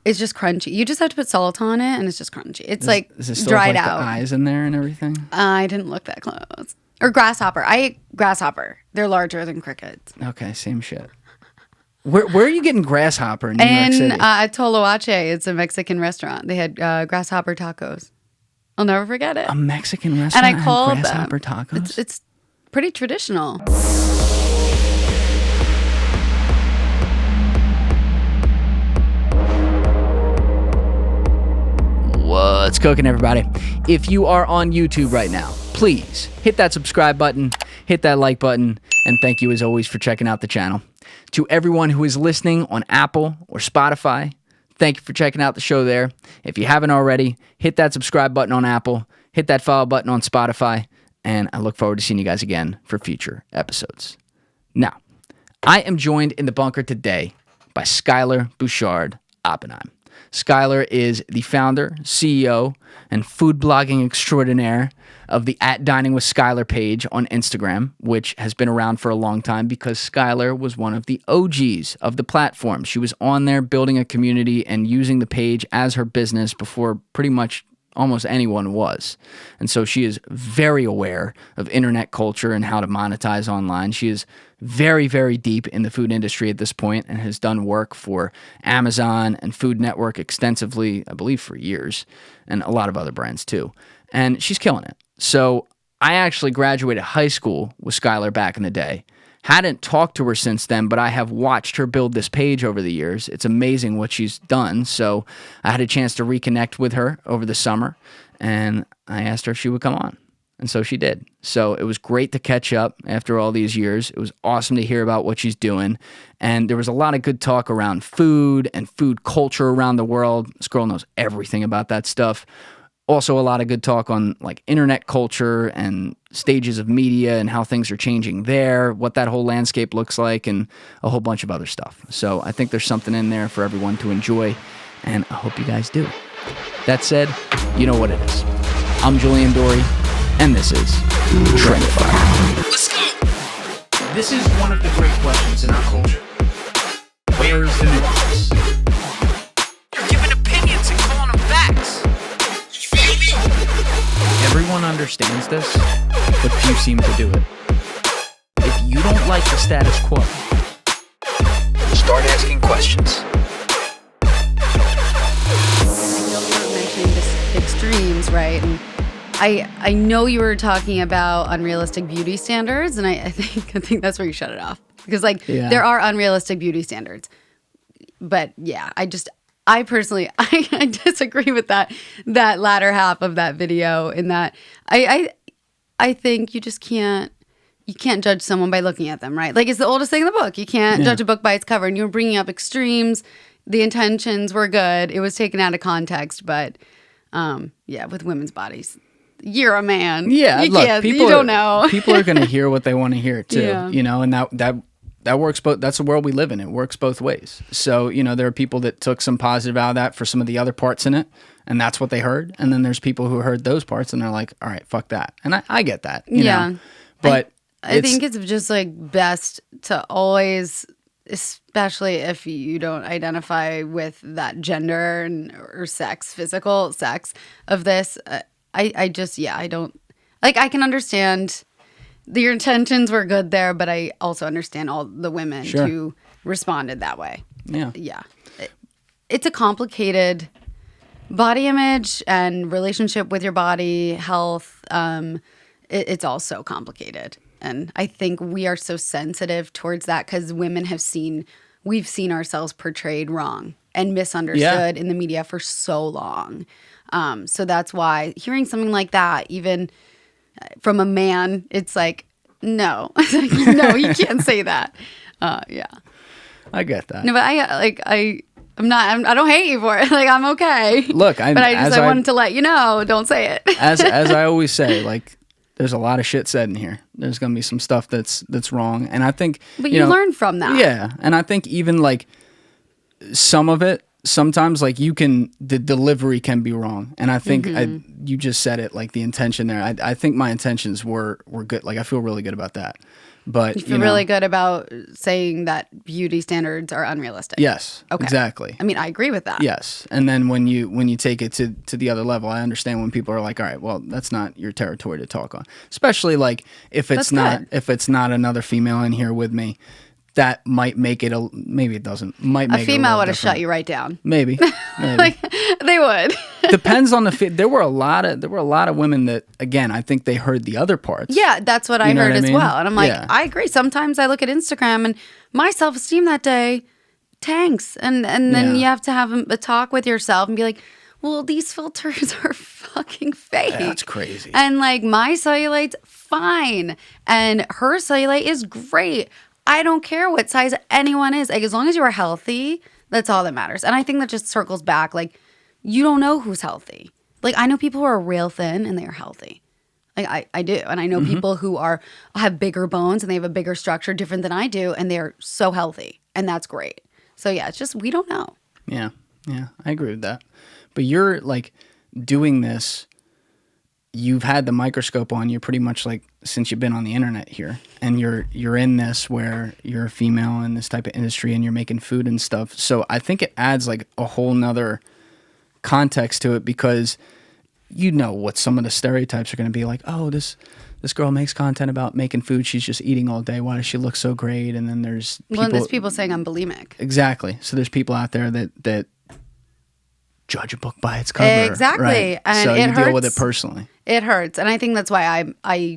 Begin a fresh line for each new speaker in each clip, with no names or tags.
It's just crunchy. You just have to put salt on it, and it's just crunchy. It's
Is it still
dried
like
out.
the eyes in there and everything?
I didn't look that close. Or grasshopper. I ate grasshopper. They're larger than crickets.
Okay, same shit. Where are you getting grasshopper in New York City?
Toloache. It's a Mexican restaurant. They had grasshopper tacos. I'll never forget it.
A Mexican restaurant
and I called
had grasshopper tacos?
It's pretty traditional.
What's cooking, everybody? If you are on YouTube right now, please hit that subscribe button, hit that like button, and thank you as always for checking out the channel. To everyone who is listening on Apple or Spotify, thank you for checking out the show there. If you haven't already, hit that subscribe button on Apple, hit that follow button on Spotify, and I look forward to seeing you guys again for future episodes. Now, I am joined in the bunker today by Skyler Bouchard-Oppenheim. Skyler is the founder, CEO, and food blogging extraordinaire of the @Dining with Skyler page on Instagram, which has been around for a long time because Skyler was one of the OGs of the platform. She was on there building a community and using the page as her business before pretty much almost anyone was. And so she is very aware of internet culture and how to monetize online. She is very, very deep in the food industry at this point and has done work for Amazon and Food Network extensively, I believe, for years, and a lot of other brands too. And she's killing it. So I actually graduated high school with Skyler back in the day. Hadn't talked to her since then, but I have watched her build this page over the years. It's amazing what she's done. So I had a chance to reconnect with her over the summer, and I asked her if she would come on. And so she did. So it was great to catch up after all these years. It was awesome to hear about what she's doing. And there was a lot of good talk around food and food culture around the world. This girl knows everything about that stuff. Also a lot of good talk on like internet culture and stages of media and how things are changing there, what that whole landscape looks like, and a whole bunch of other stuff. So I think there's something in there for everyone to enjoy, and I hope you guys do. That said, you know what it is. I'm Julian Dorey, and this is TRENDIFIER. Let's go! This is one of the great questions in our culture. Where is the nuance? You're giving opinions and calling them facts. Everyone understands this, but few seem to do it. If you don't like the status quo, start asking questions.
You were mentioning this extremes, right? And I know you were talking about unrealistic beauty standards, and I think that's where you shut it off. Because there are unrealistic beauty standards. But yeah, I personally, I disagree with that latter half of that video in that I think you just can't judge someone by looking at them, right? Like it's the oldest thing in the book. You can't judge a book by its cover. And you were bringing up extremes. The intentions were good. It was taken out of context, but with women's bodies. You're a man.
Yeah,
you can't. You don't know.
People are going to hear what they want to hear too,
Yeah.
you know, and that works both. That's the world we live in. It works both ways. So, you know, there are people that took some positive out of that for some of the other parts in it, and that's what they heard. And then there's people who heard those parts and they're like, all right, fuck that. And I get that, you know. But
I think it's just like best to always, especially if you don't identify with that gender or sex, physical sex of this. I don't, like, I can understand your intentions were good there, but I also understand all the women who responded that way.
Yeah.
Yeah. It's a complicated body image and relationship with your body, health. It's all so complicated. And I think we are so sensitive towards that because women we've seen ourselves portrayed wrong and misunderstood in the media for so long. So that's why hearing something like that, even from a man, it's like, no, no, you can't say that. Yeah.
I get that.
No, but I don't hate you for it. Like, I'm okay.
Look,
I wanted to let you know, don't say it.
as I always say, like, there's a lot of shit said in here. There's going to be some stuff that's wrong. And I think,
but you learn from that.
Yeah. And I think even like some of it, sometimes like the delivery can be wrong. And I think you just said it, like the intention there. I think my intentions were good. Like I feel really good about that. But
you feel really good about saying that beauty standards are unrealistic.
Yes,
okay.
Exactly.
I mean, I agree with that.
Yes. And then when you take it to the other level, I understand when people are like, all right, well, that's not your territory to talk on. Especially like if it's not another female in here with me. That might make it maybe it doesn't. Might make
a female would have
different.
shut you right down.
Maybe.
Like, they would.
Depends on there were a lot of women that, again, I think they heard the other parts.
Yeah, that's what I heard as well. And I'm like,
yeah.
I agree. Sometimes I look at Instagram and my self-esteem that day tanks, and then you have to have a talk with yourself and be like, well, these filters are fucking fake.
That's crazy.
And like my cellulite's fine, and her cellulite is great. I don't care what size anyone is. Like, as long as you are healthy, that's all that matters. And I think that just circles back. Like, you don't know who's healthy. Like, I know people who are real thin and they are healthy. Like, I do. And I know people who have bigger bones and they have a bigger structure different than I do, and they're so healthy. And that's great. So, yeah, it's just we don't know.
Yeah. Yeah. I agree with that. But you're, like, doing this. You've had the microscope on you pretty much like since you've been on the internet here, and you're in this where you're a female in this type of industry and you're making food and stuff. So I think it adds like a whole nother context to it, because you know what some of the stereotypes are going to be like. Oh, this girl makes content about making food. She's just eating all day. Why does she look so great? And then there's
people saying I'm bulimic.
Exactly. So there's people out there that judge a book by its cover.
Exactly.
Right?
And
so
it
you
hurts.
deal with it personally.
It hurts. And I think that's why I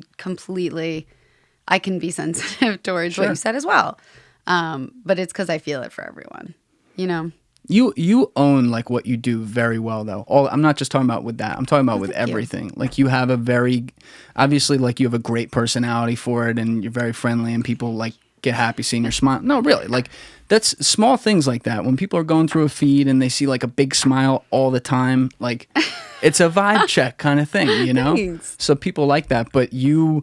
can be sensitive towards what you said as well. But it's because I feel it for everyone, you know?
You own like what you do very well though. I'm not just talking about with that. I'm talking about with everything. Like you have obviously like you have a great personality for it, and you're very friendly, and people like get happy seeing your smile. No, really. Like that's small things like that. When people are going through a feed and they see like a big smile all the time, like it's a vibe check kind of thing, you know?
Thanks.
So people like that, but you've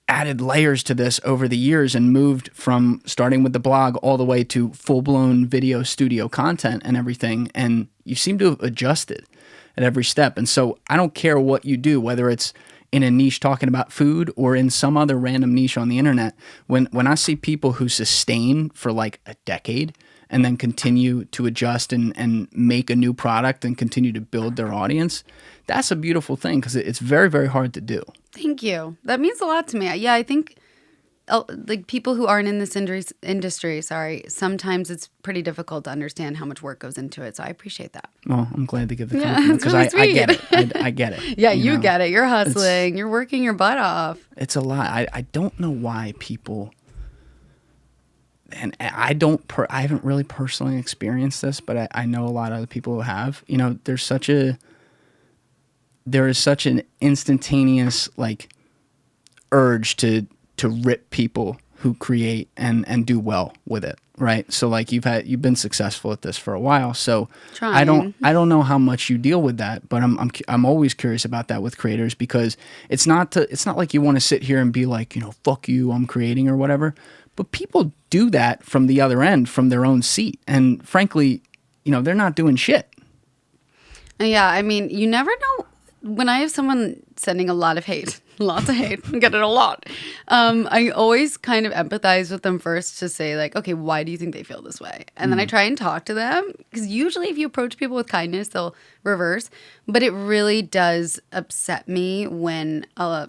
added layers to this over the years and moved from starting with the blog all the way to full-blown video studio content and everything. And you seem to have adjusted at every step. And so I don't care what you do, whether it's in a niche talking about food or in some other random niche on the internet. When I see people who sustain for like a decade and then continue to adjust and make a new product and continue to build their audience, that's a beautiful thing, because it's very, very hard to do.
Thank you. That means a lot to me. Yeah, I think like people who aren't in this industry, sometimes it's pretty difficult to understand how much work goes into it. So I appreciate that.
Well, I'm glad to give the compliment, because
really
I get it. I get it.
Yeah, you get it. You're hustling. You're working your butt off.
It's a lot. I don't know why people, and I haven't really personally experienced this, but I know a lot of other people who have. You know, there is such an instantaneous like urge to rip people who create and do well with it, right? So like you've been successful at this for a while, so
Trying.
I don't know how much you deal with that, but I'm always curious about that with creators, because it's not like you want to sit here and be like, you know, fuck you, I'm creating or whatever, but people do that from the other end, from their own seat, and frankly, you know, they're not doing shit.
Yeah, I mean, you never know. When I have someone sending a lot of hate, lots of hate, I get it a lot, I always kind of empathize with them first to say like, okay, why do you think they feel this way? And then I try and talk to them, because usually if you approach people with kindness, they'll reverse. But it really does upset me when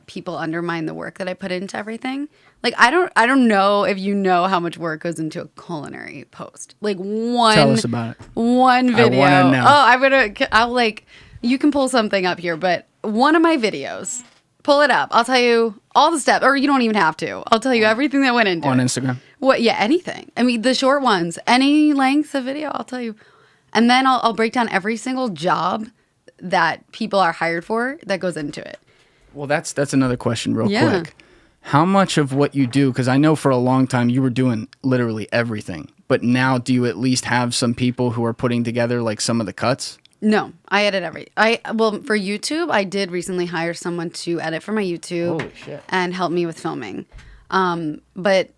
people undermine the work that I put into everything. Like, I don't know if you know how much work goes into a culinary post. Like
Tell us about it.
One video.
I want to know.
I'll like, you can pull something up here, but one of my videos, pull it up. I'll tell you all the steps, or you don't even have to. I'll tell you everything that went into it.
On Instagram?
What? Yeah, anything. I mean, the short ones, any length of video, I'll tell you. And then I'll break down every single job that people are hired for that goes into it.
Well, that's another question real quick. How much of what you do, because I know for a long time you were doing literally everything, but now do you at least have some people who are putting together like some of the cuts?
No, I edit well, for YouTube, I did recently hire someone to edit for my YouTube.
Holy shit.
And help me with filming. But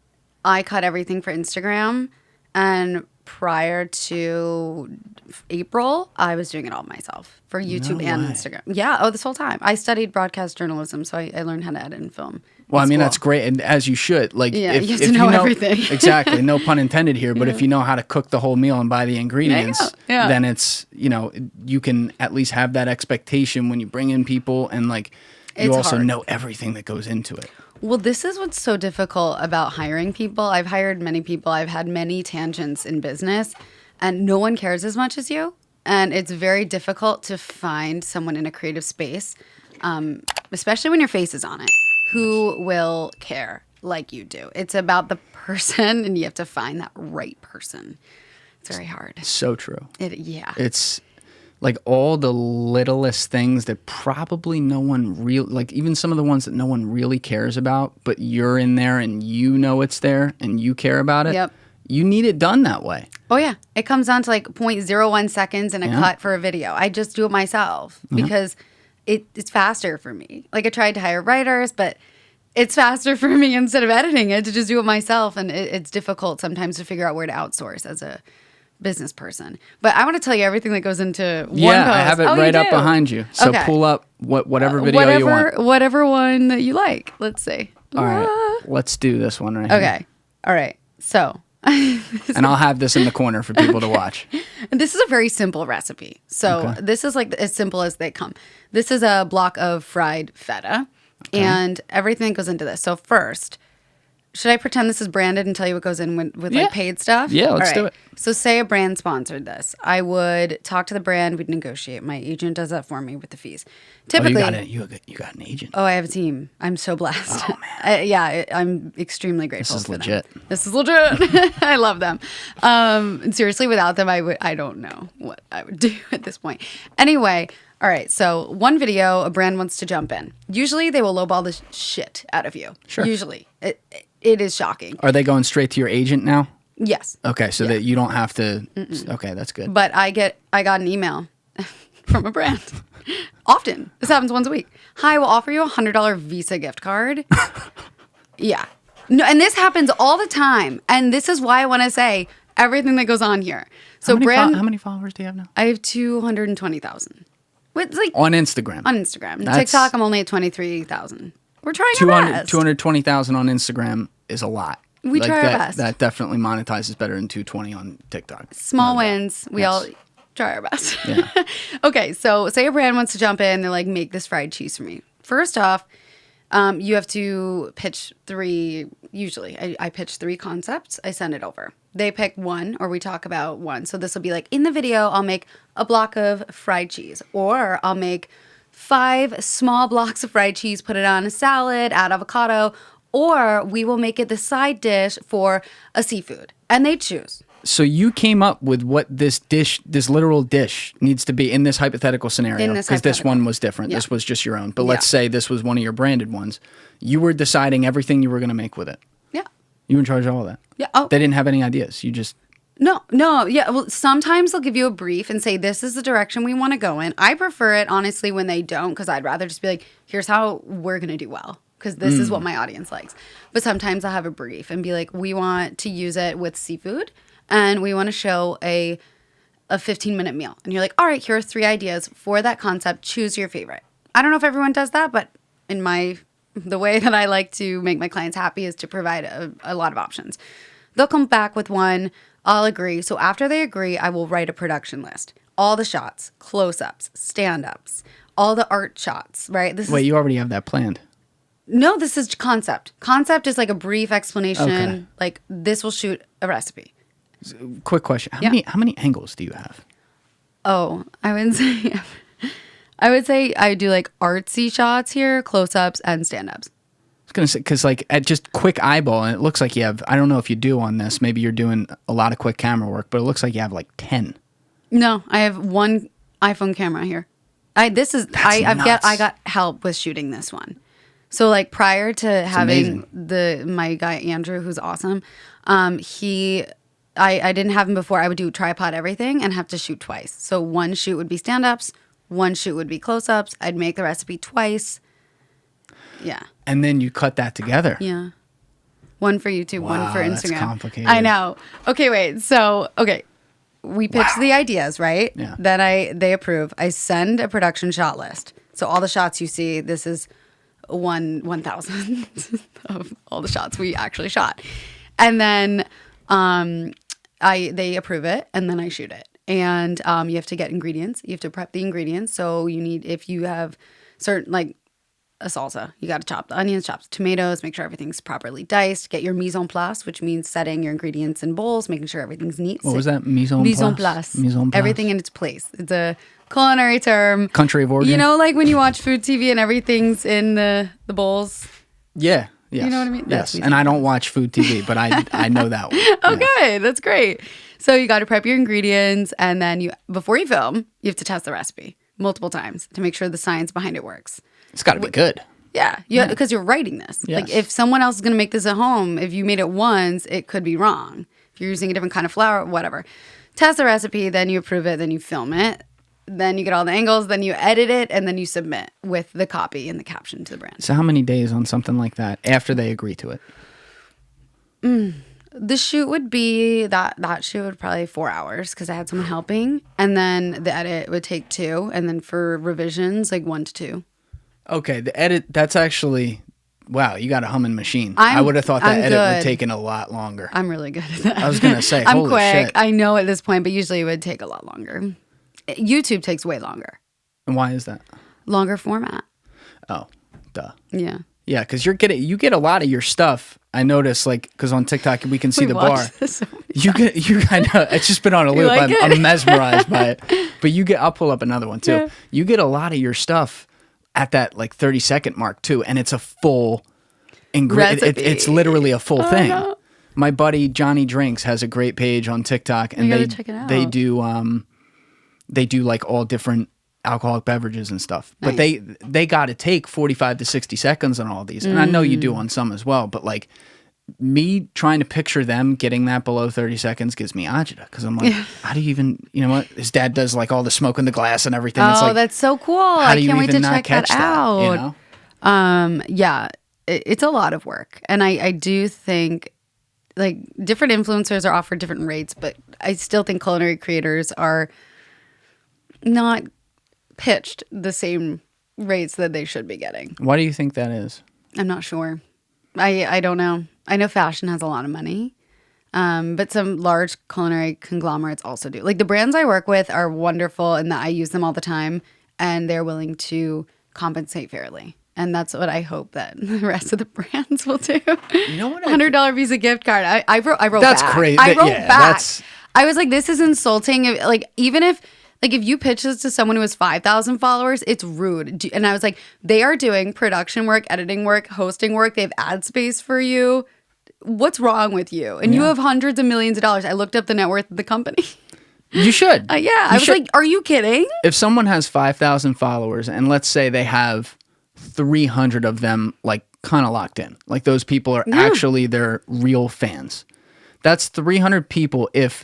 I cut everything for Instagram, and prior to April, I was doing it all myself for YouTube and Instagram. Yeah, this whole time. I studied broadcast journalism, so I learned how to edit and film
Well, I mean, that's great, and as you should. Like,
you have to know everything.
Exactly, no pun intended here. But if you know how to cook the whole meal and buy the ingredients, then it's you can at least have that expectation when you bring in people, and like you also know everything that goes into it.
Well, this is what's so difficult about hiring people. I've hired many people. I've had many tangents in business, and no one cares as much as you. And it's very difficult to find someone in a creative space, especially when your face is on it, who will care like you do. It's about the person, and you have to find that right person. It's very hard.
So true.
It's
like all the littlest things that probably no one really, like even some of the ones that no one really cares about, but you're in there and you know it's there and you care about it.
Yep.
You need it done that way.
Oh, yeah. It comes down to like 0.01 seconds in a cut for a video. I just do it myself because it's faster for me. Like I tried to hire writers, but it's faster for me instead of editing it to just do it myself. And it's difficult sometimes to figure out where to outsource as a business person. But I want to tell you everything that goes into one post.
I have it right up behind you. So pull up whatever video you want.
Whatever one that you like. Let's see.
All right. Let's do this one right
here. All right. So...
and I'll have this in the corner for people to watch.
And this is a very simple recipe. So this is like as simple as they come. This is a block of fried feta and everything goes into this. So first, should I pretend this is branded and tell you what goes in with like paid stuff?
Yeah, let's do it.
So say a brand sponsored this. I would talk to the brand. We'd negotiate. My agent does that for me with the fees. Typically,
you got an agent.
Oh, I have a team. I'm so blessed.
Oh, man.
I'm extremely grateful.
This is
for
legit.
Them. This is legit. I love them. And seriously, without them, I don't know what I would do at this point. Anyway, all right. So one video, a brand wants to jump in. Usually, they will lowball the shit out of you.
Sure.
Usually, it is shocking.
Are they going straight to your agent now?
Yes.
Okay, so that you don't have to. Okay, that's good.
But I got an email from a brand. Often. This happens once a week. Hi, we'll offer you a $100 Visa gift card. Yeah. No, and this happens all the time. And this is why I want to say everything that goes on here. So
how many followers do you have now?
I have 220,000. Like
on Instagram.
On Instagram. TikTok, I'm only at 23,000. We're trying our best.
220,000 on Instagram is a lot.
We try our best.
That definitely monetizes better than 220 on TikTok.
Small wins. We all try our best. Yeah. Okay, so say a brand wants to jump in. They're like, make this fried cheese for me. First off, you have to pitch 3. Usually, I pitch 3 concepts. I send it over. They pick one, or we talk about one. So this will be like, in the video, I'll make a block of fried cheese, or I'll make 5 small blocks of fried cheese, put it on a salad, add avocado, or we will make it the side dish for a seafood. And they choose.
So you came up with what this literal dish needs to be in this hypothetical scenario. Because this one was different. Yeah. This was just your own. But let's say this was one of your branded ones. You were deciding everything you were going to make with it.
Yeah.
You were in charge of all of that.
Yeah. Oh.
They didn't have any ideas. You just...
No. Yeah. Well, sometimes they'll give you a brief and say, this is the direction we want to go in. I prefer it, honestly, when they don't, because I'd rather just be like, here's how we're going to do well, because this is what my audience likes. But sometimes I'll have a brief and be like, we want to use it with seafood, and we want to show a 15-minute meal. And you're like, all right, here are 3 ideas for that concept. Choose your favorite. I don't know if everyone does that, but the way that I like to make my clients happy is to provide a lot of options. They'll come back with one. I'll agree. So after they agree, I will write a production list. All the shots, close-ups, stand-ups, all the art shots, right?
You already have that planned.
No, this is concept. Concept is like a brief explanation. Okay. Like, this will shoot a recipe.
Quick question. How many angles do you have?
Oh, I would say I do like artsy shots here, close-ups, and stand-ups.
I was going to say, because like at just quick eyeball, and it looks like you have, I don't know if you do on this, maybe you're doing a lot of quick camera work, but it looks like you have like 10.
No, I have 1 iPhone camera here. I got help with shooting this one. So like prior to having my guy Andrew, who's awesome, I didn't have him before. I would do tripod everything and have to shoot twice. So 1 shoot would be stand-ups, 1 shoot would be close-ups. I'd make the recipe twice. Yeah.
And then you cut that together.
Yeah. 1 for YouTube, 1 for Instagram.
That's complicated.
I know. Okay, wait. So, we pitch the ideas, right?
Yeah.
Then they approve. I send a production shot list. So all the shots you see, this is 1/1000 of all the shots we actually shot. And then they approve it, and then I shoot it. And you have to get ingredients. You have to prep the ingredients. So you need, if you have certain, like a salsa, you got to chop the onions, chop the tomatoes, make sure everything's properly diced. Get your mise en place, which means setting your ingredients in bowls, making sure everything's neat.
What was that? Mise en place? Mise en place.
Everything in its place. It's a culinary term.
Country of origin.
You know, like when you watch food TV and everything's in the bowls?
Yeah. Yes.
You know what I mean?
Yes. And I don't watch food TV, but I know that one.
Okay, that's great. So you got to prep your ingredients, and then before you film, you have to test the recipe multiple times to make sure the science behind it works.
It's got to be good.
Yeah, because you're writing this.
Yes.
Like if someone else is going to make this at home, if you made it once, it could be wrong. If you're using a different kind of flour, whatever. Test the recipe, then you approve it, then you film it. Then you get all the angles, then you edit it, and then you submit with the copy and the caption to the brand.
So how many days on something like that after they agree to it?
The shoot would be, that shoot would probably 4 hours because I had someone helping. And then the edit would take 2. And then for revisions, like 1 to 2.
Okay, the edit, that's actually, wow, you got a humming machine. I would have thought that edit would have taken a lot longer.
I'm really good at that.
I was going to say,
I'm
holy
quick.
shit.
I know at this point, but usually it would take a lot longer. YouTube takes way longer.
And why is that?
Longer format.
Oh, duh.
Yeah.
Yeah, because you get a lot of your stuff. I notice, like, because on TikTok we can see the bar. I know it's just been on a loop.
Like
I'm mesmerized by it. But I'll pull up another one too. Yeah. You get a lot of your stuff at that like 30-second mark too, and it's a full ingredient. It's literally a full thing. No. My buddy Johnny Drinks has a great page on TikTok, and they do like all different alcoholic beverages and stuff. Nice. But they got to take 45 to 60 seconds on all these. And I know you do on some as well, but like me trying to picture them getting that below 30 seconds gives me agita because I'm like, how do you even, you know what? His dad does like all the smoke in the glass and everything.
Oh,
it's like,
that's so cool. I can't wait to check that out. You know? Yeah, it's a lot of work. And I do think like different influencers are offered different rates, but I still think culinary creators are not pitched the same rates that they should be getting.
Why do you think that is?
I'm not sure. I don't know. I know fashion has a lot of money, but some large culinary conglomerates also do. Like the brands I work with are wonderful in that I use them all the time, and they're willing to compensate fairly. And that's what I hope that the rest of the brands will do.
You know what?
$100 Visa gift card. I wrote
that's
back.
Crazy.
I wrote back. I was like, this is insulting. Like even if you pitch this to someone who has 5,000 followers, it's rude. And I was like, they are doing production work, editing work, hosting work. They have ad space for you. What's wrong with you? And you have hundreds of millions of dollars. I looked up the net worth of the company.
You should.
I was like, are you kidding?
If someone has 5,000 followers and let's say they have 300 of them like kind of locked in, like those people are actually their real fans. That's 300 people. If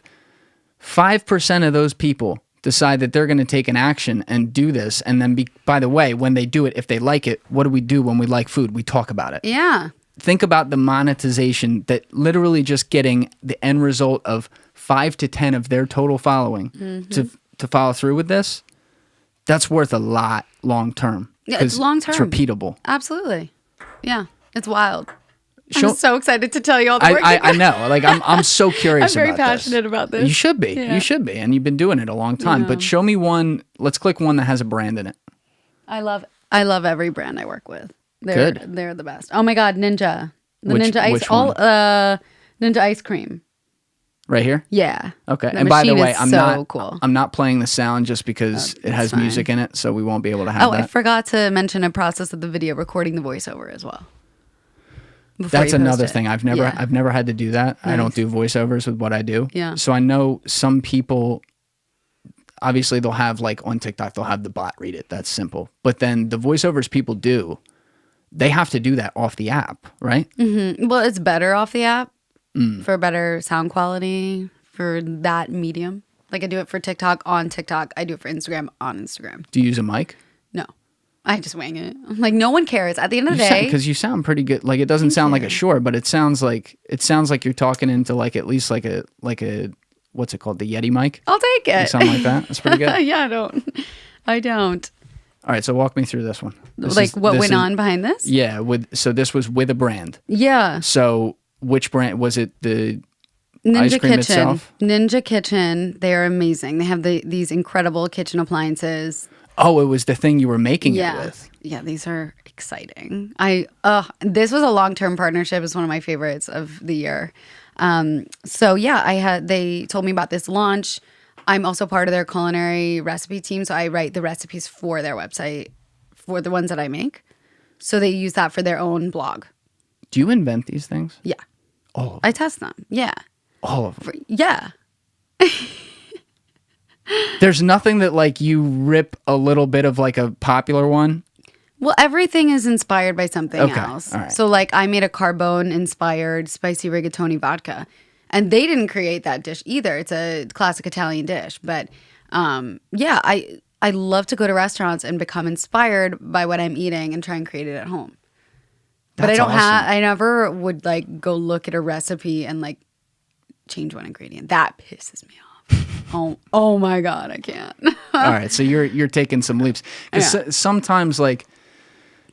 5% of those people decide that they're going to take an action and do this, and then by the way, when they do it, if they like it, what do we do when we like food? We talk about it.
Yeah.
Think about the monetization that literally just getting the end result of 5 to 10 of their total following to follow through with this. That's worth a lot long term.
Yeah, it's long term.
It's repeatable.
Absolutely. Yeah, it's wild. I'm so excited to tell you all the work.
I know. Like I'm so curious.
I'm very passionate about this.
You should be. Yeah. You should be, and you've been doing it a long time. Yeah. But show me one. Let's click one that has a brand in it.
I love every brand I work with. They're the best. Oh my God, Ninja. Ninja Ice. Ninja ice cream.
Right here?
Yeah.
Okay. And by the way,
cool.
I'm not playing the sound just because it has music in it, so we won't be able to have that.
I forgot to mention a process of the video recording the voiceover as well.
That's another thing. I've never had to do that. Nice. I don't do voiceovers with what I do.
Yeah.
So I know some people, obviously they'll have like on TikTok, they'll have the bot read it. That's simple. But then the voiceovers people do, they have to do that off the app, right?
Mm-hmm. Well, it's better off the app for better sound quality for that medium. Like I do it for TikTok on TikTok. I do it for Instagram on Instagram.
Do you use a mic?
No. I just wing it. Like no one cares. At the end of the day,
because you sound pretty good. Like it doesn't sound like a short, but it sounds like you're talking into like at least like a what's it called, the Yeti mic?
I'll take it.
Like something like that. That's pretty good.
Yeah, I don't.
All right, so walk me through this one.
What went on behind this?
Yeah, so this was with a brand.
Yeah.
So which brand was it? The
Ninja
ice cream
Kitchen.
itself?
Ninja Kitchen. They are amazing. They have these incredible kitchen appliances.
Oh, it was the thing you were making it with.
Yeah, these are exciting. This was a long-term partnership. It's one of my favorites of the year. They told me about this launch. I'm also part of their culinary recipe team, so I write the recipes for their website for the ones that I make. So they use that for their own blog.
Do you invent these things?
Yeah.
All of them?
I test them. Yeah.
All of them?
Yeah.
There's nothing that like you rip a little bit of like a popular one?
Well, everything is inspired by something else.
All right.
So like I made a Carbone-inspired spicy rigatoni vodka. And they didn't create that dish either. It's a classic Italian dish. But I love to go to restaurants and become inspired by what I'm eating and try and create it at home. But I don't have, I never would like go look at a recipe and like change one ingredient. That pisses me off. Oh my God, I can't.
All right, so you're taking some leaps. Because sometimes like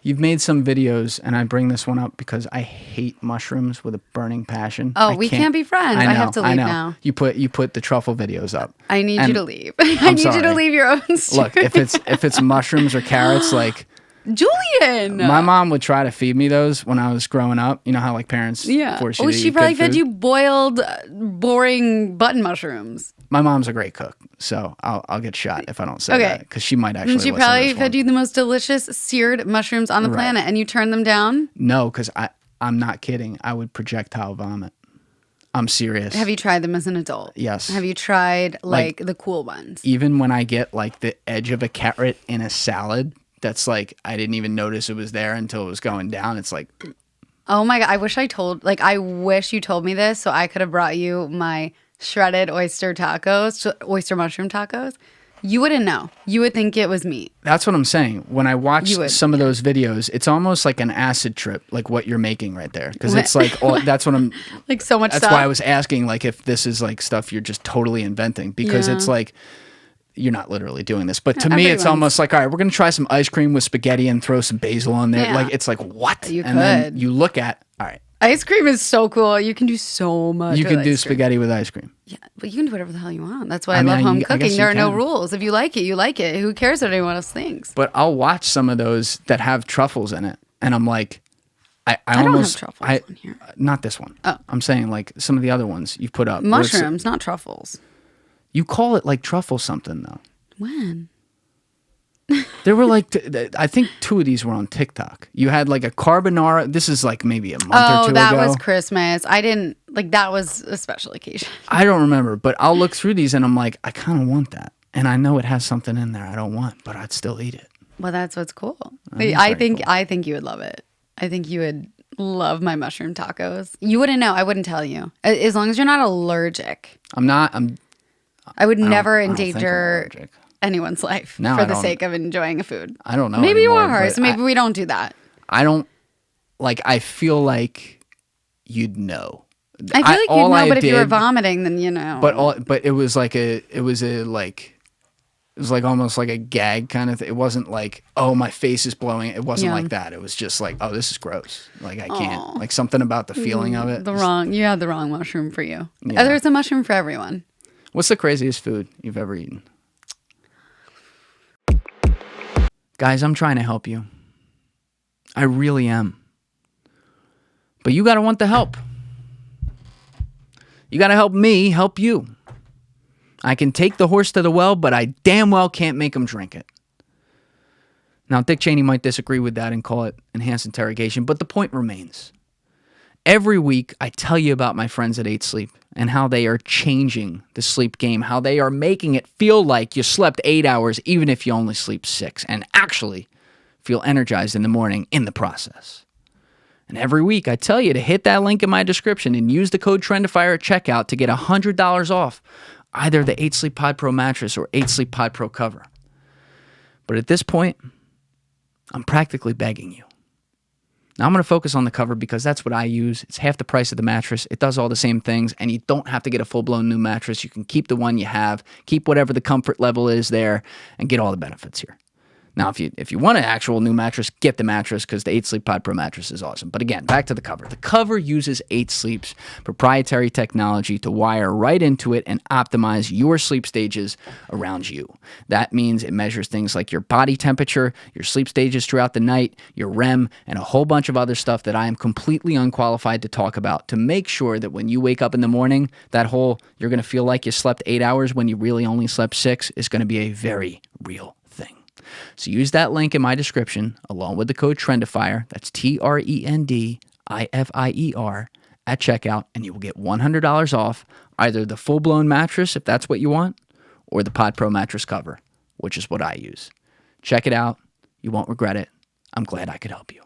you've made some videos, and I bring this one up because I hate mushrooms with a burning passion.
Oh, we can't be friends. I have to leave now.
You put the truffle videos up.
I need you to leave. I need you to leave your own story.
Look, if it's mushrooms or carrots, like
Julian.
My mom would try to feed me those when I was growing up. You know how like parents force you to eat
she probably
good
fed
food?
you boiled, boring button mushrooms.
My mom's a great cook, so I'll get shot if I don't say that because she might actually.
And she probably fed you the most delicious seared mushrooms on the planet, and you turned them down.
No, because I'm not kidding. I would projectile vomit. I'm serious.
Have you tried them as an adult?
Yes.
Have you tried like the cool ones?
Even when I get like the edge of a carrot in a salad, that's like I didn't even notice it was there until it was going down. It's like,
oh my God! I wish you told me this so I could have brought you my shredded oyster mushroom tacos. You wouldn't know. You would think it was meat.
That's what I'm saying. When I watch some of those videos, it's almost like an acid trip, like what you're making right there. Because it's like, that's what I'm...
like so much
That's
stuff.
why I was asking, like, if this is like stuff you're just totally inventing. Because it's like, you're not literally doing this. But to me, it's almost like, all right, we're going to try some ice cream with spaghetti and throw some basil on there. Yeah. Like, it's like, what? Then you look at, all right.
Ice cream is so cool. You can do so much.
You can do spaghetti with ice cream.
Yeah, but you can do whatever the hell you want. That's why I love home cooking. There are no rules. If you like it, you like it. Who cares what anyone else thinks?
But I'll watch some of those that have truffles in it, and I'm like, I almost
don't have truffles on here.
Not this one. Oh. I'm saying like some of the other ones you've put up.
Mushrooms, not truffles.
You call it like truffle something though.
When?
There were like, I think 2 of these were on TikTok. You had like a carbonara. This is like maybe a month or 2 ago. Oh,
that was Christmas. I didn't, like that was a special occasion.
I don't remember, but I'll look through these and I'm like, I kind of want that. And I know it has something in there I don't want, but I'd still eat it.
Well, that's what's cool. I think you would love it. I think you would love my mushroom tacos. You wouldn't know. I wouldn't tell you. As long as you're not allergic. I would never endanger anyone's life for the sake of enjoying a food.
I don't know.
Maybe
anymore,
you are, so maybe we don't do that.
I feel like you'd know.
I feel like you'd know, but if you were vomiting, then you know.
But it was like almost like a gag kind of thing. It wasn't like, oh, my face is blowing. It wasn't like that. It was just like, oh, this is gross. Like I can't. Like something about the feeling of it.
You had the wrong mushroom for you. Yeah. There's a mushroom for everyone.
What's the craziest food you've ever eaten? Guys, I'm trying to help you. I really am. But you got to want the help. You got to help me help you. I can take the horse to the well, but I damn well can't make him drink it. Now, Dick Cheney might disagree with that and call it enhanced interrogation, but the point remains. Every week, I tell you about my friends at 8 Sleep and how they are changing the sleep game, how they are making it feel like you slept 8 hours even if you only sleep 6, and actually feel energized in the morning in the process. And every week, I tell you to hit that link in my description and use the code TRENDIFIER at checkout to get $100 off either the 8 Sleep Pod Pro mattress or 8 Sleep Pod Pro cover. But at this point, I'm practically begging you. Now, I'm going to focus on the cover because that's what I use. It's half the price of the mattress. It does all the same things, and you don't have to get a full-blown new mattress. You can keep the one you have, keep whatever the comfort level is there, and get all the benefits here. Now, if you want an actual new mattress, get the mattress because the 8 Sleep Pod Pro mattress is awesome. But again, back to the cover. The cover uses 8 Sleep's proprietary technology to wire right into it and optimize your sleep stages around you. That means it measures things like your body temperature, your sleep stages throughout the night, your REM, and a whole bunch of other stuff that I am completely unqualified to talk about to make sure that when you wake up in the morning, that whole you're going to feel like you slept 8 hours when you really only slept 6 is going to be a very real thing. So use that link in my description along with the code TRENDIFIER, that's TRENDIFIER, at checkout, and you will get $100 off either the full-blown mattress, if that's what you want, or the Pod Pro mattress cover, which is what I use. Check it out. You won't regret it. I'm glad I could help you.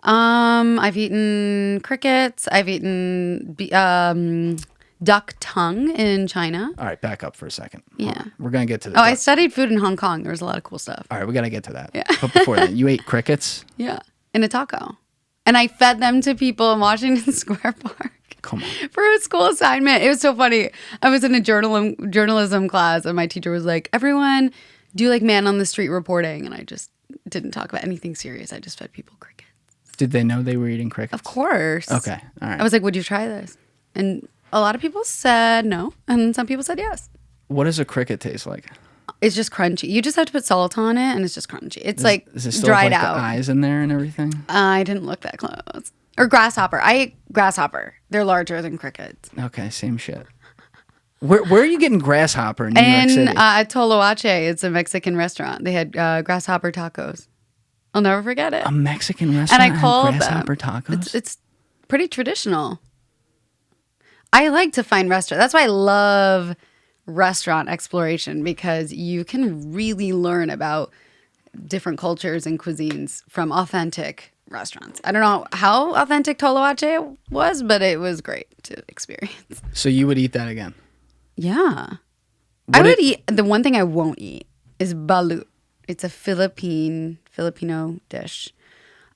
I've eaten crickets. I've eaten duck tongue in China.
All right, back up for a second.
Yeah.
We're going to get to the
I studied food in Hong Kong. There was a lot of cool stuff.
All right, we got to get to that.
Yeah.
But before that, you ate crickets?
Yeah, in a taco. And I fed them to people in Washington Square Park.
Come on.
For a school assignment. It was so funny. I was in a journalism class and my teacher was like, everyone do like man on the street reporting. And I just didn't talk about anything serious. I just fed people crickets.
Did they know they were eating crickets?
Of course.
Okay. All right.
I was like, would you try this? And a lot of people said no. And some people said yes.
What does a cricket taste like?
It's just crunchy. You just have to put salt on it and it's just crunchy. It's
Is it still
dried
like
out.
the eyes in there and everything?
I didn't look that close. Or grasshopper. I ate grasshopper. They're larger than crickets.
Okay, same shit. Where are you getting grasshopper in New York City?
Toloache. It's a Mexican restaurant. They had grasshopper tacos. I'll never forget it.
A Mexican restaurant
and I called
had grasshopper tacos?
It's pretty traditional. I like to find restaurants. That's why I love restaurant exploration because you can really learn about different cultures and cuisines from authentic restaurants. I don't know how authentic Toloache was, but it was great to experience.
So you would eat that again?
Yeah. I would eat. The one thing I won't eat is balut. It's a Filipino dish.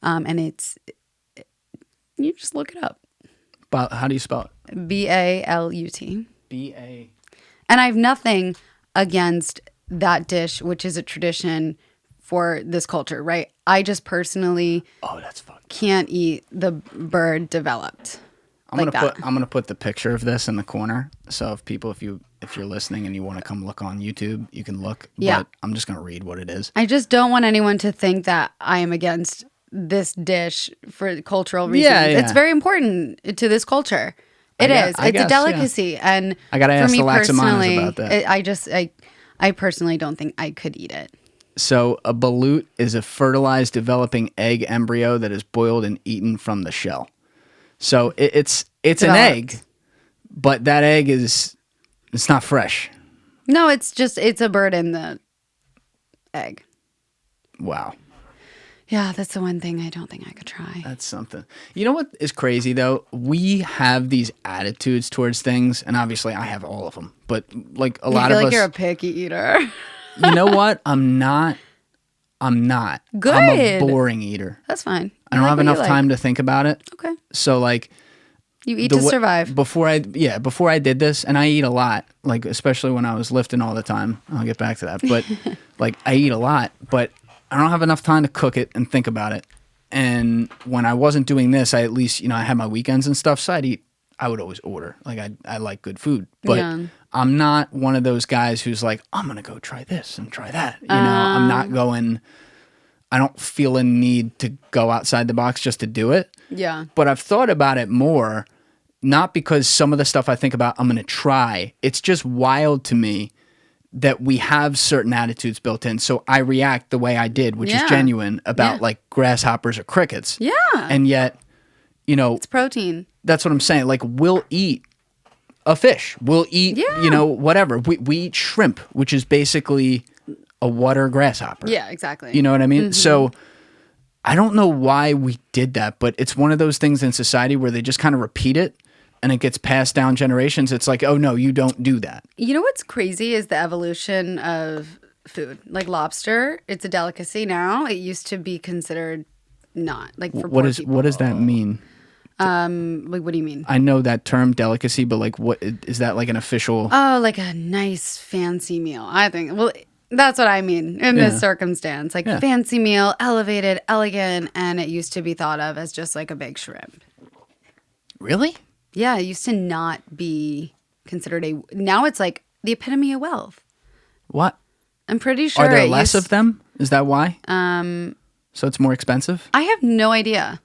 And you just look it up.
How do you spell it?
Balut.
B-A.
And I have nothing against that dish, which is a tradition for this culture, right? I just personally can't eat the bird developed.
I'm gonna put the picture of this in the corner. So if you're listening and you want to come look on YouTube, you can look.
Yeah.
But I'm just gonna read what it is.
I just don't want anyone to think that I am against this dish for cultural reasons.
Yeah.
It's very important to this culture. It's a delicacy, and
I gotta ask the Laxamanas about that.
I personally don't think I could eat it.
So a balut is a fertilized developing egg embryo that is boiled and eaten from the shell. So it's an egg, but that egg it's not fresh.
No, it's a bird in the egg.
Wow.
Yeah, that's the one thing I don't think I could try.
That's something. You know what is crazy though? We have these attitudes towards things, and obviously I have all of them. But like a lot of us, I feel like
you're a picky eater.
You know what? I'm not.
Good.
I'm a boring eater.
That's fine.
I don't have enough time to think about it.
Okay.
So like,
you eat to survive.
Before I did this, and I eat a lot. Like especially when I was lifting all the time. I'll get back to that. But like I eat a lot, but I don't have enough time to cook it and think about it. And when I wasn't doing this, I at least I had my weekends and stuff. So I would always order. Like I like good food, but I'm not one of those guys who's like, I'm gonna go try this and try that. I'm not going. I don't feel a need to go outside the box just to do it.
Yeah.
But I've thought about it more, not because some of the stuff I think about I'm gonna try. It's just wild to me that we have certain attitudes built in. So I react the way I did, which is genuine about like grasshoppers or crickets.
Yeah.
And yet,
it's protein.
That's what I'm saying. Like we'll eat a fish. We'll eat, whatever. We eat shrimp, which is basically a water grasshopper.
Yeah, exactly.
You know what I mean? Mm-hmm. So I don't know why we did that, but it's one of those things in society where they just kind of repeat it and it gets passed down generations. It's like, oh no, you don't do that. You
know what's crazy is the evolution of food. Like lobster, it's a delicacy now. It used to be considered not. Like for poor people.
What does that mean?
Like what do you mean?
I know that term delicacy, but like what is that like an official?
Oh, like a nice fancy meal. I think. Well, That's what I mean in this circumstance. Like fancy meal, elevated, elegant, and it used to be thought of as just like a big shrimp.
Really?
Yeah, it used to not be considered a... Now it's like the epitome of wealth.
What?
I'm pretty sure.
Are there less of them? Is that why? So it's more expensive?
I have no idea.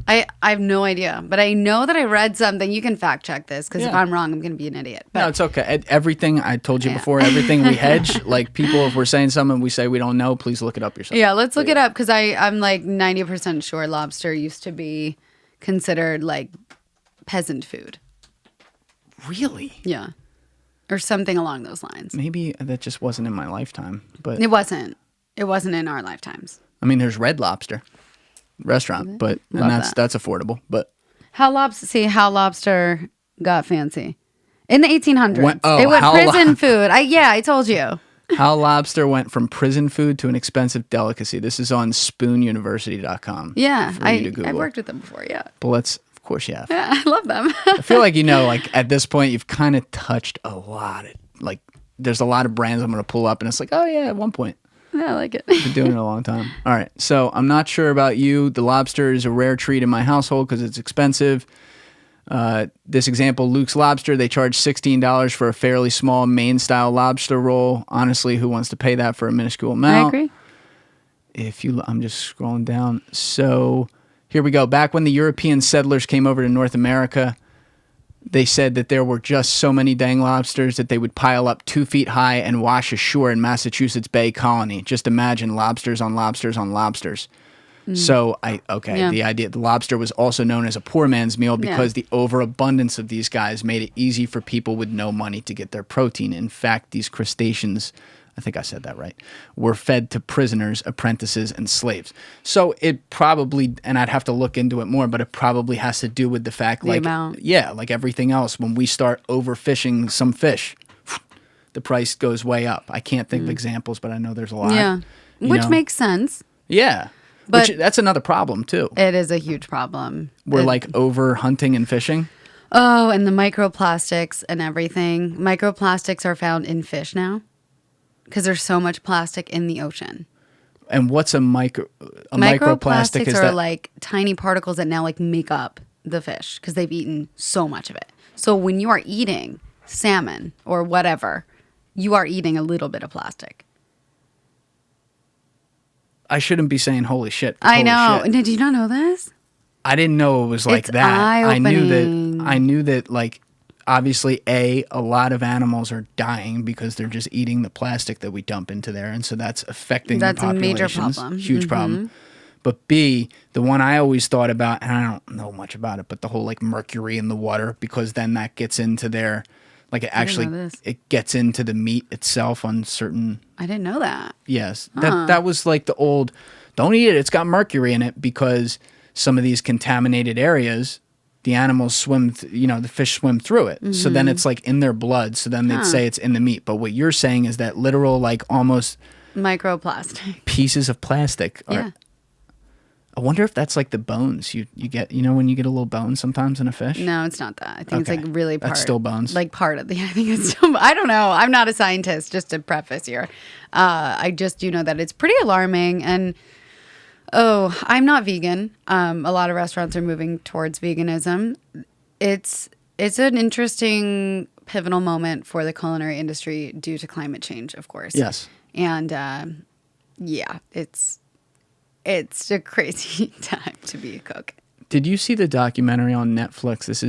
I have no idea. But I know that I read something. You can fact check this because if I'm wrong, I'm going to be an idiot. But,
no, it's okay. Everything, I told you before, everything we hedge, like people, if we're saying something we say we don't know, please look it up yourself.
Yeah, let's look it up because I'm like 90% sure lobster used to be considered like peasant food.
Really?
Yeah. Or something along those lines.
Maybe that just wasn't in my lifetime. But
It wasn't. It wasn't in our lifetimes.
I mean, there's Red Lobster restaurant, but that's affordable. But
how lobster got fancy in the 1800s.
Oh,
it was prison food. I told you.
How lobster went from prison food to an expensive delicacy. This is on spoonuniversity.com.
Yeah, I've worked with them before. Yeah,
but of course you have.
Yeah, I love them.
I feel like like at this point you've kind of touched a lot. There's a lot of brands I'm going to pull up, and it's like, oh yeah, at one point.
Yeah, I like it.
Been doing it a long time. All right, so I'm not sure about you. The lobster is a rare treat in my household because it's expensive. This example, Luke's Lobster, they charge $16 for a fairly small Maine-style lobster roll. Honestly, who wants to pay that for a minuscule amount?
I agree.
I'm just scrolling down. So here we go. Back when the European settlers came over to North America, they said that there were just so many dang lobsters that they would pile up 2 feet high and wash ashore in Massachusetts Bay Colony. Just imagine lobsters on lobsters on lobsters. So the idea the lobster was also known as a poor man's meal because the overabundance of these guys made it easy for people with no money to get their protein. In fact, these crustaceans, I think I said that right, were fed to prisoners, apprentices, and slaves. So it probably, and I'd have to look into it more, but it probably has to do with the fact, like everything else, when we start overfishing some fish, the price goes way up. I can't think of examples, but I know there's a lot.
Yeah, which makes sense.
Yeah. But that's another problem, too.
It is a huge problem.
We're over hunting and fishing.
Oh, and the microplastics and everything. Microplastics are found in fish now because there's so much plastic in the ocean.
And what's a microplastic?
Microplastics are like tiny particles that now make up the fish because they've eaten so much of it. So when you are eating salmon or whatever, you are eating a little bit of plastic.
I shouldn't be saying holy shit.
I know. Did you not know this?
I didn't know it was like
it's
that.
Eye-opening.
I knew that obviously a lot of animals are dying because they're just eating the plastic that we dump into there, and so that's affecting the populations.
That's a major problem.
Huge problem. But B, the one I always thought about, and I don't know much about it, but the whole mercury in the water, because then that gets into their it gets into the meat itself on certain.
I didn't know that.
Yes, that was like the old, don't eat it, it's got mercury in it, because some of these contaminated areas, the animals swim, the fish swim through it. So then it's in their blood. So then they'd say it's in the meat. But what you're saying is that literal, almost
microplastic
pieces of plastic are. Yeah. I wonder if that's the bones you get, when you get a little bone sometimes in a fish?
No, it's not that. I think it's really part.
That's still bones?
Part of the, I think it's still, I don't know. I'm not a scientist, just to preface here. I just do know that it's pretty alarming. And, I'm not vegan. A lot of restaurants are moving towards veganism. It's an interesting pivotal moment for the culinary industry due to climate change, of course.
Yes.
And, it's a crazy time to be a cook.
Did you see the documentary on Netflix? This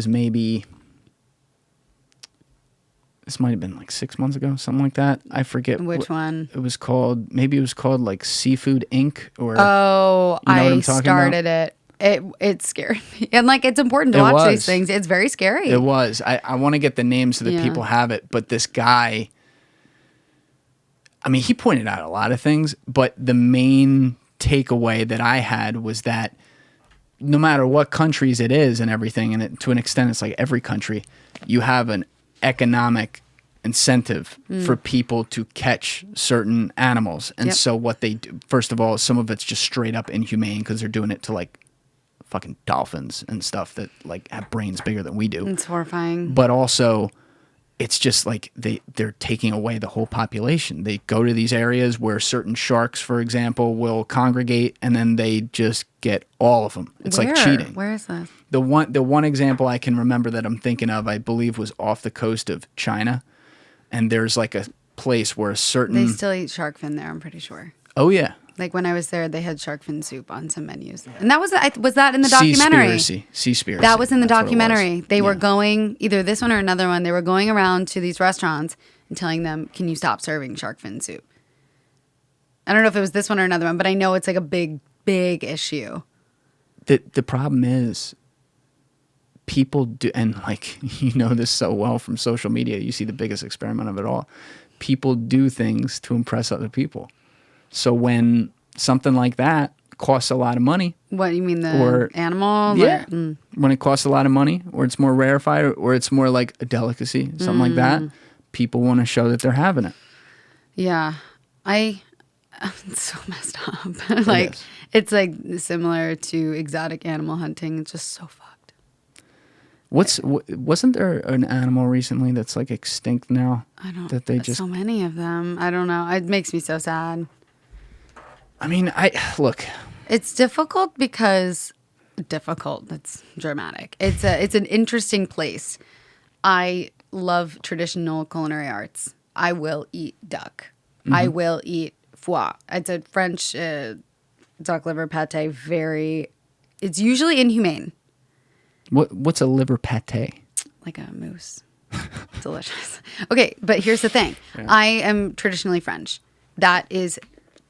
might have been 6 months ago, something like that. I forget
which one.
It was called. Maybe it was called Seafood Inc. Or
I started it. It scared me, and it's important to watch these things. It's very scary.
It was. I want to get the name so that people have it. But this guy, he pointed out a lot of things, but the main takeaway that I had was that no matter what countries it is and everything, and to an extent it's every country, you have an economic incentive for people to catch certain animals. And so what they do, first of all, some of it's just straight up inhumane because they're doing it to fucking dolphins and stuff that have brains bigger than we do.
It's horrifying.
But also it's just like they're taking away the whole population. They go to these areas where certain sharks, for example, will congregate, and then they just get all of them. It's like cheating.
Where is that?
The one example I can remember that I'm thinking of, I believe, was off the coast of China, and there's like a place where a certain...
They still eat shark fin there, I'm pretty sure.
Oh, yeah.
Like when I was there, they had shark fin soup on some menus. And that was that in the documentary?
Seaspiracy.
That was in the documentary. They were
Yeah.
going, either this one or another one, they were going around to these restaurants and telling them, can you stop serving shark fin soup? I don't know if it was this one or another one, but I know it's like a big, big issue.
The problem is people do, and like, you know this so well from social media, you see the biggest experiment of it all. People do things to impress other people. So when something like that costs a lot of money.
What, you mean the animal?
Yeah. When it costs a lot of money, or it's more rarefied, or it's more like a delicacy, something like that, people want to show that they're having it.
Yeah. It's so messed up. Like, it's like similar to exotic animal hunting. It's just so fucked.
Wasn't there an animal recently that's like extinct now?
I don't.
That they just
so many of them. I don't know. It makes me so sad.
I mean, look.
It's difficult because That's dramatic. It's an interesting place. I love traditional culinary arts. I will eat duck. Mm-hmm. I will eat foie. It's a French duck liver pate. It's usually inhumane.
What's a liver pate?
Like a moose. Delicious. Okay, but here's the thing. Yeah. I am traditionally French. That is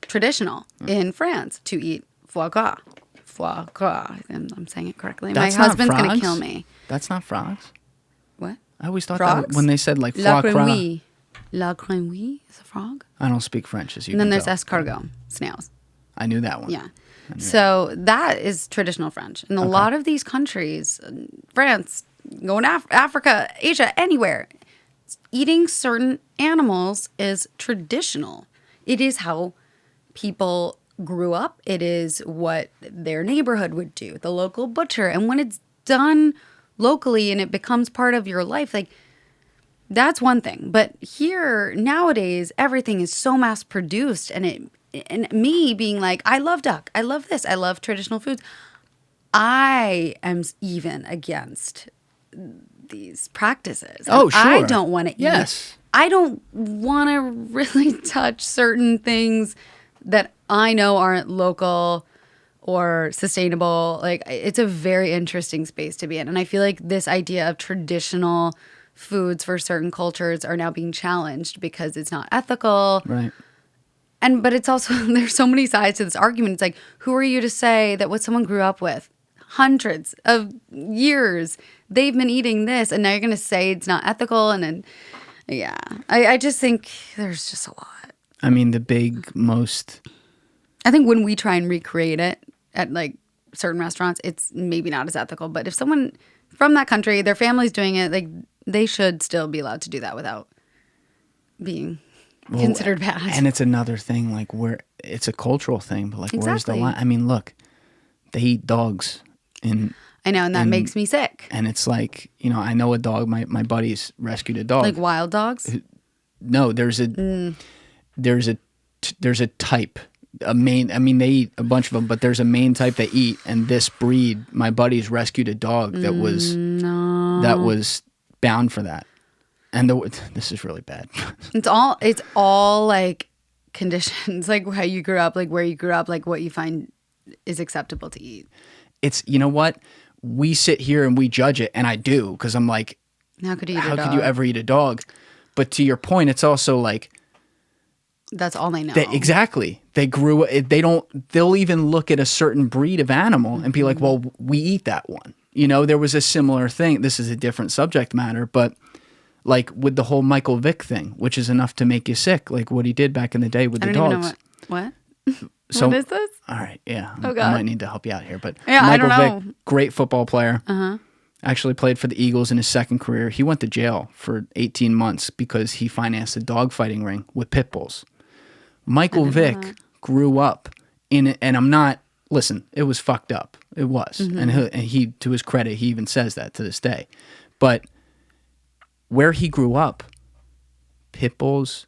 traditional in France to eat foie gras. Foie gras. I'm saying it correctly.
That's
my husband's
going
to kill me.
That's not frogs.
What?
I always thought
frogs?
that when they said like foie gras.
La grenouille is a frog.
I don't speak French, as you
And then
can
there's
tell.
escargot, snails.
I knew that one.
Yeah. So that is traditional French. In a lot of these countries, France, going to Africa, Asia, anywhere, eating certain animals is traditional. It is how people grew up. It is what their neighborhood would do, the local butcher. And when it's done locally and it becomes part of your life, like, that's one thing. But here, nowadays, everything is so mass produced, and me being like, I love duck, I love this, I love traditional foods. I am even against these practices.
Oh, sure.
I don't want to eat.
Yes.
I don't want to really touch certain things that I know aren't local or sustainable. Like, it's a very interesting space to be in. And I feel like this idea of traditional foods for certain cultures are now being challenged because it's not ethical.
Right.
But it's also, there's so many sides to this argument. It's like, who are you to say that what someone grew up with, hundreds of years, they've been eating this, and now you're going to say it's not ethical? And then, yeah, I just think there's just a lot.
I mean,
I think when we try and recreate it at like certain restaurants, it's maybe not as ethical. But if someone from that country, their family's doing it, like, they should still be allowed to do that without being considered bad.
And it's another thing, like, where it's a cultural thing, but like,
exactly.
Where's the line? I mean, look, they eat dogs.
I know, and that makes me sick.
And it's like, I know a dog. My buddies rescued a dog.
Like wild dogs?
No, there's a type. They eat a bunch of them, but there's a main type they eat, and this breed, my buddies rescued a dog that was bound for that. And this is really bad.
It's all like conditions, like how you grew up, like where you grew up, like what you find is acceptable to eat.
It's, you know what? We sit here and we judge it, and I do, because I'm like,
how could you
ever eat a dog? But to your point, it's also like,
that's all they know.
Exactly. They grew. They'll even look at a certain breed of animal and be like, well, we eat that one. There was a similar thing. This is a different subject matter, but like with the whole Michael Vick thing, which is enough to make you sick, like what he did back in the day with the dogs.
I don't even know what? So, what is this?
All right, yeah.
Oh, God.
I might need to help you out here, but
yeah,
Michael
Vick,
great football player. Actually played for the Eagles in his second career. He went to jail for 18 months because he financed a dogfighting ring with pit bulls. Michael Vick grew up in it, and I'm not, listen, it was fucked up. It was. And he, to his credit, he even says that to this day. But where he grew up, pit bulls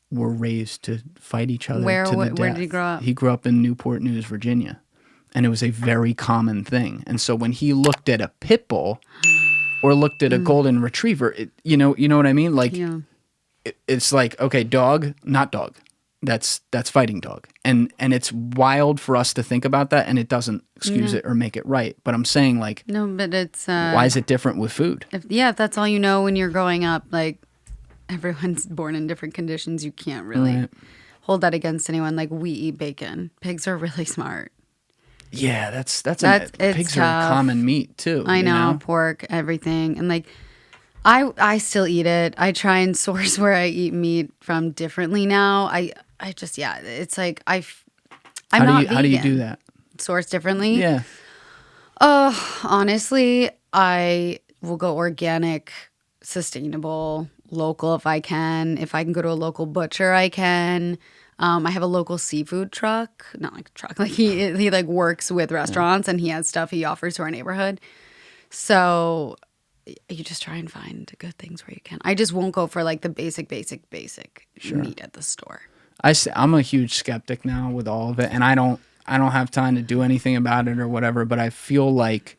were raised to fight each other to the death.
Where did he grow up?
He grew up in Newport News, Virginia. And it was a very common thing. And so when he looked at a pit bull or looked at a golden retriever, you know what I mean? Like, it's like, okay, dog, not dog. That's fighting dog. And it's wild for us to think about that, and it doesn't excuse it or make it right. But I'm saying, like,
no, but it's
why is it different with food?
If that's all you know when you're growing up, like, everyone's born in different conditions. You can't really hold that against anyone. Like, we eat bacon. Pigs are really smart.
Yeah, pigs are a common meat too.
I know, pork, everything. And like, I still eat it. I try and source where I eat meat from differently now. I just, it's like, I'm not vegan.
How do you do that?
Source differently?
Yeah.
Honestly, I will go organic, sustainable, local if I can. If I can go to a local butcher, I can. I have a local seafood truck. Not like a truck. Like he like works with restaurants and he has stuff he offers to our neighborhood. So you just try and find good things where you can. I just won't go for like the basic meat at the store.
I'm a huge skeptic now with all of it, and I don't have time to do anything about it or whatever, but I feel like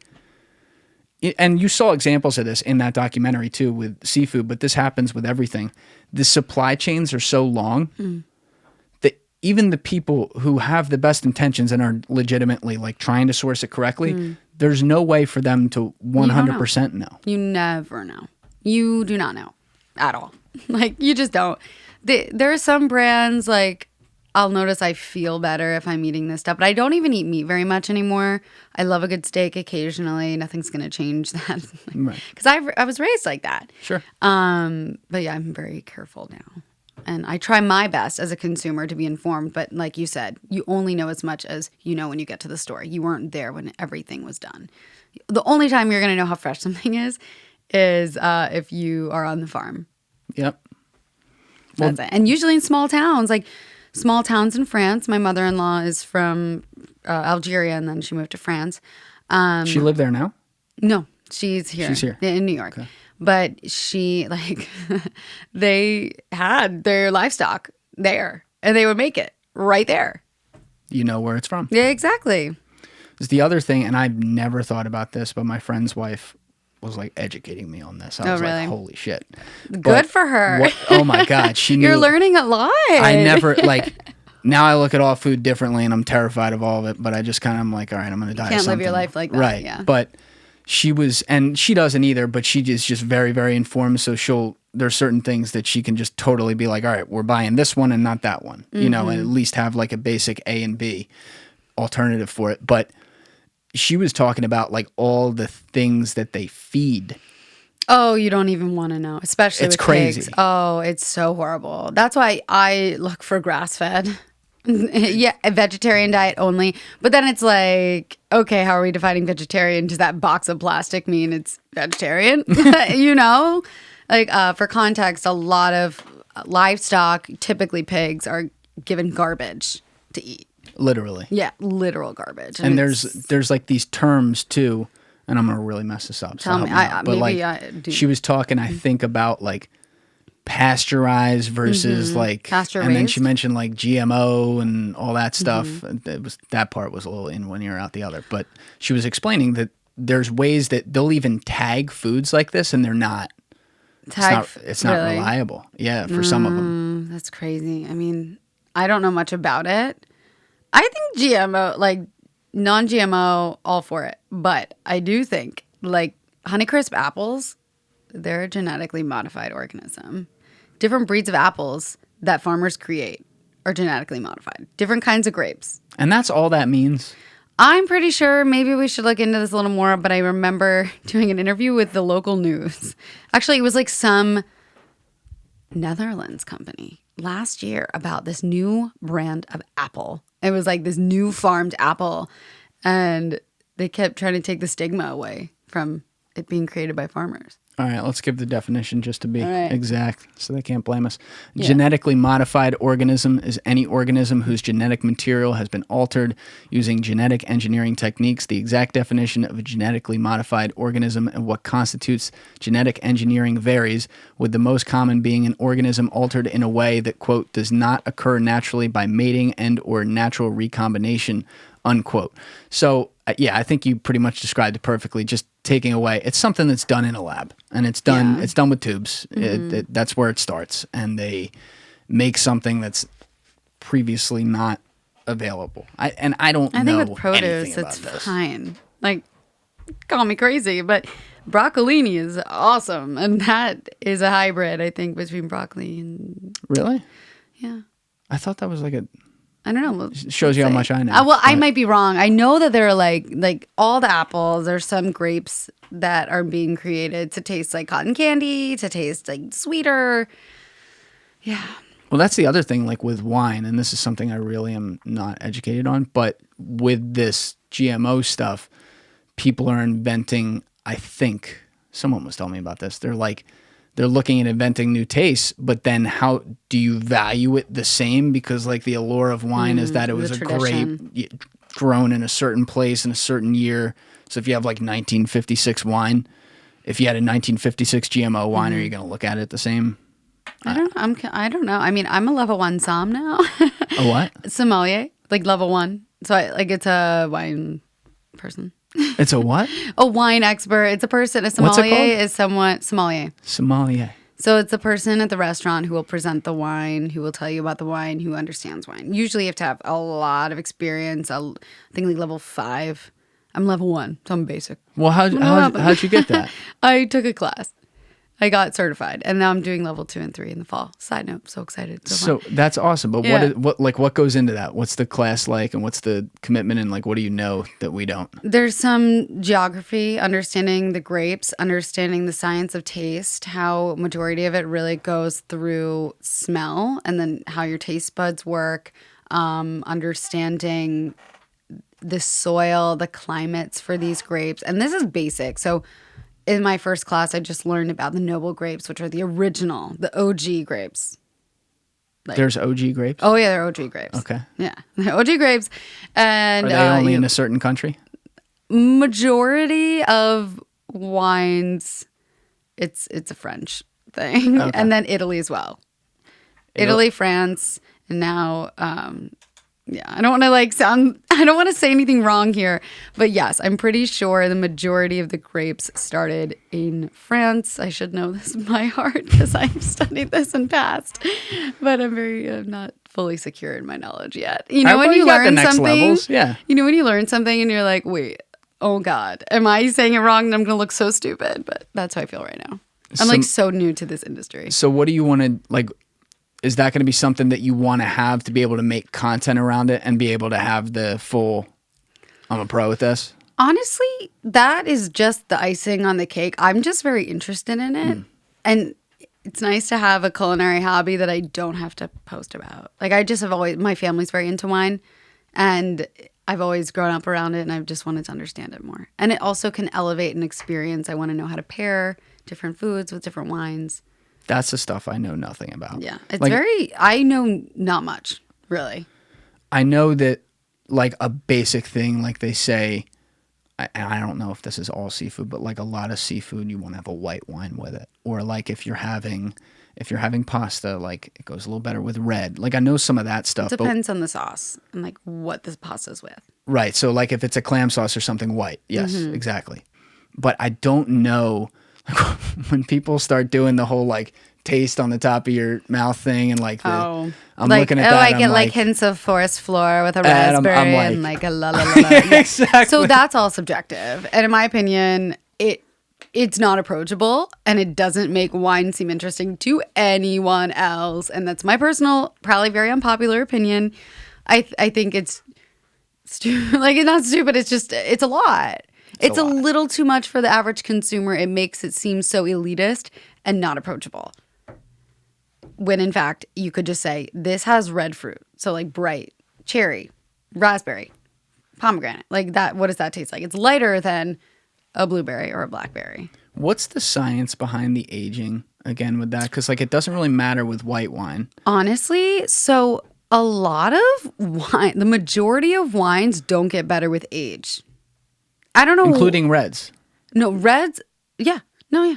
and you saw examples of this in that documentary too with seafood, but this happens with everything. The supply chains are so long that even the people who have the best intentions and are legitimately like trying to source it correctly, there's no way for them to 100% know.
You never know. You do not know at all. Like, you just don't. There are some brands, like, I'll notice I feel better if I'm eating this stuff, but I don't even eat meat very much anymore. I love a good steak occasionally. Nothing's going to change that. Because I was raised like that.
Sure.
But yeah, I'm very careful now. And I try my best as a consumer to be informed. But like you said, you only know as much as you know when you get to the store. You weren't there when everything was done. The only time you're going to know how fresh something is if you are on the farm.
Yep.
That's it. And usually in small towns, like small towns in France. My mother-in-law is from Algeria, and then she moved to France.
She lived there now?
No, she's here.
She's here.
In New York.
Okay.
But she, like, they had their livestock there, and they would make it right there.
You know where it's from.
Yeah, exactly.
It's the other thing, and I've never thought about this, but my friend's wife was like educating me on this. I was
really?
like, holy shit.
Good for her.
Oh my God. She knew.
You're learning a lot.
I never, like, now I look at all food differently and I'm terrified of all of it, but I just kind of am like, all right, I'm going to die.
You can't live your life like that.
Right.
Yeah.
But she was, and she doesn't either, but she is just very, very informed. So there's certain things that she can just totally be like, all right, we're buying this one and not that one, you know, and at least have like a basic A and B alternative for it. But she was talking about like all the things that they feed.
Oh, you don't even want to know, especially with
crazy.
pigs. Oh, it's so horrible. That's why I look for grass-fed. Yeah, a vegetarian diet only. But then it's like, okay, how are we defining vegetarian? Does that box of plastic mean it's vegetarian? You know? Like, for context, a lot of livestock, typically pigs, are given garbage to eat.
Literally.
Yeah, literal garbage.
And there's like these terms too, and I'm gonna really mess this up.
Tell me, I do.
She was talking, I think, about like pasteurized versus like
pasture
and then
raised.
she mentioned like GMO and all that stuff. That part was a little in one ear out the other. But she was explaining that there's ways that they'll even tag foods like this, and they're not. It's not
really?
Reliable. Yeah, for some of them.
That's crazy. I mean, I don't know much about it. I think GMO, like non-GMO, all for it. But I do think, like Honeycrisp apples, they're a genetically modified organism. Different breeds of apples that farmers create are genetically modified. Different kinds of grapes.
And that's all that means?
I'm pretty sure maybe we should look into this a little more, but I remember doing an interview with the local news. Actually, it was like some Netherlands company last year about this new brand of apple. It was like this new farmed apple, and they kept trying to take the stigma away from it being created by farmers.
All right, let's give the definition just to be exact so they can't blame us.
Yeah.
Genetically modified organism is any organism whose genetic material has been altered using genetic engineering techniques. The exact definition of a genetically modified organism and what constitutes genetic engineering varies, with the most common being an organism altered in a way that, quote, does not occur naturally by mating and or natural recombination, unquote. So, yeah, I think you pretty much described it perfectly. Just taking away, it's something that's done in a lab, and it's done. It's done with tubes. That's where it starts, and they make something that's previously not available. I think
with produce, it's fine. Like, call me crazy, but broccolini is awesome, and that is a hybrid, I think, between broccoli and
really.
Yeah,
I thought that was like a.
I don't know.
It shows you how much I know.
Well, I might be wrong. I know that there are like all the apples. There's some grapes that are being created to taste like cotton candy, to taste like sweeter. Yeah.
Well, that's the other thing, like with wine, and this is something I really am not educated on, but with this GMO stuff, people are inventing, I think, someone was telling me about this. They're looking at inventing new tastes, but then how do you value it the same? Because like the allure of wine is that it was a grape grown in a certain place in a certain year. So if you have like 1956 wine, if you had a 1956 GMO wine, are you going to look at it the same?
I don't know. I mean, I'm a level 1 som now.
A what?
Sommelier, like level 1. So it's a wine person.
It's a what?
A wine expert. It's a person. A sommelier is someone. Sommelier.
Sommelier.
So it's a person at the restaurant who will present the wine, who will tell you about the wine, who understands wine. Usually you have to have a lot of experience. I think like level 5. I'm level 1, so I'm basic.
Well, how'd you get that?
I took a class. I got certified, and now I'm doing level 2 and 3 in the fall. Side note, so excited.
So that's awesome. But what goes into that? What's the class like, and what's the commitment, and like what do you know that we don't?
There's some geography, understanding the grapes, understanding the science of taste, how majority of it really goes through smell, and then how your taste buds work, understanding the soil, the climates for these grapes. And this is basic. So in my first class, I just learned about the noble grapes, which are the original, the OG grapes.
There's OG grapes?
Oh, yeah, they're OG grapes.
Okay.
Yeah, they're OG grapes. And
are they only in a certain country?
Majority of wines, it's a French thing. Okay. And then Italy as well. Italy, France, and now... I don't want to say anything wrong here, but yes, I'm pretty sure the majority of the grapes started in France. I should know this by heart because I've studied this in past, but I'm not fully secure in my knowledge yet. You know, when you learn something, you know, when you learn something and you're like, wait, oh God, am I saying it wrong? And I'm going to look so stupid, but that's how I feel right now. I'm so new to this industry.
So what do you want to like? Is that going to be something that you want to have to be able to make content around it and be able to have the full, I'm a pro at this?
Honestly, that is just the icing on the cake. I'm just very interested in it. And it's nice to have a culinary hobby that I don't have to post about. Like my family's very into wine and I've always grown up around it and I've just wanted to understand it more. And it also can elevate an experience. I want to know how to pair different foods with different wines.
That's the stuff I know nothing about.
Yeah. I know not much, really.
I know that like a basic thing, like they say, I don't know if this is all seafood, but like a lot of seafood, you want to have a white wine with it. Or like if you're having pasta, like it goes a little better with red. Like I know some of that stuff.
It depends on the sauce and like what the pasta's with.
Right. So like if it's a clam sauce or something white. Yes, exactly. But I don't know. When people start doing the whole like taste on the top of your mouth thing and like I'm looking at that.
I get like hints of forest floor with a raspberry and like a la la la la.
Exactly.
So that's all subjective. And in my opinion, it's not approachable and it doesn't make wine seem interesting to anyone else. And that's my personal, probably very unpopular opinion. I think it's stupid. Like it's not stupid. It's just, it's a lot. It's a little too much for the average consumer. It makes it seem so elitist and not approachable. When in fact, you could just say, this has red fruit. So like bright, cherry, raspberry, pomegranate. Like that, what does that taste like? It's lighter than a blueberry or a blackberry.
What's the science behind the aging again with that? Because like it doesn't really matter with white wine.
Honestly, so a lot of wine, the majority of wines don't get better with age. I don't know.
Including reds.
No, reds. Yeah. No, yeah.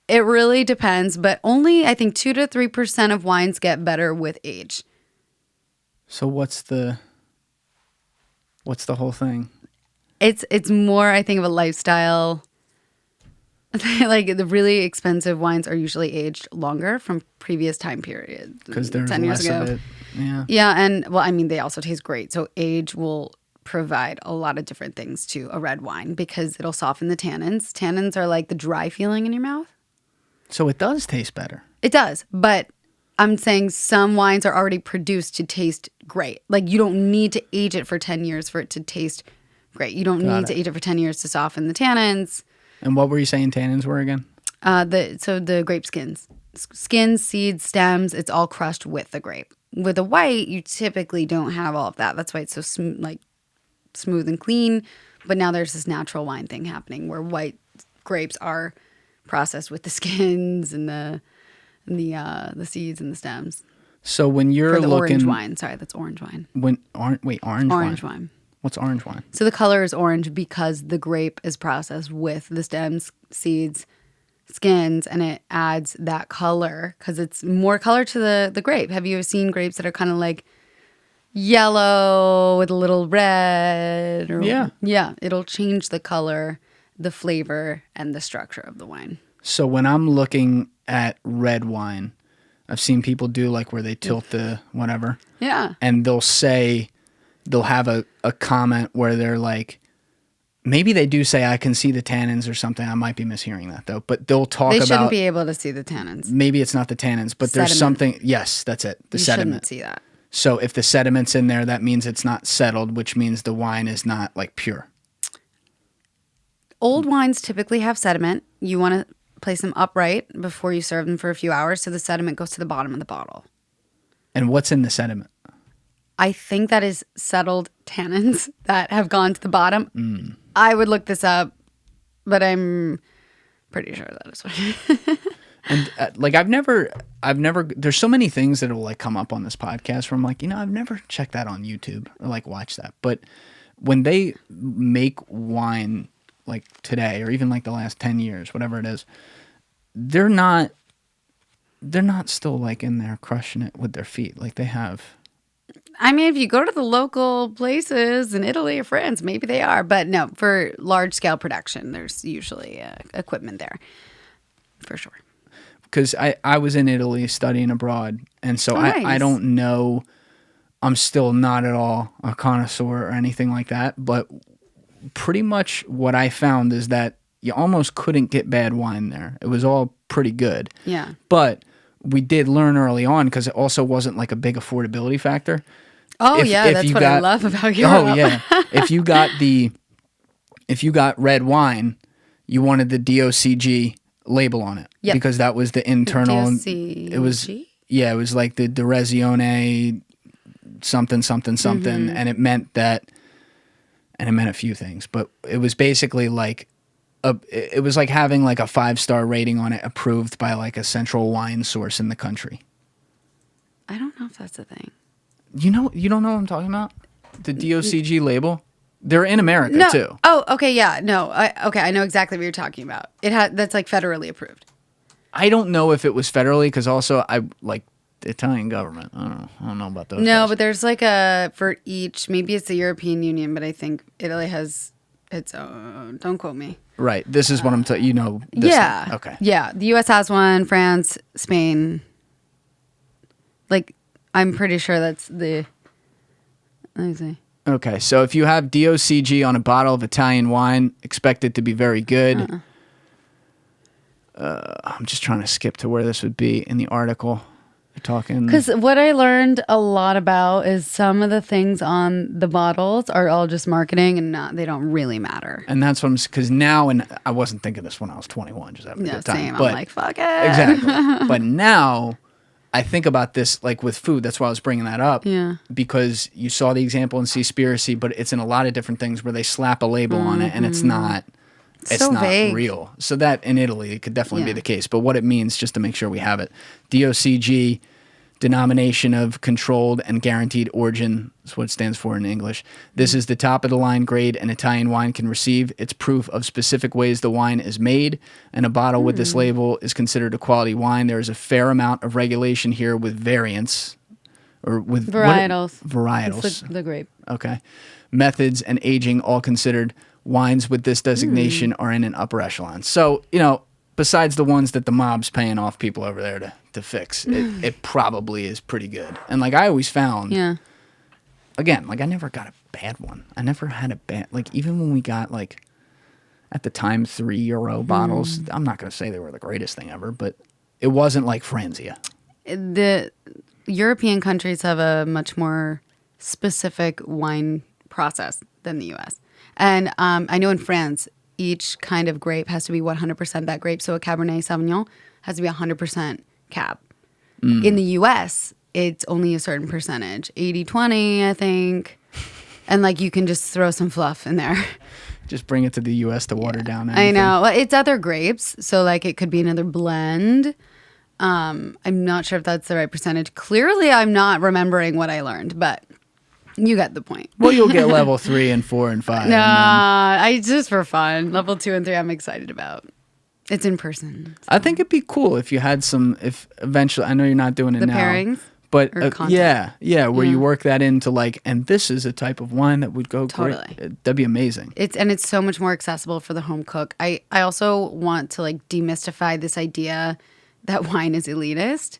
It really depends, but only I think 2 to 3% of wines get better with age.
So what's the whole thing?
It's more, I think, of a lifestyle. Like the really expensive wines are usually aged longer from previous time periods.
Because there's
10 years
less
ago.
of it. Yeah.
Yeah, and well, I mean, they also taste great. So age will provide a lot of different things to a red wine because it'll soften the tannins. Tannins are like the dry feeling in your mouth.
So it does taste better.
It does, but I'm saying some wines are already produced to taste great. Like you don't need to age it for 10 years for it to taste great. You don't need to age it for 10 years to soften the tannins.
And what were you saying tannins were again?
The grape skins. Skins, seeds, stems, it's all crushed with the grape. With a white, you typically don't have all of that. That's why it's so smooth and clean. But now there's this natural wine thing happening where white grapes are processed with the skins and the seeds and the stems.
So when you're
For the
looking
orange wine, sorry, that's orange wine.
Orange wine. What's orange wine?
So the color is orange because the grape is processed with the stems, seeds, skins, and it adds that color because it's more color to the grape. Have you ever seen grapes that are kind of like yellow with a little red? Yeah, it'll change the color, the flavor, and the structure of the wine.
So when I'm looking at red wine, I've seen people do like where they tilt the whatever.
Yeah.
And they'll have a comment where they're like, maybe they do say I can see the tannins or something. I might be mishearing that though. But they'll talk about...
They shouldn't be able to see the tannins.
Maybe it's not the tannins, but there's something... Yes, that's it. The sediment.
You shouldn't see that.
So if the sediment's in there, that means it's not settled, which means the wine is not like pure.
Old wines typically have sediment. You want to place them upright before you serve them for a few hours so the sediment goes to the bottom of the bottle.
And what's in the sediment?
I think that is settled tannins that have gone to the bottom. I would look this up, but I'm pretty sure that is what.
And like I've never. There's so many things that will like come up on this podcast where I'm like, I've never checked that on YouTube or like watched that. But when they make wine like today or even like the last 10 years, whatever it is, they're not still like in there crushing it with their feet like they have.
I mean, if you go to the local places in Italy or France, maybe they are. But no, for large scale production, there's usually equipment there for sure.
Because I was in Italy studying abroad. And so
nice.
I don't know. I'm still not at all a connoisseur or anything like that. But pretty much what I found is that you almost couldn't get bad wine there. It was all pretty good.
Yeah.
But we did learn early on because it also wasn't like a big affordability factor.
Oh, that's what I love about Europe.
Oh, yeah. If you got red wine, you wanted the DOCG label on it.
Yep.
Because that was the internal.
DOCG?
It was like the Rezione something, and it meant that, and it meant a few things, but it was basically like, it was like having like a 5-star rating on it approved by like a central wine source in the country.
I don't know if that's a thing.
You don't know what I'm talking about? The DOCG label? They're in America too.
Oh, okay, yeah. No. I know exactly what you're talking about. That's like federally approved.
I don't know if it was federally because also I like the Italian government. I don't know about those.
No,
guys.
but there's like for each, maybe it's the European Union, but I think Italy has its own. Don't quote me.
Right. This is what I'm telling you.
Yeah.
Thing. Okay.
Yeah. The U.S. has one. France, Spain. Like, I'm pretty sure that's the. Let me see.
Okay. So if you have DOCG on a bottle of Italian wine, expect it to be very good. I'm just trying to skip to where this would be in the article. You're talking.
Because what I learned a lot about is some of the things on the bottles are all just marketing and they don't really matter.
And that's what because now, and I wasn't thinking this when I was 21, just having a good time.
Same.
But,
I'm like, fuck it.
Exactly. But now I think about this like with food. That's why I was bringing that up.
Yeah. Because
you saw the example in Seaspiracy, but it's in a lot of different things where they slap a label on it and it's not it's
so
not
vague.
real. So that in Italy, it could definitely be the case. But what it means, just to make sure we have it, DOCG, denomination of controlled and guaranteed origin, is what it stands for in English. This is the top of the line grade an Italian wine can receive. It's proof of specific ways the wine is made, and a bottle with this label is considered a quality wine. There is a fair amount of regulation here with variants, or with
varietals.
Varietals.
It's the grape.
Okay. Methods and aging all considered. Wines with this designation are in an upper echelon. So, besides the ones that the mob's paying off people over there to fix, it probably is pretty good. And like I always found, again, like I never got a bad one. I never had a bad, like even when we got like at the time €3 bottles, I'm not going to say they were the greatest thing ever, but it wasn't like Franzia.
The European countries have a much more specific wine process than the U.S. And I know in France, each kind of grape has to be 100% that grape. So a Cabernet Sauvignon has to be 100% Cab. In the U.S., it's only a certain percentage, 80-20, I think. And like you can just throw some fluff in there.
Just bring it to the U.S. to water down anything.
I know. Well, it's other grapes. So like it could be another blend. I'm not sure if that's the right percentage. Clearly, I'm not remembering what I learned, but you get the point.
Well, you'll get level 3 and 4 and 5.
I just for fun. Level 2 and 3 I'm excited about. It's in person. So.
I think it'd be cool if you had if eventually, I know you're not doing it now.
Pairings?
But where you work that into like, and this is a type of wine that would go great. That'd be amazing.
It's so much more accessible for the home cook. I also want to like demystify this idea that wine is elitist.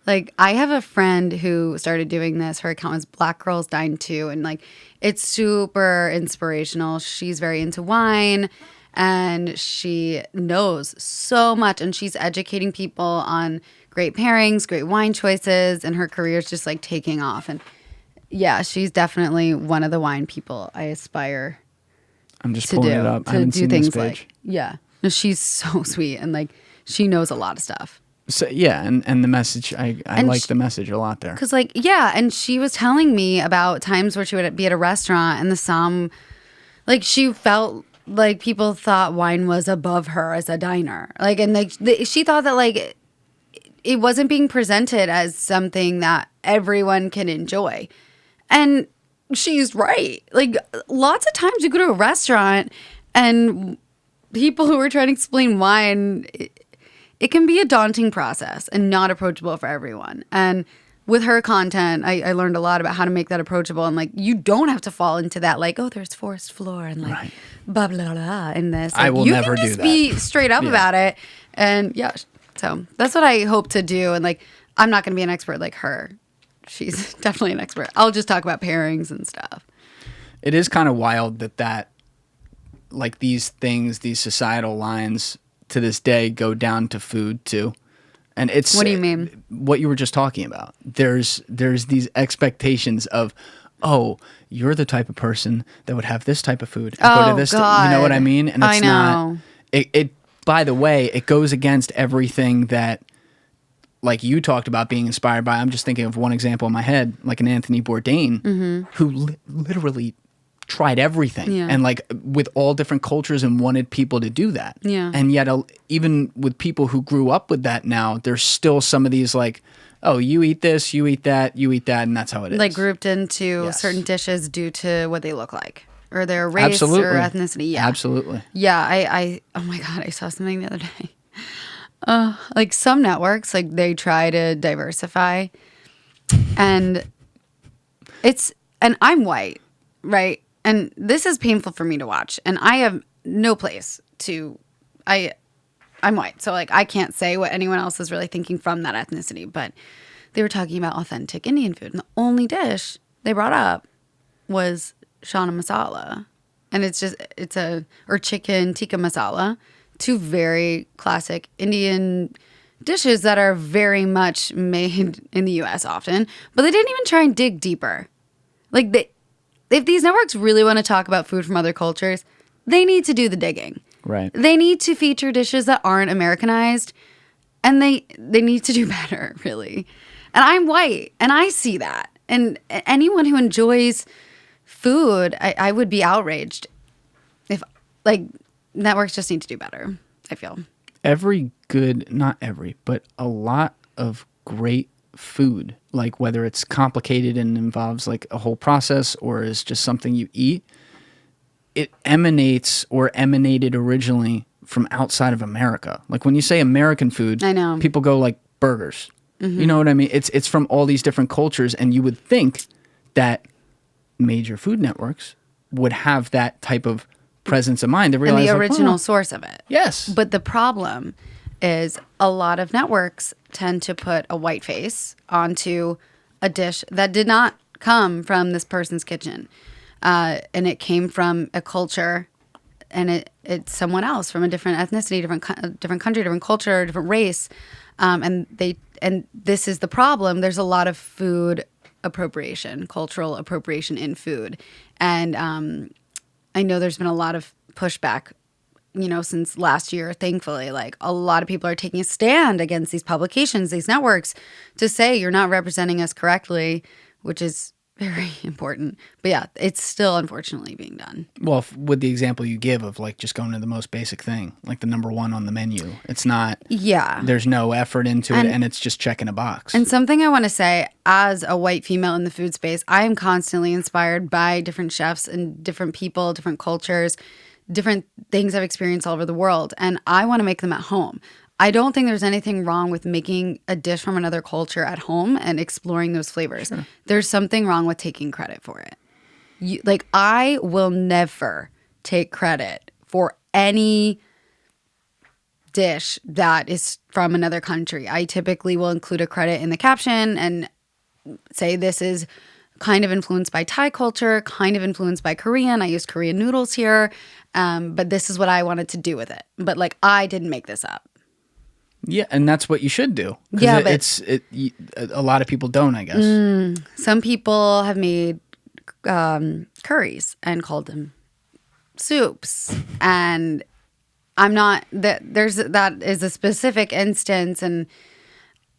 Like, I have a friend who started doing this. Her account was Black Girls Dine Too. And, like, it's super inspirational. She's very into wine. And she knows so much. And she's educating people on great pairings, great wine choices. And her career is just, like, taking off. And, yeah, she's definitely one of the wine people I aspire
I'm just pulling it up. I haven't seen this page.
Yeah. No, she's so sweet. And, like, she knows a lot of stuff.
So, yeah, and the message, I like the message a lot there.
Because, like, yeah, and she was telling me about times where she would be at a restaurant and the somm, like, she felt like people thought wine was above her as a diner. Like, and, like, she thought that, like, it wasn't being presented as something that everyone can enjoy. And she's right. Like, lots of times you go to a restaurant and people who are trying to explain wine... It can be a daunting process and not approachable for everyone. And with her content, I learned a lot about how to make that approachable. And like, you don't have to fall into that, like, oh, there's forest floor and like, blah, blah, blah, in this. Like,
I will never do that. You can
just be straight up about it. And yeah, so that's what I hope to do. And like, I'm not going to be an expert like her. She's definitely an expert. I'll just talk about pairings and stuff.
It is kind of wild that like these things, these societal lines to this day go down to food too. And it's
what do you mean?
What you were just talking about. There's these expectations of, oh, you're the type of person that would have this type of food and go to this. You know what I mean? And it's not. It. By the way, it goes against everything that, like you talked about being inspired by. I'm just thinking of one example in my head, like an Anthony Bourdain, who literally tried everything and like with all different cultures and wanted people to do that. Yeah. And yet even with people who grew up with that now, there's still some of these like, oh, you eat this, you eat that, and that's how it is.
Like grouped into certain dishes due to what they look like or their race or ethnicity. Yeah.
Absolutely.
Yeah. I oh my God, I saw something the other day. Like some networks, like they try to diversify and I'm white, right? And this is painful for me to watch. And I have no place to, I'm white. So like I can't say what anyone else is really thinking from that ethnicity. But they were talking about authentic Indian food. And the only dish they brought up was chana masala. And or chicken tikka masala. Two very classic Indian dishes that are very much made in the U.S. often. But they didn't even try and dig deeper. Like if these networks really want to talk about food from other cultures, they need to do the digging.
Right.
They need to feature dishes that aren't Americanized, and they need to do better, really. And I'm white, and I see that. And anyone who enjoys food, I would be outraged if, like, networks just need to do better, I feel.
Not every, but a lot of great food, like whether it's complicated and involves like a whole process or is just something you eat, it emanates or emanated originally from outside of America. Like when you say American food,
I know
people go like burgers. You know what I mean? It's from all these different cultures, and you would think that major food networks would have that type of presence of mind. To realize,
and the
like,
original source of it.
Yes.
But the problem is a lot of networks tend to put a white face onto a dish that did not come from this person's kitchen. And it came from a culture, and it's someone else from a different ethnicity, different country, different culture, different race. And this is the problem. There's a lot of food appropriation, cultural appropriation in food. And I know there's been a lot of pushback, since last year, thankfully. Like, a lot of people are taking a stand against these publications, these networks, to say you're not representing us correctly, which is very important. But yeah, it's still unfortunately being done.
Well, with the example you give of like just going to the most basic thing, like the number one on the menu, it's not, there's no effort into it, and it's just checking a box.
And something I want to say, as a white female in the food space, I am constantly inspired by different chefs and different people, different cultures, different things I've experienced all over the world. And I want to make them at home. I don't think there's anything wrong with making a dish from another culture at home and exploring those flavors. Sure. There's something wrong with taking credit for it. I will never take credit for any dish that is from another country. I typically will include a credit in the caption and say this is kind of influenced by Thai culture, kind of influenced by Korean. I use Korean noodles here, but this is what I wanted to do with it. But I didn't make this up.
Yeah, and that's what you should do.
Yeah,
a lot of people don't, I guess.
Some people have made curries and called them soups, and I'm not that. That is a specific instance, and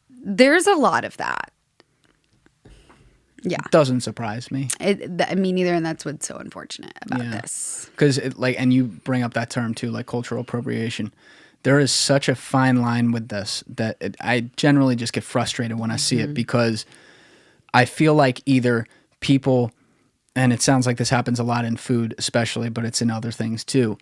there's a lot of that. Yeah,
doesn't surprise me.
Me neither, and that's what's so unfortunate about this.
Because and you bring up that term too, like cultural appropriation. There is such a fine line with this that I generally just get frustrated when I see it, because I feel like either people, and it sounds like this happens a lot in food especially, but it's in other things too,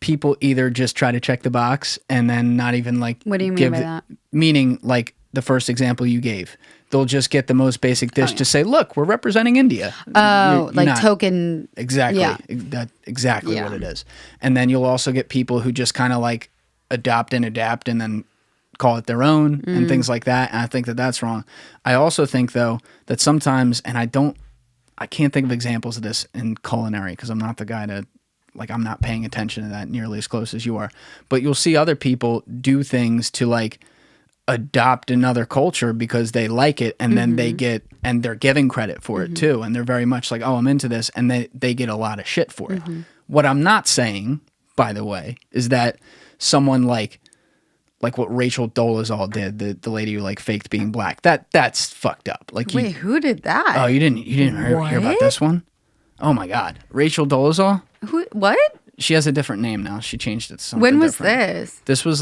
people either just try to check the box and then not even like
what do you mean by that?
Meaning like the first example you gave. They'll just get the most basic dish to say, look, we're representing India.
Oh, token.
Exactly. Yeah. That's exactly what it is. And then you'll also get people who just kind of like adopt and adapt and then call it their own and things like that. And I think that that's wrong. I also think, though, that sometimes, and I can't think of examples of this in culinary because I'm not the guy to, I'm not paying attention to that nearly as close as you are. But you'll see other people do things to adopt another culture because they like it, and then they're giving credit for it too. And they're very much like, oh, I'm into this. And they get a lot of shit for it. What I'm not saying, by the way, is that someone like what Rachel Dolezal did, the lady who faked being black, that's fucked up. Wait,
who did that?
Oh, you didn't hear about this one? Oh my God, Rachel Dolezal.
Who? What?
She has a different name now. She changed it to something
When was
different.
this?
This was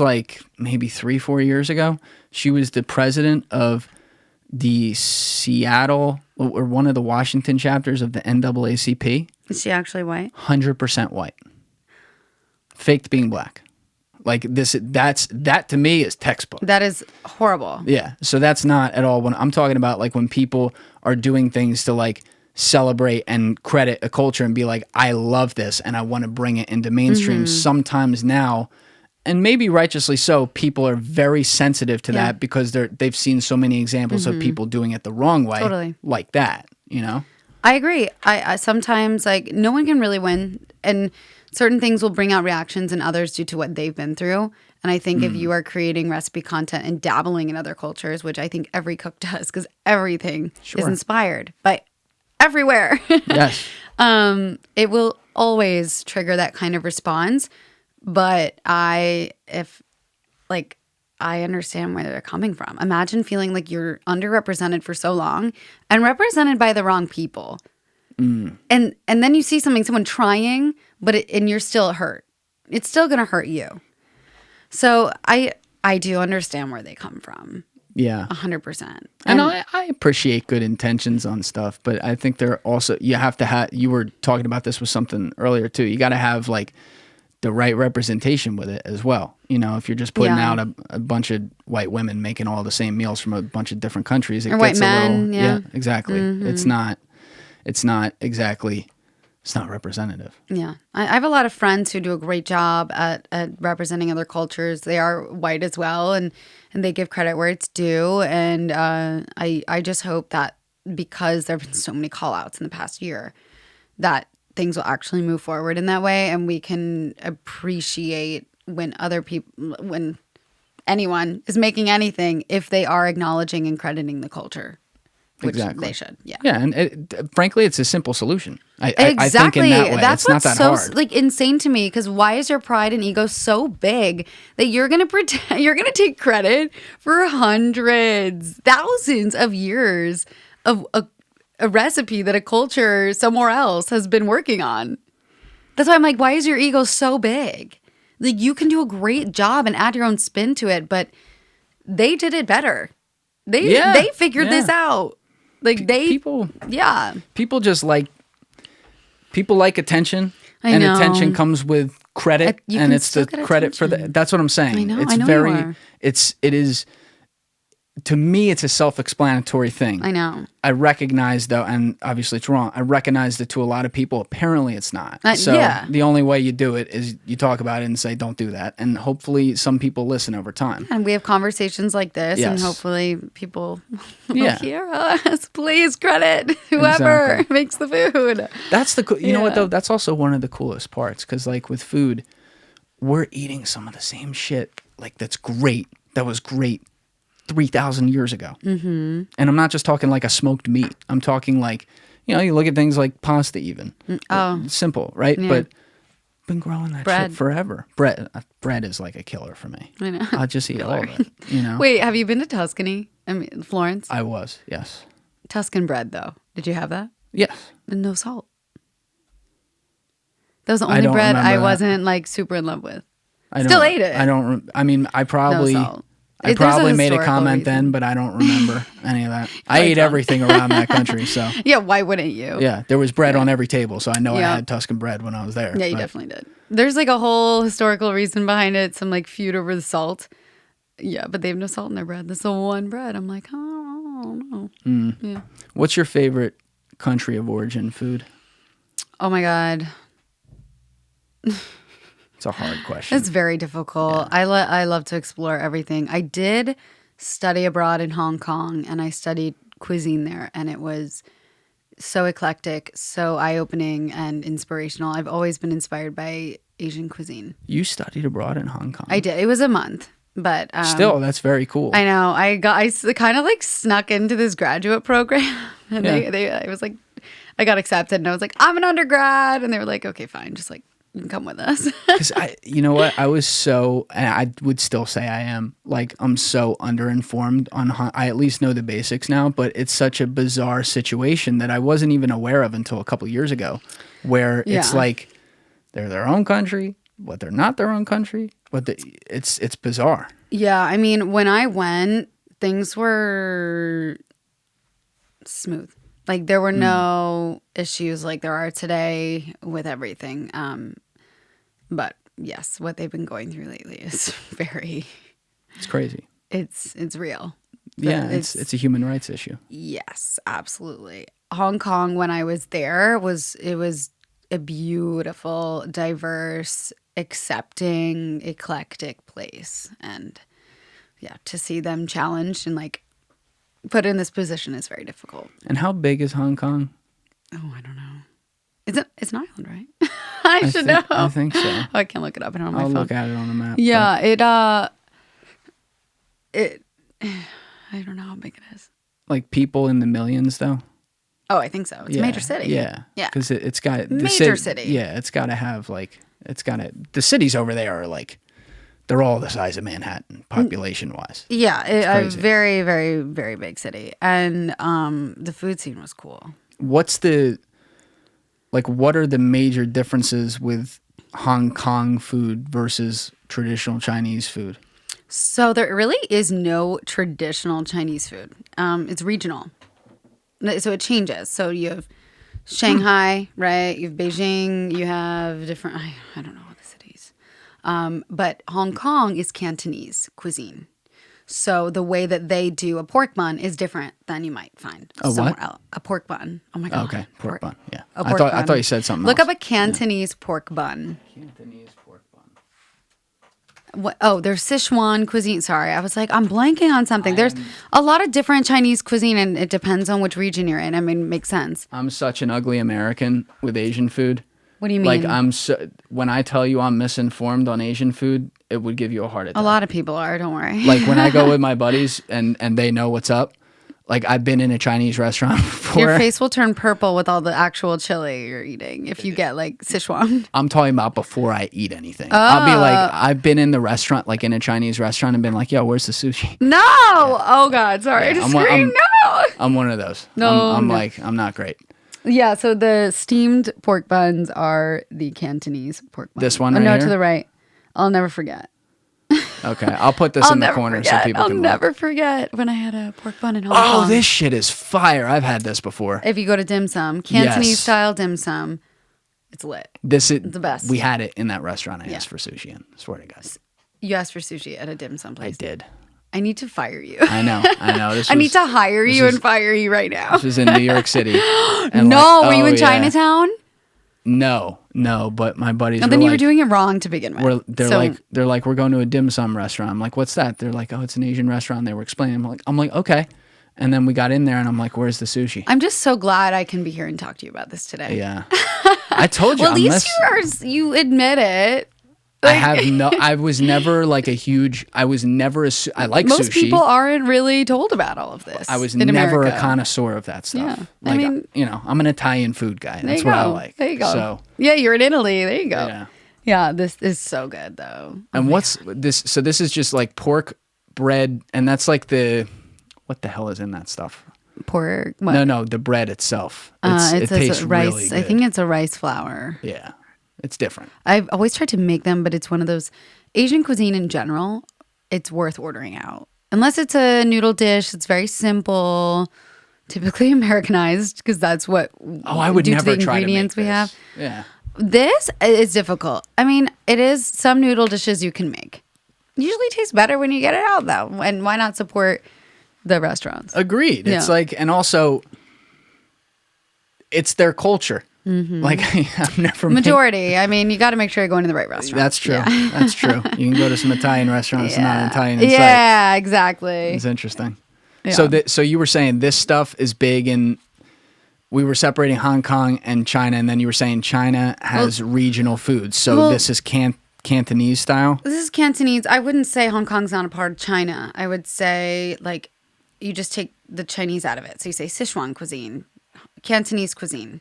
maybe 3-4 years ago. She was the president of the Seattle, or one of the Washington chapters of the NAACP.
Is she actually white?
100% white. Faked being black. That to me is textbook.
That is horrible.
Yeah. So that's not at all when I'm talking about when people are doing things to celebrate and credit a culture and be like, I love this and I want to bring it into mainstream. Sometimes now, and maybe righteously so, people are very sensitive to that because they've seen so many examples of people doing it the wrong way, like that,
I agree. I sometimes no one can really win, and certain things will bring out reactions in others due to what they've been through. And I think if you are creating recipe content and dabbling in other cultures, which I think every cook does, because everything is inspired by everywhere.
Yes.
It will always trigger that kind of response. But I understand where they're coming from. Imagine feeling like you're underrepresented for so long and represented by the wrong people. And then you see someone trying, and you're still hurt. it's still going to hurt you. So I do understand where they come from.
Yeah.
100%.
And I appreciate good intentions on stuff, but I think they're also, you have to have, you were talking about this with something earlier too. You got to have like the right representation with it as well. You know, if you're just putting out a bunch of white women making all the same meals from a bunch of different countries, it
or
gets
white men,
yeah, exactly. It's not exactly, it's not representative.
Yeah. I have a lot of friends who do a great job at representing other cultures. They are white as well, and they give credit where it's due. And I just hope that because there have been so many call outs in the past year, that things will actually move forward in that way, and we can appreciate when other people, when anyone is making anything, if they are acknowledging and crediting the culture. Which they should, yeah.
Yeah, and frankly, it's a simple solution.
Exactly.
I think in that way,
that's
it's not that
so
hard.
like insane to me. Because why is your pride and ego so big that you're gonna pretend you're gonna take credit for hundreds, thousands of years of a recipe that a culture somewhere else has been working on? That's why I'm like, why is your ego so big? Like, you can do a great job and add your own spin to it, but they did it better. They figured this out. Like people just people like attention, and attention comes with credit, and it's the credit for the. That's what I'm saying. It is. To me, it's a self-explanatory thing. I know.
I recognize, though, and obviously it's wrong, I recognize that to a lot of people, apparently it's not. The only way you do it is you talk about it and say, don't do that. And hopefully some people listen over time.
And we have conversations like this, and hopefully people will hear us. Please credit whoever makes the food.
That's you know what, though? That's also one of the coolest parts, because like with food, we're eating some of the same shit like that was great 3,000 years ago. Mm-hmm. And I'm not just talking like a smoked meat. I'm talking like, you look at things like pasta even. Simple, right? Yeah. But been growing that shit forever. Bread is like a killer for me.
I know.
I'll just eat all of it,
Wait, have you been to Tuscany? I mean, Florence?
I was, yes.
Tuscan bread, though. Did you have that?
Yes.
And no salt. That was the only bread I wasn't like super in love with. Still ate it.
I probably made a comment then, but I don't remember any of that. I ate everything around that country, so.
Yeah, why wouldn't you?
Yeah, there was bread on every table, so I know I had Tuscan bread when I was there.
Yeah, you definitely did. There's like a whole historical reason behind it, some like feud over the salt. Yeah, but they have no salt in their bread. That's the one bread. I'm like, oh, no. Yeah.
What's your favorite country of origin food?
Oh my God.
It's a hard question.
It's very difficult. Yeah. I love to explore everything. I did study abroad in Hong Kong, and I studied cuisine there, and it was so eclectic, so eye-opening and inspirational. I've always been inspired by Asian cuisine.
You studied abroad in Hong Kong?
I did. It was a month, but
still, that's very cool.
I know. I kind of like snuck into this graduate program, and I was like, I got accepted, and I was like, I'm an undergrad, and they were like, okay, fine, just like. You can come with us.
Because you know what? I was so, and I would still say I am, like, I'm so underinformed on I at least know the basics now, but it's such a bizarre situation that I wasn't even aware of until a couple years ago, where it's like they're their own country, but they're not their own country, but it's bizarre. Yeah,
I mean, when I went, things were smooth. Like, there were no issues like there are today with everything. But yes, what they've been going through lately is
it's crazy.
It's real.
Yeah, it's a human rights issue.
Yes, absolutely. Hong Kong, when I was there, was a beautiful, diverse, accepting, eclectic place. And yeah, to see them challenged and like put in this position is very difficult.
And how big is Hong Kong?
Oh, I don't know. It's an island, right? I should know.
I think so.
Oh, I can't look it up. I don't know my phone.
I'll look at it on the map.
Yeah, it I don't know how big it is.
Like people in the millions, though?
Oh, I think so. It's a major city.
Yeah.
Yeah.
Because it's got...
Major city.
Yeah, it's got to have like... The cities over there are like... They're all the size of Manhattan, population-wise.
Yeah, a very, very, very big city. And the food scene was cool.
What are the major differences with Hong Kong food versus traditional Chinese food?
So there really is no traditional Chinese food. It's regional. So it changes. So you have Shanghai, right? You have Beijing. You have different, I don't know the cities. But Hong Kong is Cantonese cuisine. So the way that they do a pork bun is different than you might find somewhere else. A pork bun. Oh my god.
Okay, pork bun. Yeah.
I
thought you said something
Look
else.
up a Cantonese pork bun.
Cantonese pork bun.
What? Oh, there's Sichuan cuisine. Sorry, I was like, I'm blanking on something. There's a lot of different Chinese cuisine, and it depends on which region you're in. I mean, it makes sense.
I'm such an ugly American with Asian food.
What do you mean?
Like when I tell you I'm misinformed on Asian food, it would give you a heart attack.
A lot of people are. Don't worry.
Like when I go with my buddies and they know what's up. Like I've been in a Chinese restaurant before.
Your face will turn purple with all the actual chili you're eating if you get like Sichuan.
I'm talking about before I eat anything. I'll be like, I've been in the restaurant, like in a Chinese restaurant, and been like, "Yo, where's the sushi?"
No. Yeah. Oh God. Sorry.
Yeah,
I just screamed no.
I'm one of those.
No.
I'm like, I'm not great.
Yeah, so the steamed pork buns are the Cantonese pork buns.
This one right
no,
here?
to the right. I'll never forget.
Okay, I'll put this in the corner so people can
I'll
look.
never forget when I had a pork bun in Hong Kong.
Oh, this shit is fire. I've had this before.
If you go to dim sum, Cantonese
Yes.
style dim sum, it's lit.
This is
the best.
We had it in that restaurant I asked for sushi in. Swear to God.
You asked for sushi at a dim sum
I
place.
did.
I need to fire you.
I know.
I need to hire you and fire you right now.
This was in New York City. And
No, were
like,
you in
yeah.
Chinatown?
No, but my buddies
No,
were
then you
like,
were doing it wrong to begin with.
they're like, we're going to a dim sum restaurant. I'm like, what's that? They're like, oh, it's an Asian restaurant. They were explaining. I'm like, okay. And then we got in there and I'm like, where's the sushi?
I'm just so glad I can be here and talk to you about this today.
Yeah. I told you.
Well, at least you admit it.
I was never like I like
Most
sushi.
people aren't really told about all of this.
I was
in
never
America.
a connoisseur of that stuff.
Yeah.
Like,
I mean,
I'm an Italian food guy.
There
That's
you
what I
go.
like.
There you go.
So,
yeah, you're in Italy. There you go.
yeah.
Yeah, this is so good though.
And what's this? So this is just like pork bread, and that's like what the hell is in that stuff?
Pork? What?
No, the bread itself.
It
tastes
rice.
really good.
I think it's a rice flour.
Yeah, it's different.
I've always tried to make them, but it's one of those Asian cuisine in general. It's worth ordering out unless it's a noodle dish. It's very simple, typically Americanized because that's what.
I would
due
never
to the
try
ingredients
to make
we
this.
have.
Yeah.
This is difficult. I mean, it is some noodle dishes you can make. Usually tastes better when you get it out though. And why not support the restaurants?
Agreed.
Yeah.
It's like, and also, it's their culture.
Mm-hmm.
Like I've never
Majority. I mean, you got to make sure you're going to the right restaurant.
That's true.
Yeah.
That's true. You can go to some Italian restaurants and not Italian in sight.
Yeah, exactly.
It's interesting.
Yeah.
So you were saying this stuff is big in. We were separating Hong Kong and China, and then you were saying China has regional foods. So this is Cantonese style?
This is Cantonese. I wouldn't say Hong Kong's not a part of China. I would say, like, you just take the Chinese out of it. So you say Sichuan cuisine, Cantonese cuisine.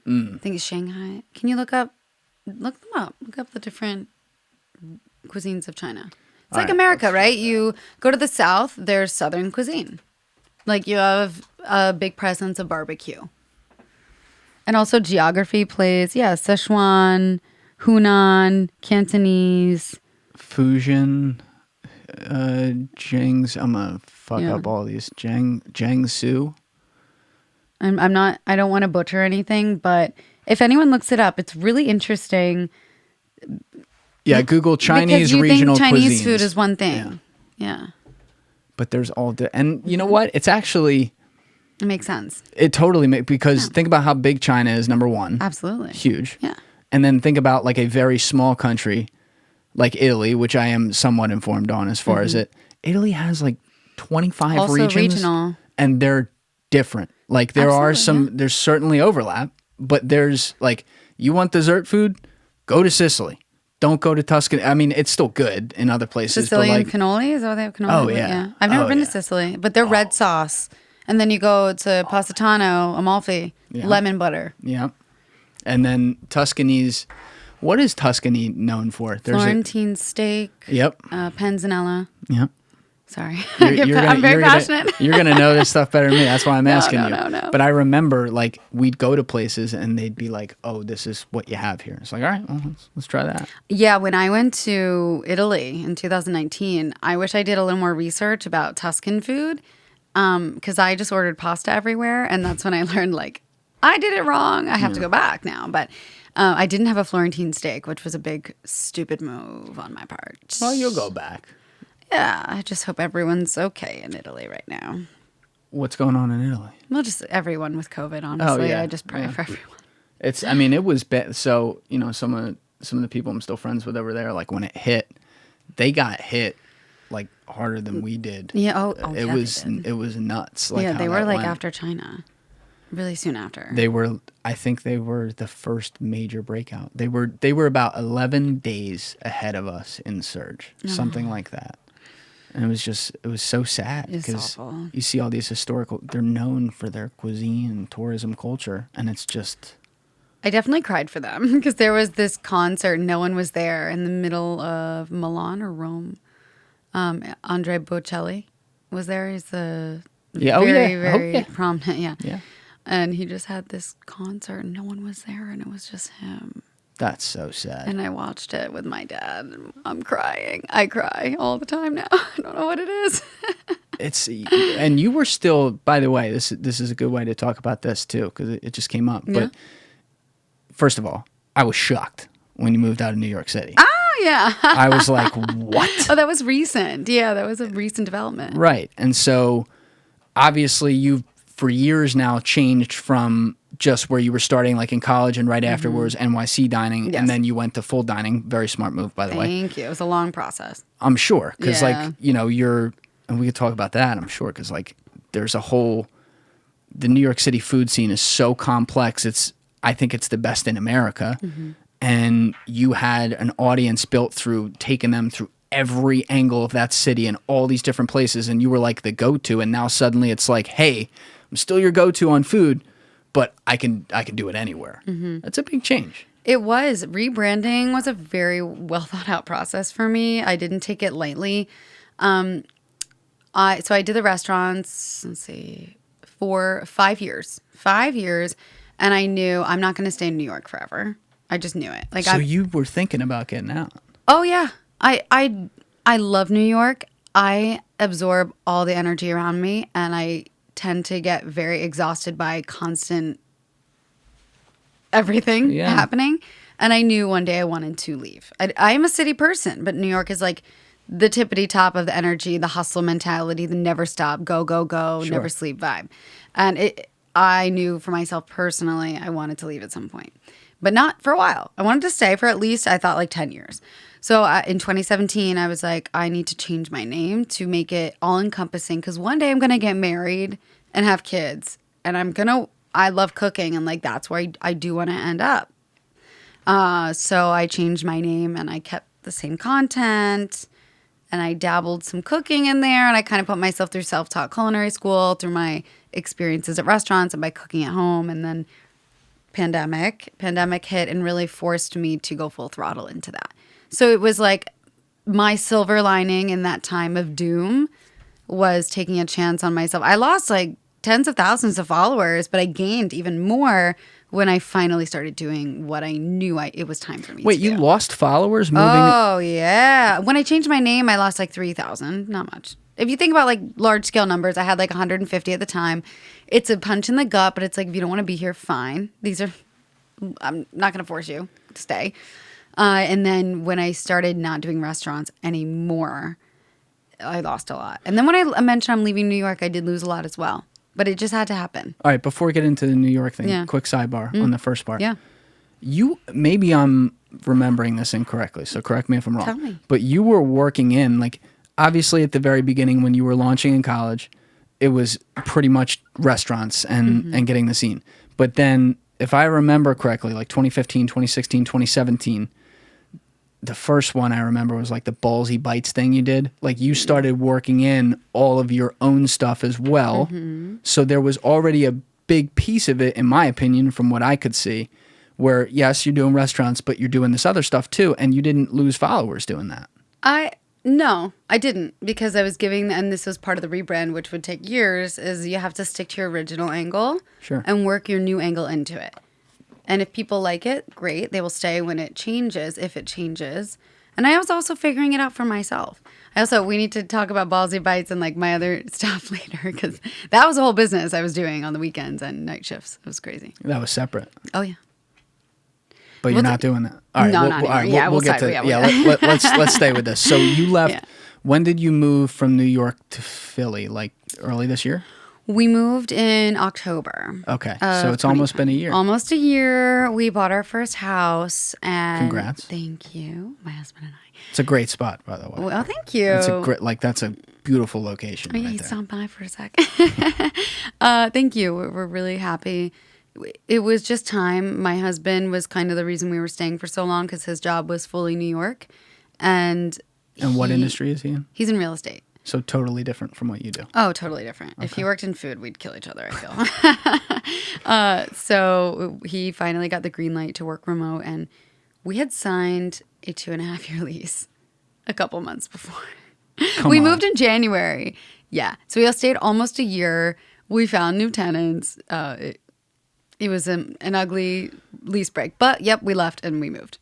I think it's Shanghai. Can you look them up. Look up the different cuisines of China. It's like America, right? You go to the South, there's Southern cuisine. Like, you have a big presence of barbecue. And also geography plays, Sichuan, Hunan, Cantonese.
Fujian, Jiangsu. I'm going to fuck up all these. Jiangsu.
I don't want to butcher anything, but if anyone looks it up, it's really interesting.
Yeah, Google Chinese
because you
regional
think Chinese
cuisines.
food is one thing. Yeah.
But there's and you know what? It's actually...
It makes sense.
It totally makes... Because think about how big China is, number one.
Absolutely.
Huge.
Yeah.
And then think about like a very small country like Italy, which I am somewhat informed on as far as it. Italy has like 25
Also
regions.
regional.
And they're different. Like there's certainly overlap, but there's like, you want dessert food? Go to Sicily. Don't go to Tuscany. I mean, it's still good in other places.
Sicilian
but like,
cannoli? Is that what they have cannoli?
Oh,
with?
yeah.
I've never been
yeah.
to Sicily, but they're red sauce. And then you go to Positano, Amalfi, lemon butter.
Yeah. And then Tuscany's, what is Tuscany known for?
Florentine steak.
Yep.
Panzanella.
Yep.
Sorry.
You're
I'm very passionate.
You're going to know this stuff better than me. That's why I'm asking you.
No.
But I remember, like, we'd go to places and they'd be like, oh, this is what you have here. It's like, all right, well, let's try that.
Yeah, when I went to Italy in 2019, I wish I did a little more research about Tuscan food because I just ordered pasta everywhere. And that's when I learned, like, I did it wrong. I have to go back now. But I didn't have a Florentine steak, which was a big, stupid move on my part.
Well, you'll go back.
Yeah, I just hope everyone's okay in Italy right now.
What's going on in Italy?
Well, just everyone with COVID, honestly.
Oh, yeah.
I just pray for everyone.
It was bad. So, you know, some of the people I'm still friends with over there, like when it hit, they got hit like harder than we did.
Yeah.
It was nuts. Like
yeah,
how
they were
that
like
went.
after China, really soon after.
I think they were the first major breakout. They were about 11 days ahead of us in surge, something like that. And it was so sad because you see all these they're known for their cuisine and tourism culture. And it's just.
I definitely cried for them because there was this concert. No one was there in the middle of Milan or Rome. Andrea Bocelli was there. He's the very prominent. Yeah.
Yeah.
And he just had this concert and no one was there and it was just him.
That's so sad.
And I watched it with my dad. And I'm crying. I cry all the time now. I don't know what it is.
And you were still, by the way, this is a good way to talk about this too, because it just came up. But first of all, I was shocked when you moved out of New York City.
Oh, yeah.
I was like, what?
Oh, that was recent. Yeah, that was a recent development.
Right. And so obviously you've for years now changed from just where you were starting like in college and right afterwards NYC dining and then you went to full dining. Very smart move, by the way.
Thank you. It was a long process.
I'm sure. Because like, you know, and we could talk about that, I'm sure. Because like there's the New York City food scene is so complex. I think it's the best in America. And you had an audience built through taking them through every angle of that city and all these different places. And you were like the go-to. And now suddenly it's like, hey, I'm still your go-to on food, but I can do it anywhere. That's a big change.
It was. Rebranding was a very well thought out process for me. I didn't take it lightly. So I did the restaurants, for 5 years. 5 years. And I knew I'm not going to stay in New York forever. I just knew it.
So you were thinking about getting out.
Oh, yeah. I love New York. I absorb all the energy around me, and I tend to get very exhausted by constant everything happening. And I knew one day I wanted to leave. I am a city person, but New York is like the tippity top of the energy, the hustle mentality, the never stop, go, go, go, never sleep vibe. And I knew for myself personally, I wanted to leave at some point, but not for a while. I wanted to stay for at least, I thought, like 10 years. So in 2017, I was like, I need to change my name to make it all encompassing because one day I'm going to get married and have kids and I love cooking and like that's where I do want to end up. So I changed my name and I kept the same content and I dabbled some cooking in there and I kind of put myself through self-taught culinary school through my experiences at restaurants and by cooking at home. And then pandemic hit and really forced me to go full throttle into that. So it was like my silver lining in that time of doom was taking a chance on myself. I lost like tens of thousands of followers, but I gained even more when I finally started doing what I knew it was time for me to do.
Wait, you lost followers moving?
Oh, yeah. When I changed my name, I lost like 3,000. Not much. If you think about like large scale numbers, I had like 150 at the time. It's a punch in the gut, but it's like, if you don't want to be here, fine. I'm not going to force you to stay. And then when I started not doing restaurants anymore, I lost a lot. And then when I mentioned I'm leaving New York, I did lose a lot as well. But it just had to happen.
All right, before we get into the New York thing, quick sidebar on the first part.
Yeah.
Maybe I'm remembering this incorrectly, so correct me if I'm wrong.
Tell me.
But you were working in, like, obviously at the very beginning when you were launching in college, it was pretty much restaurants and getting the scene. But then, if I remember correctly, like 2015, 2016, 2017, the first one I remember was like the Ballsy Bites thing you did. Like you started working in all of your own stuff as well. So there was already a big piece of it, in my opinion, from what I could see, where yes, you're doing restaurants, but you're doing this other stuff too. And you didn't lose followers doing that.
No, I didn't, because I was giving, and this was part of the rebrand, which would take years, is you have to stick to your original angle and work your new angle into it. And if people like it, great. They will stay when it changes, if it changes. And I was also figuring it out for myself. We need to talk about Ballsy Bites and like my other stuff later, because that was a whole business I was doing on the weekends and night shifts. It was crazy.
That was separate.
Oh, yeah.
But you're not doing that. All right,
no, not anymore.
We'll get to it. Let's stay with this. So you left. Yeah. When did you move from New York to Philly? Like early this year?
We moved in October.
Okay, so it's almost been a year.
Almost a year. We bought our first house, and
congrats.
Thank you, my husband and I.
It's a great spot, by the way.
Well, thank you.
It's a great, that's a beautiful location.
Oh yeah,
right
he
there.
stopped by for a sec. Thank you. We're really happy. It was just time. My husband was kind of the reason we were staying for so long, because his job was fully New York. And
what industry is he in?
He's in real estate.
So totally different from what you do.
Oh, totally different. Okay. If he worked in food, we'd kill each other, I feel. So he finally got the green light to work remote. And we had signed a 2.5-year lease a couple months before. We moved in January. Yeah. So we all stayed almost a year. We found new tenants. It was an ugly lease break. But, yep, we left and we moved.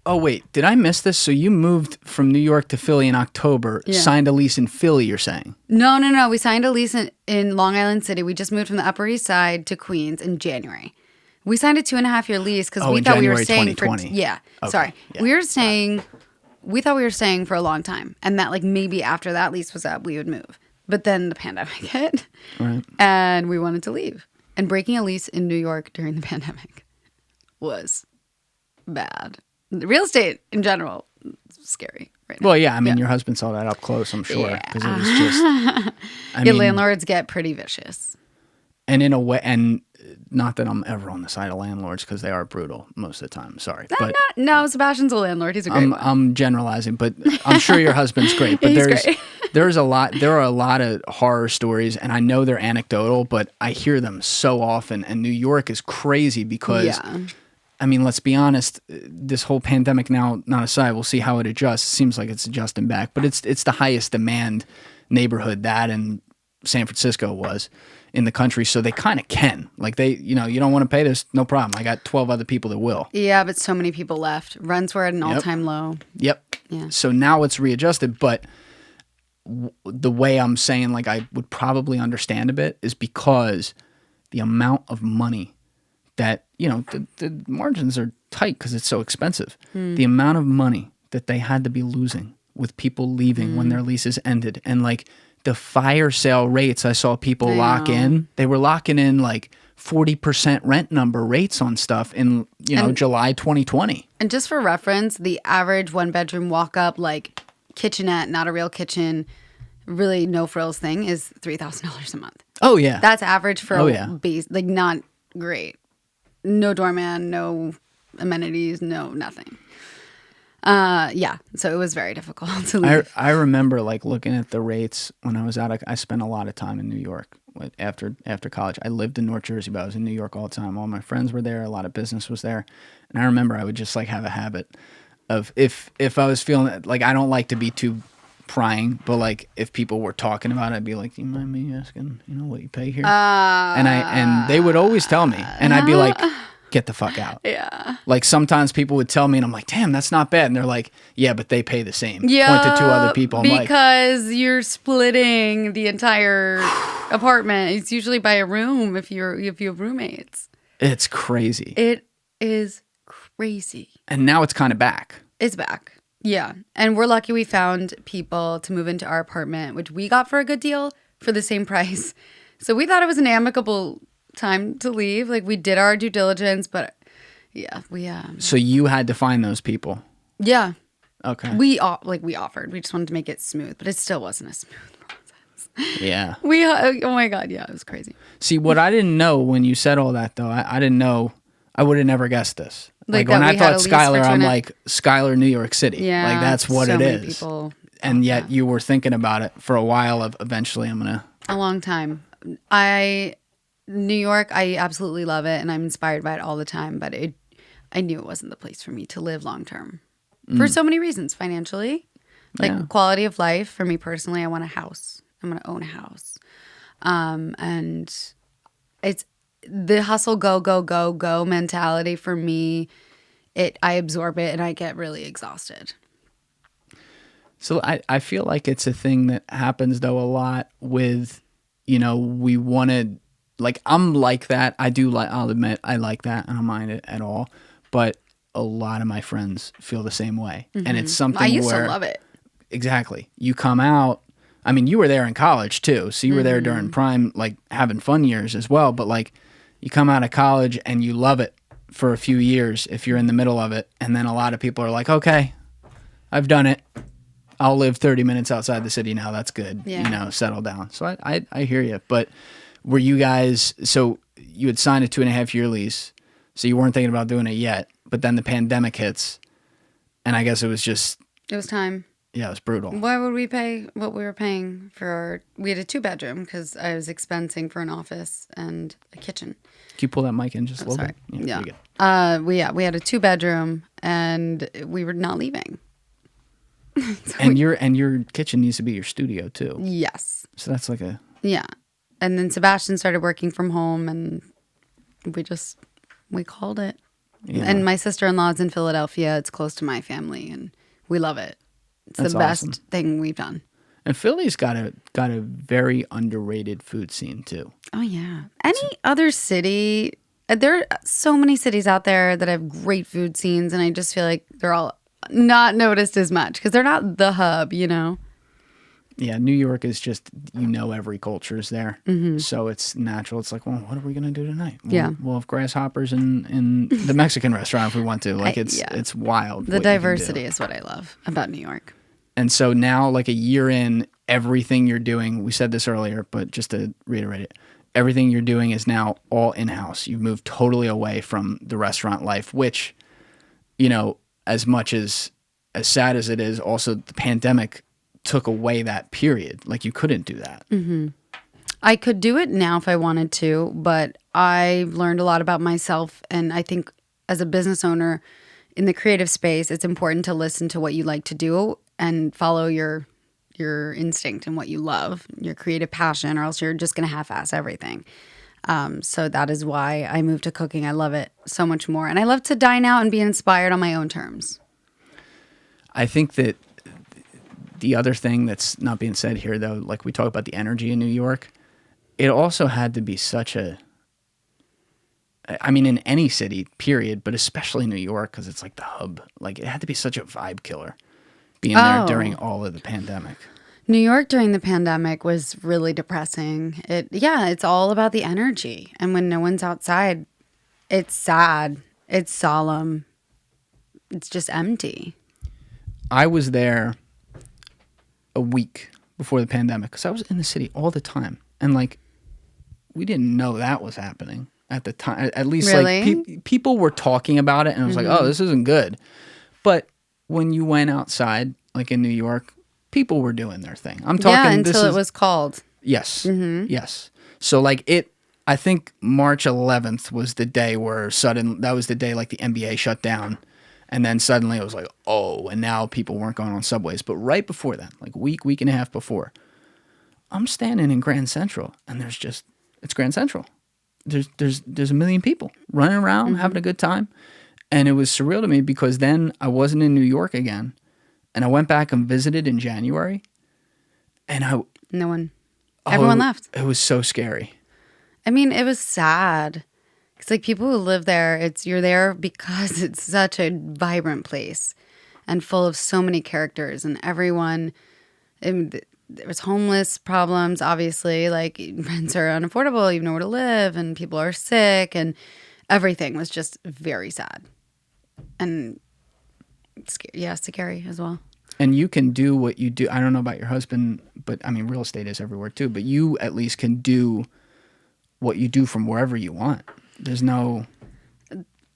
Oh, wait. Did I miss this? So you moved from New York to Philly in October, signed a lease in Philly, you're saying?
No. We signed a lease in Long Island City. We just moved from the Upper East Side to Queens in January. We signed a 2.5-year lease because we thought
January
we were staying
2020.
for... Yeah,
okay.
Sorry.
Yeah.
We thought we were staying for a long time. And that, like, maybe after that lease was up, we would move. But then the pandemic hit.
Right.
And we wanted to leave. And breaking a lease in New York during the pandemic was bad. Real estate in general is scary right now.
Well, yeah. I mean, your husband saw that up close, I'm sure. Because it was just...
landlords get pretty vicious.
And in a way... And not that I'm ever on the side of landlords, because they are brutal most of the time. Sorry.
No, Sebastian's a landlord. He's a great one.
I'm generalizing, but I'm sure your husband's great. But there are a lot of horror stories, and I know they're anecdotal, but I hear them so often. And New York is crazy because, I mean, let's be honest. This whole pandemic now, not aside, we'll see how it adjusts. Seems like it's adjusting back, but it's the highest demand neighborhood that and San Francisco was in the country, so they kind of can. Like you don't want to pay this, no problem. I got 12 other people that will.
Yeah, but so many people left. Rents were at an all-time low.
Yep.
Yeah.
So now it's readjusted, but the way I'm saying, like, I would probably understand a bit is because the amount of money that, the margins are tight because it's so expensive. The amount of money that they had to be losing with people leaving when their leases ended, and like the fire sale rates I saw people lock in, they were locking in like 40% rent number rates on stuff in, July 2020.
And just for reference, the average one-bedroom walk-up, like kitchenette, not a real kitchen, really no frills thing is $3,000 a month.
Oh, yeah.
That's average for base, like not great. No doorman, no amenities, no nothing. So it was very difficult to leave.
I remember like looking at the rates when I was out. I spent a lot of time in New York after college. I lived in North Jersey, but I was in New York all the time. All my friends were there. A lot of business was there. And I remember I would just like have a habit of if I was feeling like, I don't like to be too prying, but like if people were talking about it, I'd be like, do you mind me asking, what you pay here? And they would always tell me, and I'd be like, get the fuck out.
Yeah.
Like sometimes people would tell me and I'm like, damn, that's not bad. And they're like, yeah, but they pay the same. Yeah. Point to 2 other people. I'm
because you're splitting the entire apartment. It's usually by a room if you have roommates.
It's crazy.
It is crazy.
And now it's kind of back.
It's back. Yeah. And we're lucky we found people to move into our apartment, which we got for a good deal for the same price. So we thought it was an amicable time to leave. Like we did our due diligence, but yeah, we
So you had to find those people.
Yeah.
Okay.
We offered. We just wanted to make it smooth, but it still wasn't a smooth process.
Yeah.
Oh my God, yeah, it was crazy.
See, what I didn't know when you said all that though, I didn't know. I would have never guessed this. Like when I thought Skyler, I'm like Skyler, New York City. Yeah. Like that's what it is. And yet you were thinking about it for a while of eventually I'm going to.
A long time. New York, I absolutely love it, and I'm inspired by it all the time. But I knew it wasn't the place for me to live long term for so many reasons. Financially, Like quality of life for me personally, I want a house. I'm going to own a house. And it's the hustle, go, go, go, go mentality for me. I absorb it and I get really exhausted.
So I feel like it's a thing that happens though a lot with, we want to, like, I'm like that. I'll admit I like that. I don't mind it at all. But a lot of my friends feel the same way. Mm-hmm. And it's something
I used to love it.
Exactly. You come out, I mean, you were there in college too. So you were there during prime, like having fun years as well. But like you come out of college and you love it for a few years if you're in the middle of it. And then a lot of people are like, okay, I've done it. I'll live 30 minutes outside the city now. That's good.
Yeah.
Settle down. So I hear you. But were you guys, so you had signed a 2.5-year lease. So you weren't thinking about doing it yet. But then the pandemic hits. And I guess it was
time.
Yeah, it was brutal.
Why would we pay what we were paying for we had a 2-bedroom because I was expensing for an office and a kitchen.
Can you pull that mic in just a little bit?
Yeah. We had a 2-bedroom and we were not leaving.
And your kitchen needs to be your studio too.
Yes.
So that's like
yeah. And then Sebastian started working from home and we called it. Yeah. And my sister-in-law is in Philadelphia. It's close to my family and we love it. It's the best thing we've done.
And Philly's got a very underrated food scene too.
Oh yeah. Any other city, there are so many cities out there that have great food scenes, and I just feel like they're all not noticed as much because they're not the hub,
Yeah, New York is just, every culture is there. Mm-hmm. So it's natural. It's like, well, what are we going to do tonight? We'll have grasshoppers in the Mexican restaurant if we want to. Like it's wild.
The diversity is what I love about New York.
And so now, like a year in, everything you're doing, we said this earlier, but just to reiterate it, everything you're doing is now all in-house. You've moved totally away from the restaurant life, which, as much as sad as it is, also the pandemic took away that period. Like you couldn't do that.
Mm-hmm. I could do it now if I wanted to, but I've learned a lot about myself. And I think as a business owner in the creative space, it's important to listen to what you like to do and follow your instinct and what you love, your creative passion, or else you're just going to half-ass everything. So that is why I moved to cooking. I love it so much more. And I love to dine out and be inspired on my own terms.
I think that the other thing that's not being said here, though, like we talk about the energy in New York, it also had to be in any city, period, but especially New York, because it's like the hub. Like it had to be such a vibe killer being there during all of the pandemic.
New York during the pandemic was really depressing. It's all about the energy. And when no one's outside, it's sad. It's solemn. It's just empty.
I was there a week before the pandemic because I was in the city all the time. And like, we didn't know that was happening at the time. At least
really?
Like people were talking about it and I was like, oh, this isn't good. But when you went outside, like in New York, people were doing their thing. I'm talking
until it was called.
Yes. Mm-hmm. Yes. So like I think March 11th was the day where that was the day like the NBA shut down. And then suddenly it was like, oh, and now people weren't going on subways. But right before that, like week and a half before, I'm standing in Grand Central and it's Grand Central. There's a million people running around, having a good time. And it was surreal to me because then I wasn't in New York again. And I went back and visited in January. And everyone left. It was so scary.
I mean, it was sad. It's like people who live there, you're there because it's such a vibrant place and full of so many characters and everyone. There was homeless problems, obviously, like rents are unaffordable, you have nowhere to live, and people are sick, and everything was just very sad. And scary as well.
And you can do what you do. I don't know about your husband, but I mean, real estate is everywhere too. But you at least can do what you do from wherever you want. There's no.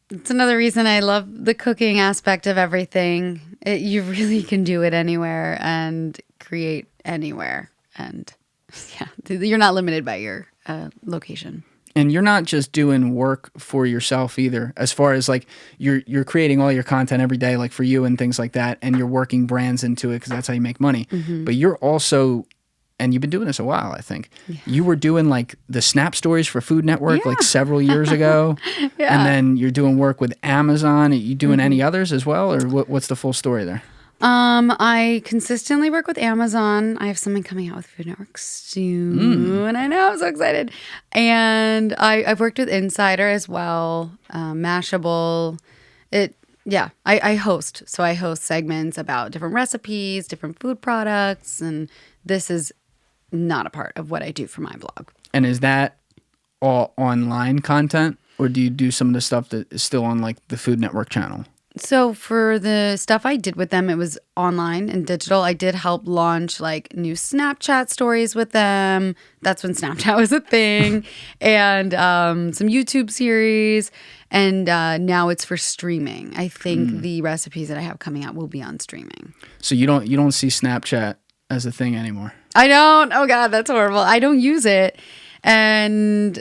It's another reason I love the cooking aspect of everything. You really can do it anywhere and create anywhere. And you're not limited by your location.
And you're not just doing work for yourself either, as far as like you're creating all your content every day, like for you and things like that, and you're working brands into it because that's how you make money. But you're also, and you've been doing this a while, I think. You were doing like the Snap Stories for Food Network like several years ago, and then you're doing work with Amazon. Are you doing any others as well, or what's the full story there?
I consistently work with Amazon. I have something coming out with Food Network soon. I know, I'm so excited. And I've worked with Insider as well, Mashable. I host. So I host segments about different recipes, different food products, and this is not a part of what I do for my blog.
And is that all online content, or do you do some of the stuff that is still on like the Food Network channel?
So for the stuff I did with them, it was online and digital. I did help launch like new Snapchat stories with them. That's when Snapchat was a thing. And some YouTube series. And now it's for streaming. I think the recipes that I have coming out will be on streaming.
So you don't see Snapchat as a thing anymore?
I don't. Oh God, that's horrible. I don't use it. And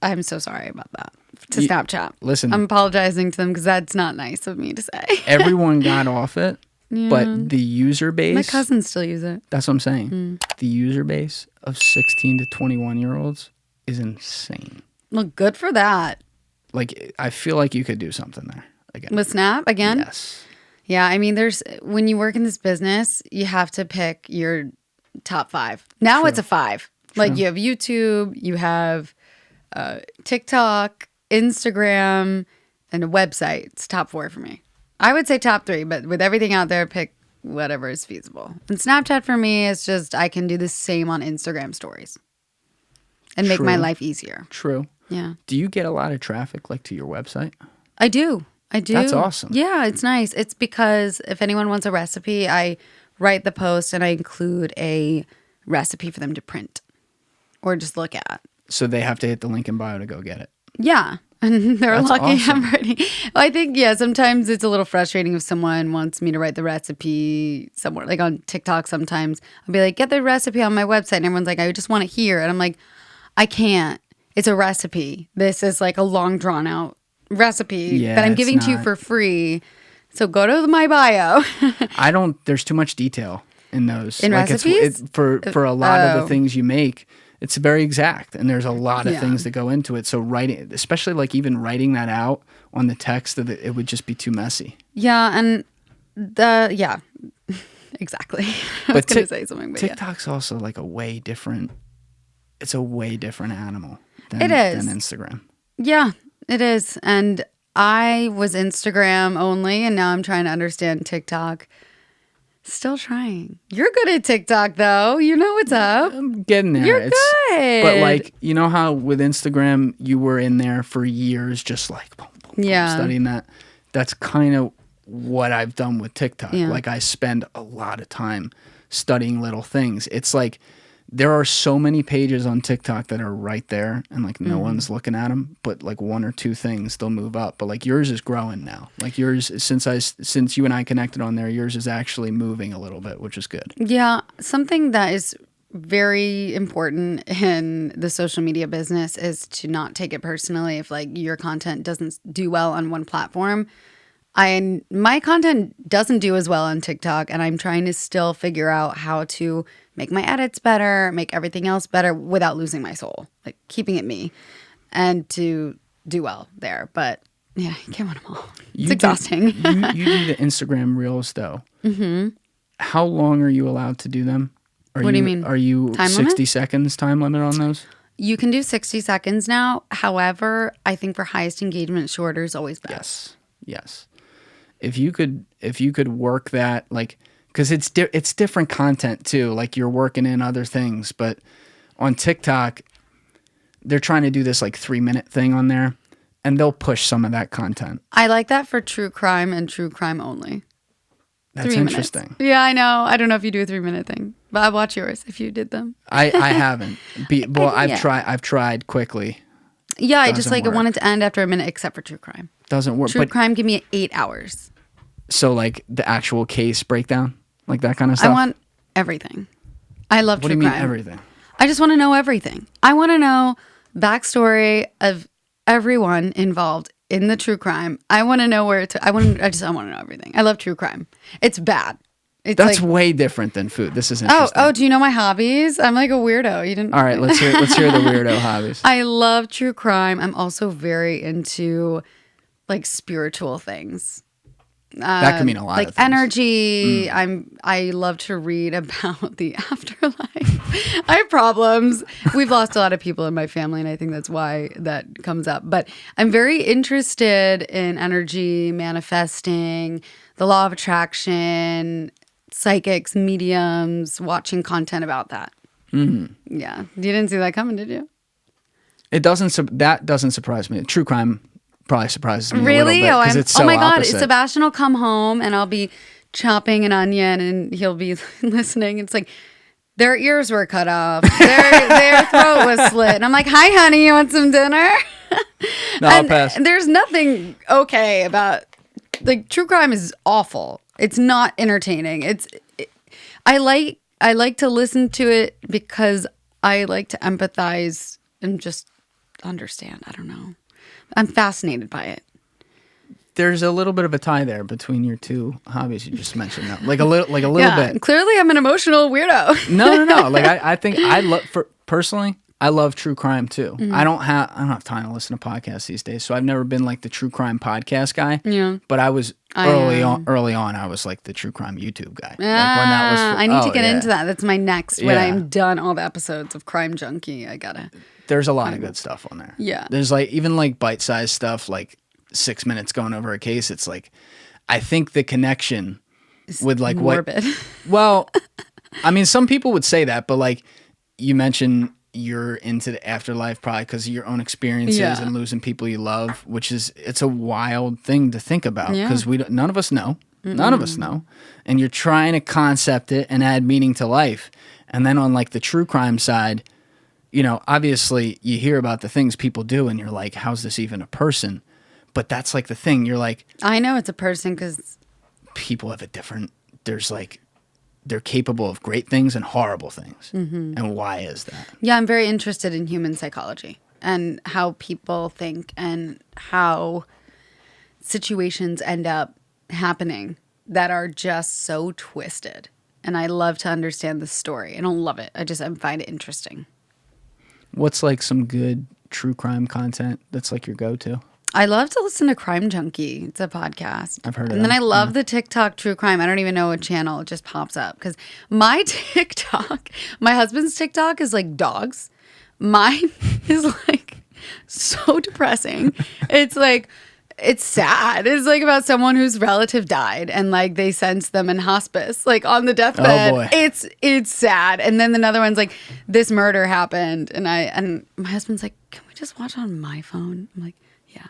I'm so sorry about that. To Snapchat.
Listen,
I'm apologizing to them because that's not nice of me to say.
Everyone got off it, but the user base...
My cousins still use it.
That's what I'm saying. The user base of 16 to 21-year-olds is insane.
Well, good for that.
Like, I feel like you could do something there again.
With Snap again?
Yes.
Yeah, I mean, when you work in this business, you have to pick your top 5. Now it's a 5. Like, you have YouTube, you have TikTok, Instagram, and a website. It's top 4 for me. I would say top 3, but with everything out there, pick whatever is feasible. And Snapchat for me is just I can do the same on Instagram stories and make my life easier.
True.
Yeah.
Do you get a lot of traffic like to your website?
I do. That's
awesome.
Yeah, it's nice. It's because if anyone wants a recipe, I write the post and I include a recipe for them to print or just look at.
So they have to hit the link in bio to go get it.
Yeah. And they're
That's
lucky
awesome.
I'm writing. Well, I think, sometimes it's a little frustrating if someone wants me to write the recipe somewhere. Like on TikTok sometimes. I'll be like, get the recipe on my website. And everyone's like, I just want it here. And I'm like, I can't. It's a recipe. This is like a long drawn out recipe that I'm giving to you for free. So go to my bio.
There's too much detail in those.
In recipes?
For a lot of the things you make. It's very exact, and there's a lot of things that go into it. So writing, especially like even writing that out on the text, it would just be too messy.
Yeah, and exactly. I was going to say something, but
TikTok's also like it's a way different animal than Instagram.
Yeah, it is. And I was Instagram only, and now I'm trying to understand TikTok. Still trying. You're good at TikTok, though. You know what's up.
I'm getting there.
You're good.
But like, you know how with Instagram, you were in there for years just like boom, studying that? That's kind of what I've done with TikTok.
Yeah.
Like I spend a lot of time studying little things. It's like there are so many pages on TikTok that are right there and like no one's looking at them, but like 1 or 2 things they'll move up. But like yours is growing now. Like yours, since you and I connected on there, yours is actually moving a little bit, which is good.
Yeah, something that is very important in the social media business is to not take it personally if like your content doesn't do well on one platform. My content doesn't do as well on TikTok, and I'm trying to still figure out how to make my edits better, make everything else better without losing my soul, like keeping it me, and to do well there. But yeah, you can't win them all. It's exhausting.
You do the Instagram Reels though. Mm-hmm. How long are you allowed to do them?
What do you mean?
Are you
time
60
limit?
Seconds time limit on those?
You can do 60 seconds now. However, I think for highest engagement, shorter is always best.
Yes. If you could work that, like, because it's different content too. Like you're working in other things, but on TikTok, they're trying to do this like 3-minute thing on there, and they'll push some of that content.
I like that for true crime and true crime only.
That's
3 minutes.
interesting.
Yeah, I know. I don't know if you do a 3-minute thing, but I'd watch yours if you did them.
I haven't. I've tried quickly.
Yeah, I just like
work.
I wanted to end after a minute, except for true crime.
Doesn't work.
True crime, give me 8 hours.
So like the actual case breakdown, like that kind of stuff.
I want everything. I love true crime.
What do you mean everything?
I just want to know everything. I want to know backstory of everyone involved in the true crime. I want to know I want to know everything. I love true crime. It's bad.
That's like, way different than food. This is interesting.
Oh, do you know my hobbies? I'm like a weirdo. You didn't.
All right, let's hear the weirdo hobbies.
I love true crime. I'm also very into like spiritual things.
That can mean a lot
like
of things.
Energy. I love to read about the afterlife. I have problems. We've lost a lot of people in my family, and I think that's why that comes up. But I'm very interested in energy, manifesting, the law of attraction, psychics, mediums, watching content about that. Mm-hmm. Yeah. You didn't see that coming, did you?
That doesn't surprise me. True crime probably surprises me
really?
a little bit, it's so
oh my God.
opposite.
Sebastian will come home and I'll be chopping an onion and he'll be listening. It's like their ears were cut off. Their throat was slit. And I'm like, hi, honey, you want some dinner?
No, I'll pass.
There's nothing okay about, like, true crime is awful. It's not entertaining. I like to listen to it because I like to empathize and just understand. I don't know. I'm fascinated by it.
There's a little bit of a tie there between your two hobbies you just mentioned. Though. Like a little bit.
Clearly, I'm an emotional weirdo.
No. Like I think personally, I love true crime too. Mm-hmm. I don't have time to listen to podcasts these days, so I've never been like the true crime podcast guy. Yeah. But I was early on. I was like the true crime YouTube guy. Like when that was
I need to get into that. That's my next. When I'm done all the episodes of Crime Junkie, I gotta.
There's a lot of good stuff on there.
Yeah.
There's like even like bite-sized stuff, like 6 minutes going over a case. It's like, I think the connection with like
morbid.
Well, I mean, some people would say that, but like you mentioned, you're into the afterlife probably because of your own experiences and losing people you love, it's a wild thing to think about because none of us know. Mm-mm. None of us know. And you're trying to concept it and add meaning to life. And then on like the true crime side, you know, obviously you hear about the things people do and you're like, how's this even a person? But that's like the thing. You're like,
I know it's a person because
people have there's like, they're capable of great things and horrible things. Mm-hmm. And why is that?
Yeah, I'm very interested in human psychology and how people think and how situations end up happening that are just so twisted. And I love to understand the story. I don't love it. I find it interesting.
What's like some good true crime content that's like your go-to?
I love to listen to Crime Junkie. It's a podcast.
I've heard of it.
And then I love the TikTok true crime. I don't even know what channel. It just pops up. Because my husband's TikTok is like dogs. Mine is like so depressing. It's like, it's sad. It's like about someone whose relative died and like they sensed them in hospice, like on the deathbed.
Oh boy.
It's sad. And then another one's like, this murder happened. And my husband's like, can we just watch on my phone? I'm like, yeah.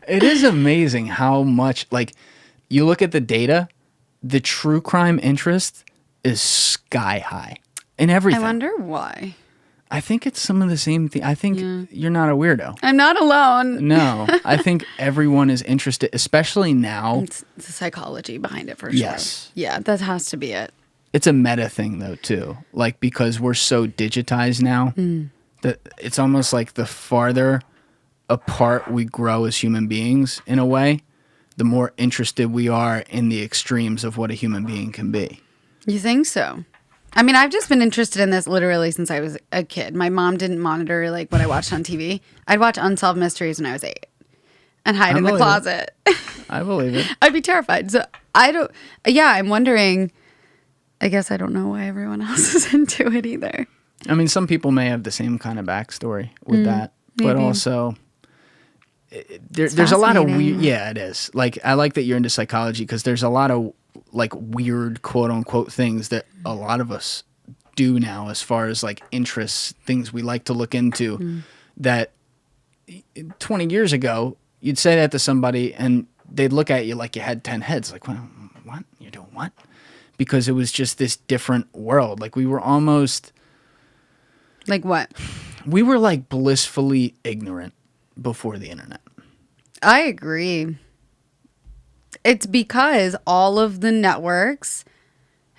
It is amazing how much, like, you look at the data, the true crime interest is sky high in everything.
I wonder why.
I think it's some of the same thing. I think you're not a weirdo.
I'm not alone.
No, I think everyone is interested, especially now.
It's the psychology behind it for sure.
Yes.
Yeah, that has to be it.
It's a meta thing though too. Like because we're so digitized now that it's almost like the farther apart we grow as human beings in a way, the more interested we are in the extremes of what a human being can be.
You think so? I mean, I've just been interested in this literally since I was a kid. My mom didn't monitor like what I watched on TV. I'd watch Unsolved Mysteries when I was 8 and hide in the closet.
I believe it.
I'd be terrified. So I'm wondering, I guess I don't know why everyone else is into it either.
I mean, some people may have the same kind of backstory with that, but also there's a lot of weird. Yeah, it is. Like, I like that you're into psychology because there's a lot of like weird quote unquote things that a lot of us do now as far as like interests, things we like to look into that 20 years ago, you'd say that to somebody and they'd look at you like you had 10 heads. Like, well, what? You're doing what? Because it was just this different world. Like we were almost...
Like what?
We were like blissfully ignorant before the internet.
I agree. It's because all of the networks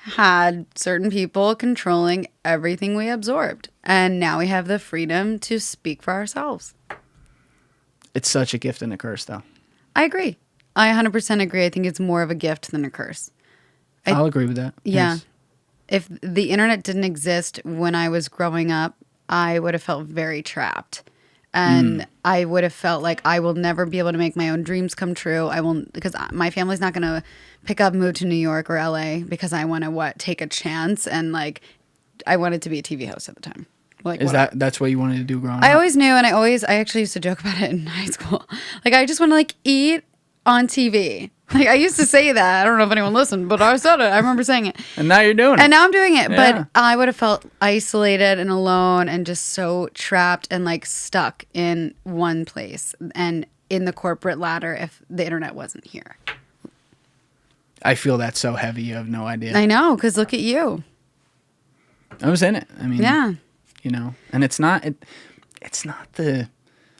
had certain people controlling everything we absorbed. And now we have the freedom to speak for ourselves.
It's such a gift and a curse, though.
I agree. I 100% agree. I think it's more of a gift than a curse.
I'll agree with that.
Yeah.
Yes.
If the internet didn't exist when I was growing up, I would have felt very trapped. And I would have felt like I will never be able to make my own dreams come true. I won't, because my family's not going to pick up, move to New York or LA because I want to take a chance. And like, I wanted to be a TV host at the time. Like,
that's what you wanted to do growing up?
I always knew, and I actually used to joke about it in high school. Like, I just want to eat on TV. Like, I used to say that. I don't know if anyone listened, but I said it. I remember saying it.
And now you're doing it.
And now I'm doing it.
Yeah.
But I would have felt isolated and alone and just so trapped and stuck in one place and in the corporate ladder if the internet wasn't here.
I feel that's so heavy. You have no idea.
I know, because look at you.
I was in it. I mean,
yeah.
And it's not the,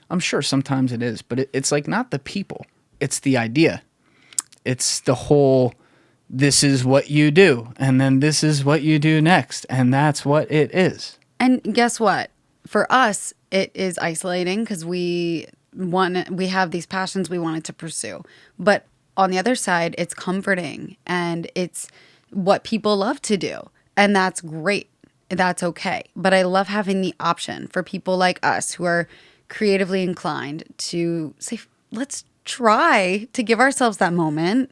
I'm sure sometimes it is, but it's not the people. It's the idea. It's the whole, this is what you do, and then this is what you do next, and that's what it is.
And guess what? For us, it is isolating because we have these passions we wanted to pursue. But on the other side, it's comforting, and it's what people love to do, and that's great. That's okay. But I love having the option for people like us who are creatively inclined to say, let's try to give ourselves that moment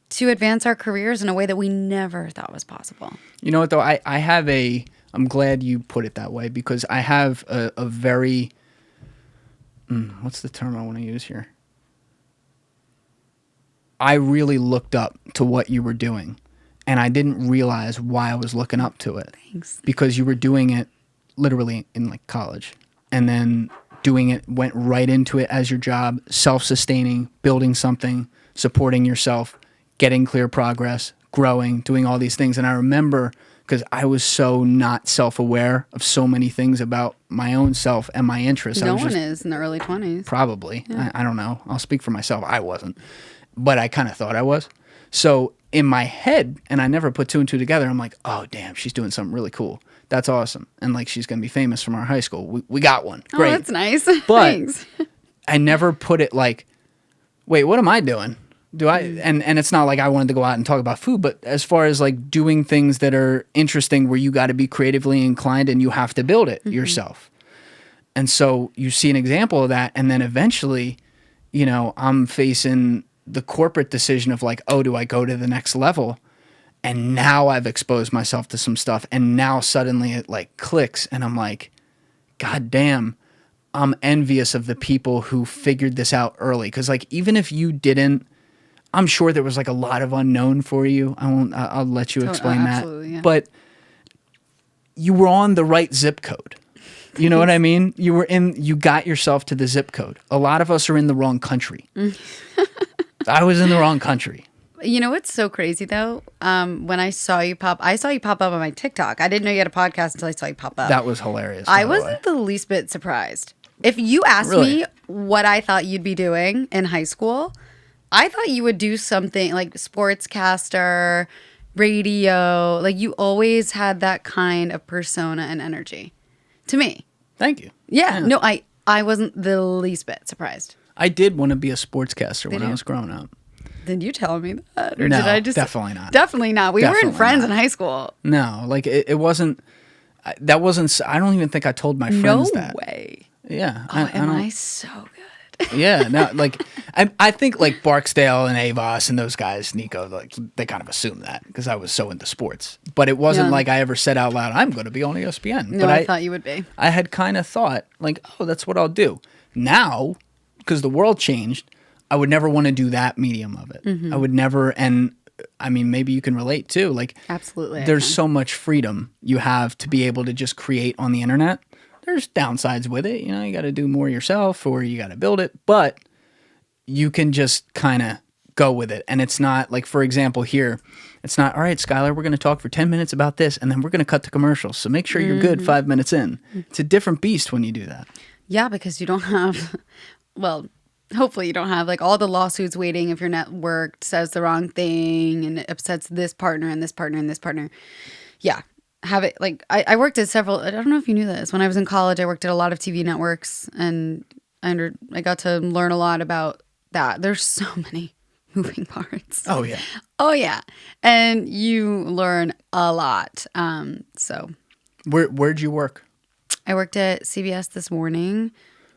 to advance our careers in a way that we never thought was possible.
You know what, though? I'm glad you put it that way, because I have a very, what's the term I want to use here? I really looked up to what you were doing, and I didn't realize why I was looking up to it.
Thanks.
Because you were doing it literally in college, and then doing it, went right into it as your job, self-sustaining, building something, supporting yourself, getting clear progress, growing, doing all these things. And I remember, because I was so not self-aware of so many things about my own self and my interests.
No one is in the early 20s.
Probably. Yeah. I don't know. I'll speak for myself. I wasn't. But I kind of thought I was. So in my head, and I never put two and two together, I'm like, oh, damn, she's doing something really cool. That's awesome. And she's going to be famous from our high school. We got one. Great.
Oh, that's nice.
But
thanks.
I never put it wait, what am I doing? Do I? And it's not like I wanted to go out and talk about food, but as far as doing things that are interesting where you got to be creatively inclined and you have to build it yourself. And so you see an example of that. And then eventually, I'm facing the corporate decision of oh, do I go to the next level? And now I've exposed myself to some stuff, and now suddenly it clicks, and I'm like, God damn, I'm envious of the people who figured this out early. Because even if you didn't, I'm sure there was a lot of unknown for you. I'll let you explain that.
Yeah.
But you were on the right zip code. You know what I mean? You got yourself to the zip code. A lot of us are in the wrong country. I was in the wrong country.
You know what's so crazy though? When I saw you pop up on my TikTok. I didn't know you had a podcast until I saw you pop up.
That was hilarious.
I wasn't the least bit surprised. If you asked me what I thought you'd be doing in high school, I thought you would do something like sportscaster, radio. You always had that kind of persona and energy. To me.
Thank you.
Yeah. No, I wasn't the least bit surprised.
I did want to be a sportscaster when I was growing up.
Did you tell me that? Or
No,
did I just
definitely not.
Definitely not. We
Definitely
weren't friends
not.
in high school.
No, it wasn't. That wasn't. I don't even think I told my friends that.
No way.
Yeah.
Oh, am I so good?
Yeah. No. I think Barksdale and Avos and those guys, Nico, they kind of assumed that because I was so into sports. But it wasn't like I ever said out loud, "I'm going to be on ESPN."
No,
but
I thought you would be.
I had kind of thought oh, that's what I'll do. Now, because the world changed, I would never want to do that medium of it. I would never, and I mean, maybe you can relate too.
Absolutely.
There's so much freedom you have to be able to just create on the internet. There's downsides with it. You got to do more yourself or you got to build it, but you can just kind of go with it. And it's not for example, here, it's not, all right, Skyler, we're going to talk for 10 minutes about this and then we're going to cut to commercials. So make sure you're good 5 minutes in. It's a different beast when you do that.
Yeah, because you don't have, hopefully you don't have like all the lawsuits waiting if your network says the wrong thing and it upsets this partner and this partner and this partner. Yeah. Have it like I worked at several. I don't know if you knew this. When I was in college, I worked at a lot of TV networks, and I got to learn a lot about that. There's so many moving parts.
Oh yeah.
Oh yeah, and you learn a lot. So
where'd you work?
I worked at CBS This Morning,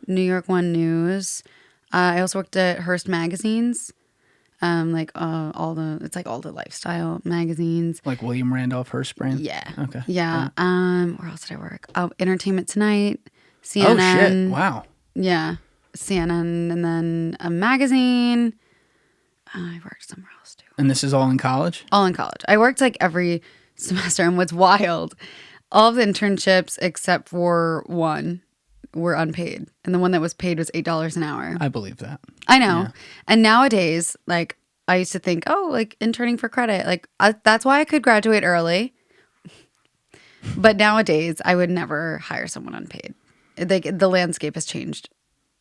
New York One News. I also worked at Hearst Magazines. All the lifestyle magazines.
Like William Randolph Hearst brand?
Yeah.
Okay.
Yeah. Where else did I work? Oh, Entertainment Tonight, CNN.
Oh shit! Wow.
Yeah, CNN, and then a magazine. I worked somewhere else too.
And this is all in college?
All in college. I worked like every semester, and what's wild, all of the internships except for one were unpaid, and the one that was paid was $8 an hour.
I believe that.
I know.
Yeah.
And nowadays, like, I used to think, oh, like interning for credit, like that's why I could graduate early. But nowadays, I would never hire someone unpaid. The landscape has changed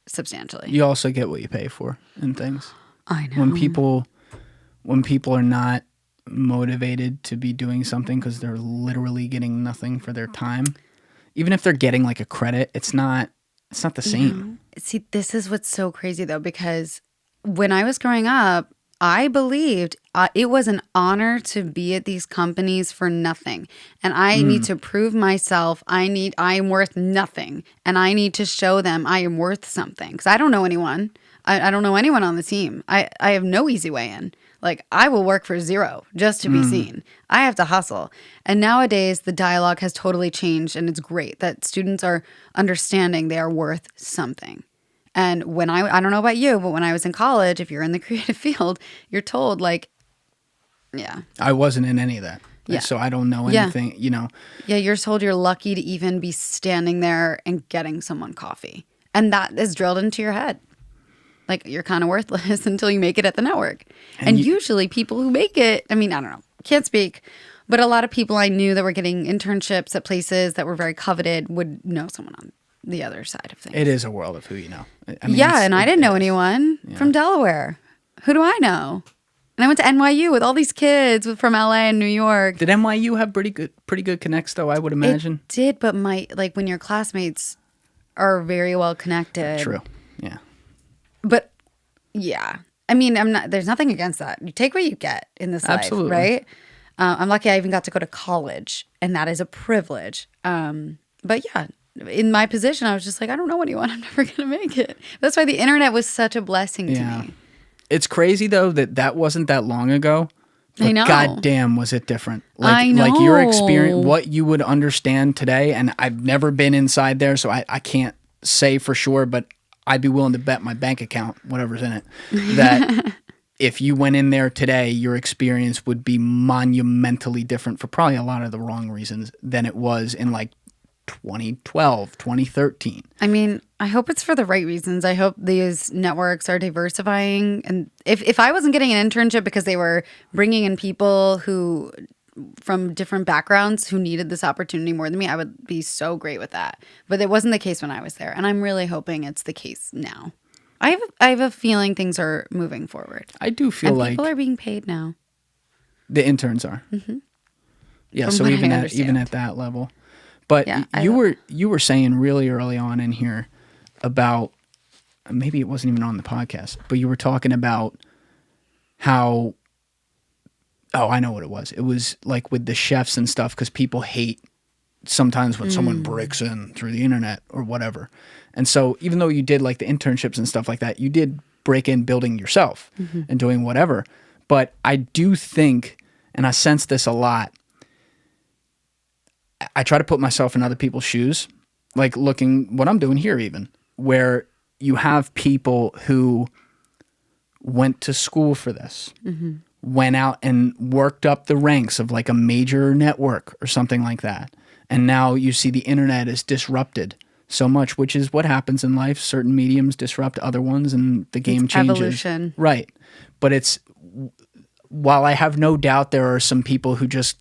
substantially.
You also get what you pay for and things.
I know.
When people are not motivated to be doing something because they're literally getting nothing for their time, even if they're getting like a credit, it's not the same.
See, this is what's so crazy though, because when I was growing up, I believed it was an honor to be at these companies for nothing. And I need to prove myself. I am worth nothing. And I need to show them I am worth something. Because I don't know anyone. I don't know anyone on the team. I have no easy way in. Like, I will work for zero just to be seen. I have to hustle. And nowadays, the dialogue has totally changed. And it's great that students are understanding they are worth something. And when I don't know about you, but when I was in college, if you're in the creative field, you're told like, yeah.
I wasn't in any of that.
Yeah.
So I don't know anything, you know.
Yeah, you're told you're lucky to even be standing there and getting someone coffee. And that is drilled into your head. Like, you're kind of worthless until you make it at the network. And usually people who make it, I mean, I don't know, can't speak. But a lot of people I knew that were getting internships at places that were very coveted would know someone on the other side of things.
It is a world of who you know. I mean,
yeah, and I didn't know anyone from Delaware. Who do I know? And I went to NYU with all these kids from LA and New York.
Did NYU have pretty good connects though, I would imagine?
It did, but when your classmates are very well connected.
True. Yeah.
But yeah. I mean, there's nothing against that. You take what you get in this life, right? I'm lucky I even got to go to college, and that is a privilege. But yeah, in my position, I was just like, I don't know anyone. I'm never going to make it. That's why the internet was such a blessing to me.
It's crazy, though, that wasn't that long ago. But
I know.
goddamn, was it different.
I know.
Like your experience, what you would understand today, and I've never been inside there, so I can't say for sure, but I'd be willing to bet my bank account, whatever's in it, that if you went in there today, your experience would be monumentally different for probably a lot of the wrong reasons than it was in like 2012, 2013.
I mean, I hope it's for the right reasons. I hope these networks are diversifying. And if I wasn't getting an internship because they were bringing in people who from different backgrounds who needed this opportunity more than me, I would be so great with that. But it wasn't the case when I was there. And I'm really hoping it's the case now. I have a feeling things are moving forward.
I do feel like
people are being paid now.
The interns are. Mm-hmm. Yeah,
From
so
what
even
I
at that level. But
yeah,
you were saying really early on in here about, maybe it wasn't even on the podcast, but you were talking about how, oh, I know what it was. It was like with the chefs and stuff, because people hate sometimes when someone breaks in through the internet or whatever. And so even though you did like the internships and stuff like that, you did break in building yourself and doing whatever. But I do think, and I sense this a lot, I try to put myself in other people's shoes, like looking what I'm doing here even, where you have people who went to school for this, went out and worked up the ranks of like a major network or something like that. And now you see the internet is disrupted so much, which is what happens in life. Certain mediums disrupt other ones and the game changes.
Evolution.
Right. But while I have no doubt there are some people who just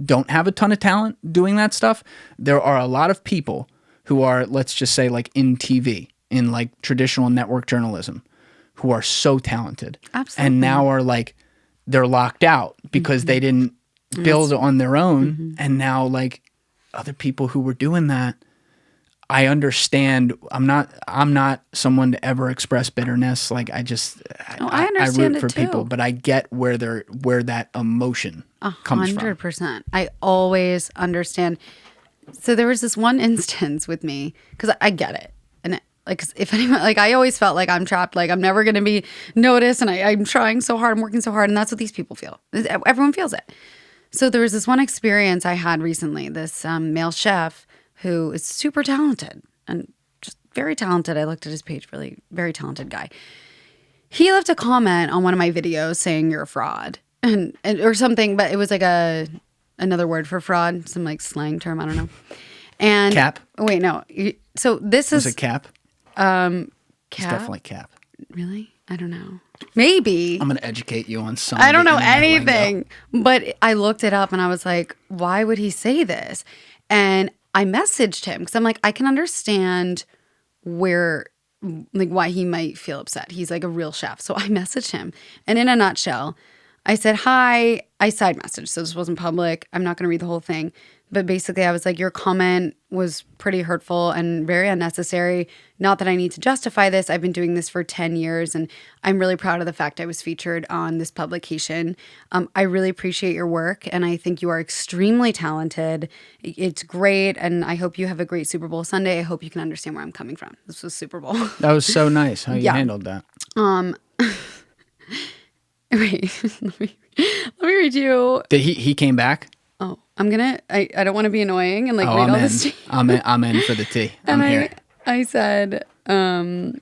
don't have a ton of talent doing that stuff, there are a lot of people who are, let's just say, like in TV, in like traditional network journalism, who are so talented.
Absolutely.
And now are like, they're locked out because they didn't build on their own. And now like other people who were doing that, I understand. I'm not someone to ever express bitterness. Like I
understand
root for
it too.
people, but I get where that emotion comes from.
100%. I always understand. So there was this one instance with me, because I get it. And like, if anyone, like, I always felt like I'm trapped, like I'm never going to be noticed. And I'm trying so hard, I'm working so hard. And that's what these people feel. Everyone feels it. So there was this one experience I had recently, this male chef who is super talented and just very talented. I looked at his page, really very talented guy. He left a comment on one of my videos saying you're a fraud and or something, but it was like another word for fraud, some like slang term, I don't know. And
cap?
Wait, no. So this is
it cap?
Cap?
It's definitely cap.
Really? I don't know. Maybe.
I'm going to educate you on some.
I don't know anything, but I looked it up and I was like, why would he say this? And I messaged him because I'm like, I can understand why he might feel upset. He's like a real chef. So I messaged him. And in a nutshell, I said, hi. I side messaged. So this wasn't public. I'm not going to read the whole thing. But basically, I was like, your comment was pretty hurtful and very unnecessary. Not that I need to justify this. I've been doing this for 10 years, and I'm really proud of the fact I was featured on this publication. I really appreciate your work, and I think you are extremely talented. It's great, and I hope you have a great Super Bowl Sunday. I hope you can understand where I'm coming from. This was Super Bowl.
That was so nice how you handled that.
Wait, let me read you.
Did he came back?
Oh, I don't want to be annoying and like read all this tea.
I'm in for the tea. I'm here.
I said, I'm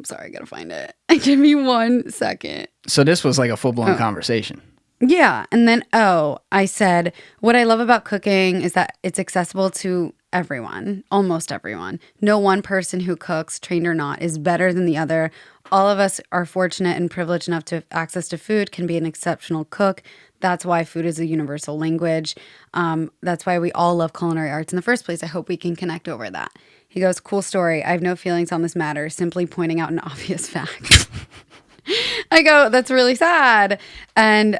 sorry, I gotta find it. Give me 1 second.
So this was like a full-blown conversation.
Yeah. And then, I said, what I love about cooking is that it's accessible to everyone, almost everyone. No one person who cooks, trained or not, is better than the other. All of us are fortunate and privileged enough to have access to food, can be an exceptional cook. That's why food is a universal language. That's why we all love culinary arts in the first place. I hope we can connect over that. He goes, cool story. I have no feelings on this matter, simply pointing out an obvious fact. I go, that's really sad. And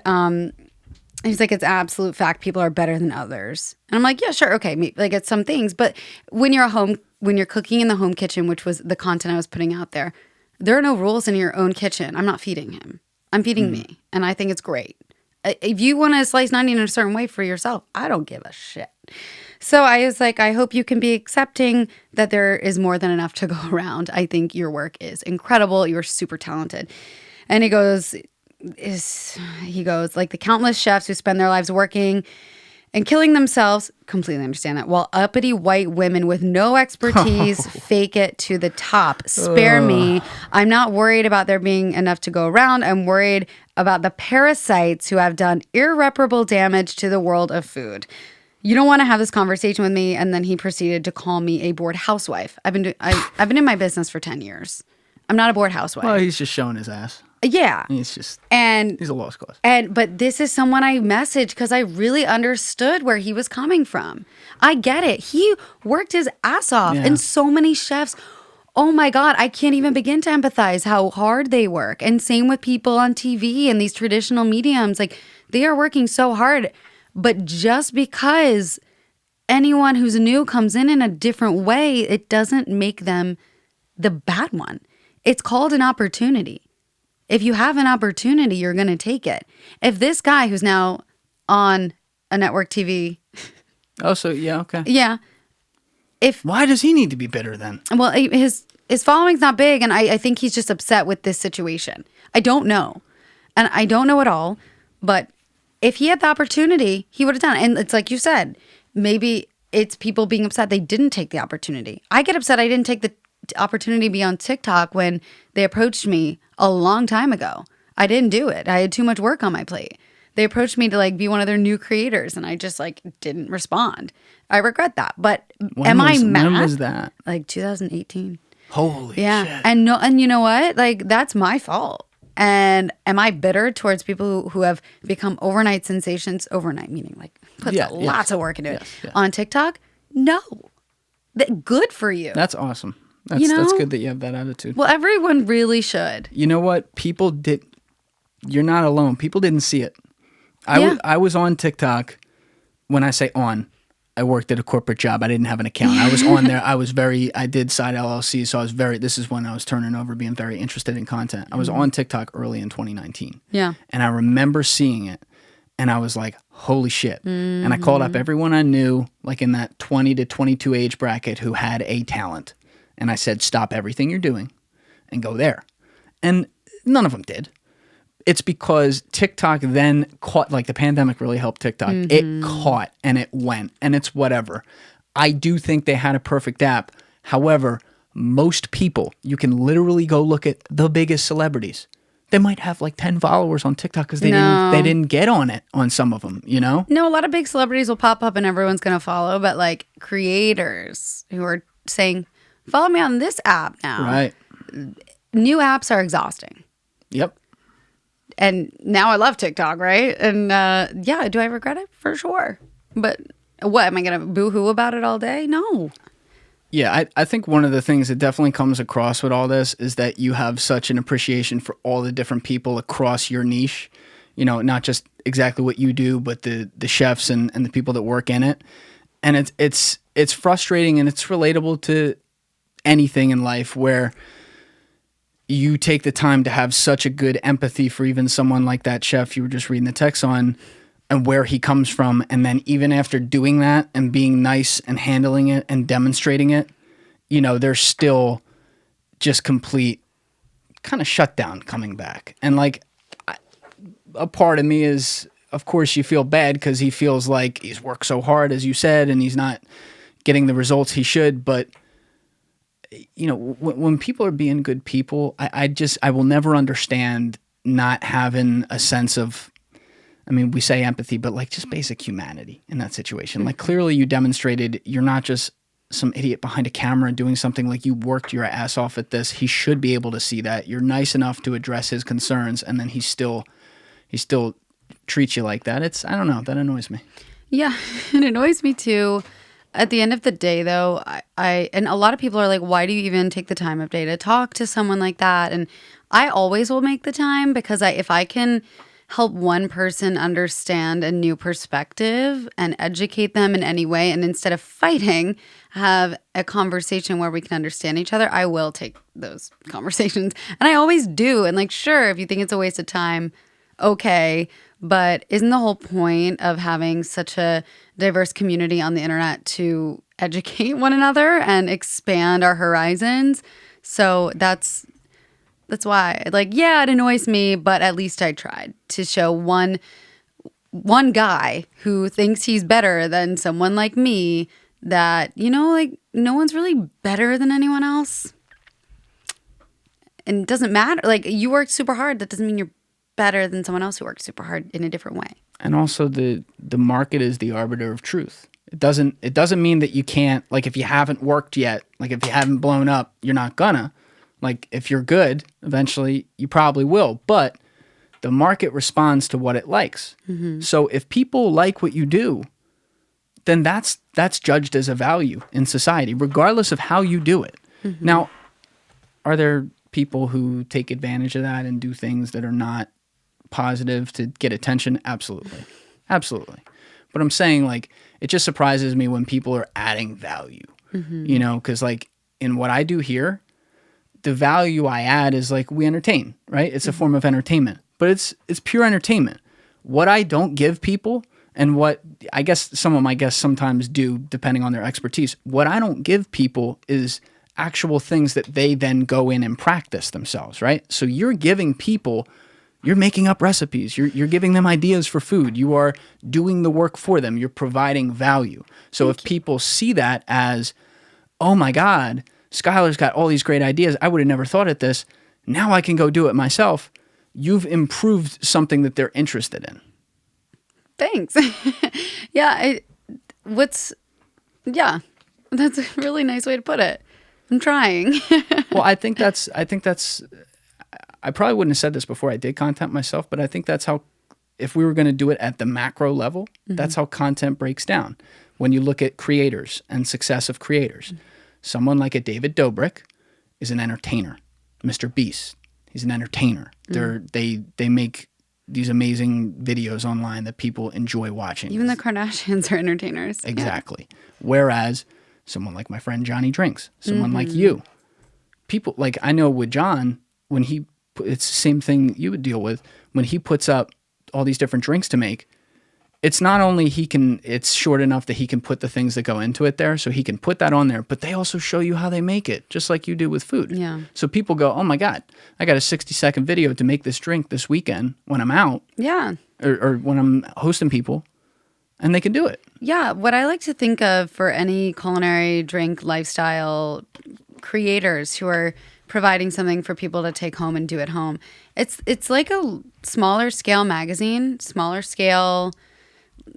he's like, it's absolute fact. People are better than others. And I'm like, yeah, sure. Okay. Maybe, like it's some things. But when you're cooking in the home kitchen, which was the content I was putting out there, there are no rules in your own kitchen. I'm not feeding him. I'm feeding me. And I think it's great. If you want to slice an onion in a certain way for yourself, I don't give a shit. So I was like, I hope you can be accepting that there is more than enough to go around. I think your work is incredible. You're super talented. And he goes, like the countless chefs who spend their lives working and killing themselves, completely understand that, while uppity white women with no expertise fake it to the top. Spare me. I'm not worried about there being enough to go around. I'm worried about the parasites who have done irreparable damage to the world of food. You don't want to have this conversation with me. And then he proceeded to call me a bored housewife. I've been in my business for 10 years. I'm not a bored housewife.
Well, he's just showing his ass.
Yeah.
He's a lost cause.
But this is someone I messaged because I really understood where he was coming from. I get it. He worked his ass off.
Yeah.
And so many chefs, oh my God, I can't even begin to empathize how hard they work. And same with people on TV and these traditional mediums. Like, they are working so hard. But just because anyone who's new comes in a different way, it doesn't make them the bad one. It's called an opportunity. If you have an opportunity, you're going to take it. If this guy who's now on a network TV.
Oh, so yeah, okay.
Yeah.
Why does he need to be bitter then?
Well, his following's not big, and I think he's just upset with this situation. I don't know. And I don't know at all, but if he had the opportunity, he would have done it. And it's like you said, maybe it's people being upset they didn't take the opportunity. I get upset I didn't take the opportunity to be on TikTok when they approached me a long time ago. I didn't do it. I had too much work on my plate. They approached me to like be one of their new creators, and I just like didn't respond. I regret that. But am I mad?
When was that?
Like 2018.
Holy shit.
And you know what? Like, that's my fault. And am I bitter towards people who have become overnight sensations? Overnight meaning like put lots of work into it on TikTok? No. Good for you.
That's awesome. That's good that you have that attitude.
Well, everyone really should.
You know what? You're not alone. People didn't see it. I was on TikTok. When I say on, I worked at a corporate job. I didn't have an account. I was on there. I did side LLC. So this is when I was turning over, being very interested in content. I was on TikTok early in 2019.
Yeah.
And I remember seeing it and I was like, holy shit. And I called up everyone I knew, like in that 20 to 22 age bracket, who had a talent. And I said, stop everything you're doing and go there. And none of them did. It's because TikTok then caught, like the pandemic really helped TikTok. It caught and it went and it's whatever. I do think they had a perfect app. However, most people, you can literally go look at the biggest celebrities. They might have like 10 followers on TikTok because they didn't get on it on some of them, you know?
No, a lot of big celebrities will pop up and everyone's going to follow. But like creators who are saying, follow me on this app now.
Right.
New apps are exhausting.
Yep.
And now I love TikTok, right? And yeah, do I regret it? For sure. But what, am I going to boo-hoo about it all day? No.
Yeah, I think one of the things that definitely comes across with all this is that you have such an appreciation for all the different people across your niche. You know, not just exactly what you do, but the chefs and the people that work in it. And it's frustrating and it's relatable to anything in life where you take the time to have such a good empathy for even someone like that chef you were just reading the text on and where he comes from. And then even after doing that and being nice and handling it and demonstrating it, you know, there's still just complete kind of shutdown coming back. And like a part of me is, of course, you feel bad because he feels like he's worked so hard, as you said, and he's not getting the results he should. But you know, when people are being good people, I will never understand not having a sense of, I mean, we say empathy, but like just basic humanity in that situation. Like clearly you demonstrated you're not just some idiot behind a camera doing something, like you worked your ass off at this. He should be able to see that. You're nice enough to address his concerns, and then he still treats you like that. I don't know, that annoys me. Yeah,
it annoys me too. At the end of the day, though, and a lot of people are like, why do you even take the time of day to talk to someone like that? And I always will make the time because if I can help one person understand a new perspective and educate them in any way, and instead of fighting, have a conversation where we can understand each other, I will take those conversations. And I always do. And like, sure, if you think it's a waste of time, okay. But isn't the whole point of having such a diverse community on the internet to educate one another and expand our horizons? So that's why, like, yeah, it annoys me, but at least I tried to show one guy who thinks he's better than someone like me that, you know, like, no one's really better than anyone else. And it doesn't matter. Like, you worked super hard. That doesn't mean you're better than someone else who worked super hard in a different way.
And also the market is the arbiter of truth. It doesn't mean that you can't, like, if you haven't worked yet, like if you haven't blown up, you're not gonna. Like if you're good, eventually you probably will. But the market responds to what it likes. Mm-hmm. So if people like what you do, then that's judged as a value in society, regardless of how you do it. Mm-hmm. Now, are there people who take advantage of that and do things that are not positive to get attention? Absolutely. Absolutely. But I'm saying, like, it just surprises me when people are adding value, you know, because like in what I do here, the value I add is like we entertain, right? It's a form of entertainment, but it's pure entertainment. What I don't give people, and what I guess some of my guests sometimes do, depending on their expertise, what I don't give people is actual things that they then go in and practice themselves, right? So you're giving people, you're making up recipes. You're giving them ideas for food. You are doing the work for them. You're providing value. So if people see that as, oh my God, Skyler's got all these great ideas. I would have never thought of this. Now I can go do it myself. You've improved something that they're interested in.
Thanks. Yeah. That's a really nice way to put it. I'm trying.
Well, I think that's, I probably wouldn't have said this before I did content myself, but I think that's how, if we were going to do it at the macro level, that's how content breaks down. When you look at creators and success of creators, someone like a David Dobrik, is an entertainer. Mr. Beast, he's an entertainer. They make these amazing videos online that people enjoy watching.
Even the Kardashians are entertainers.
Exactly. Yeah. Whereas someone like my friend Johnny Drinks, someone like you, people like I know with John, when it's the same thing you would deal with when he puts up all these different drinks to make. It's not only it's short enough that he can put the things that go into it there, so he can put that on there, but they also show you how they make it, just like you do with food.
Yeah.
So people go, oh my God, I got a 60-second video to make this drink this weekend when I'm out.
Yeah.
Or when I'm hosting people, and they can do it.
Yeah. What I like to think of for any culinary drink lifestyle creators who are providing something for people to take home and do at home, it's like a smaller scale magazine, smaller scale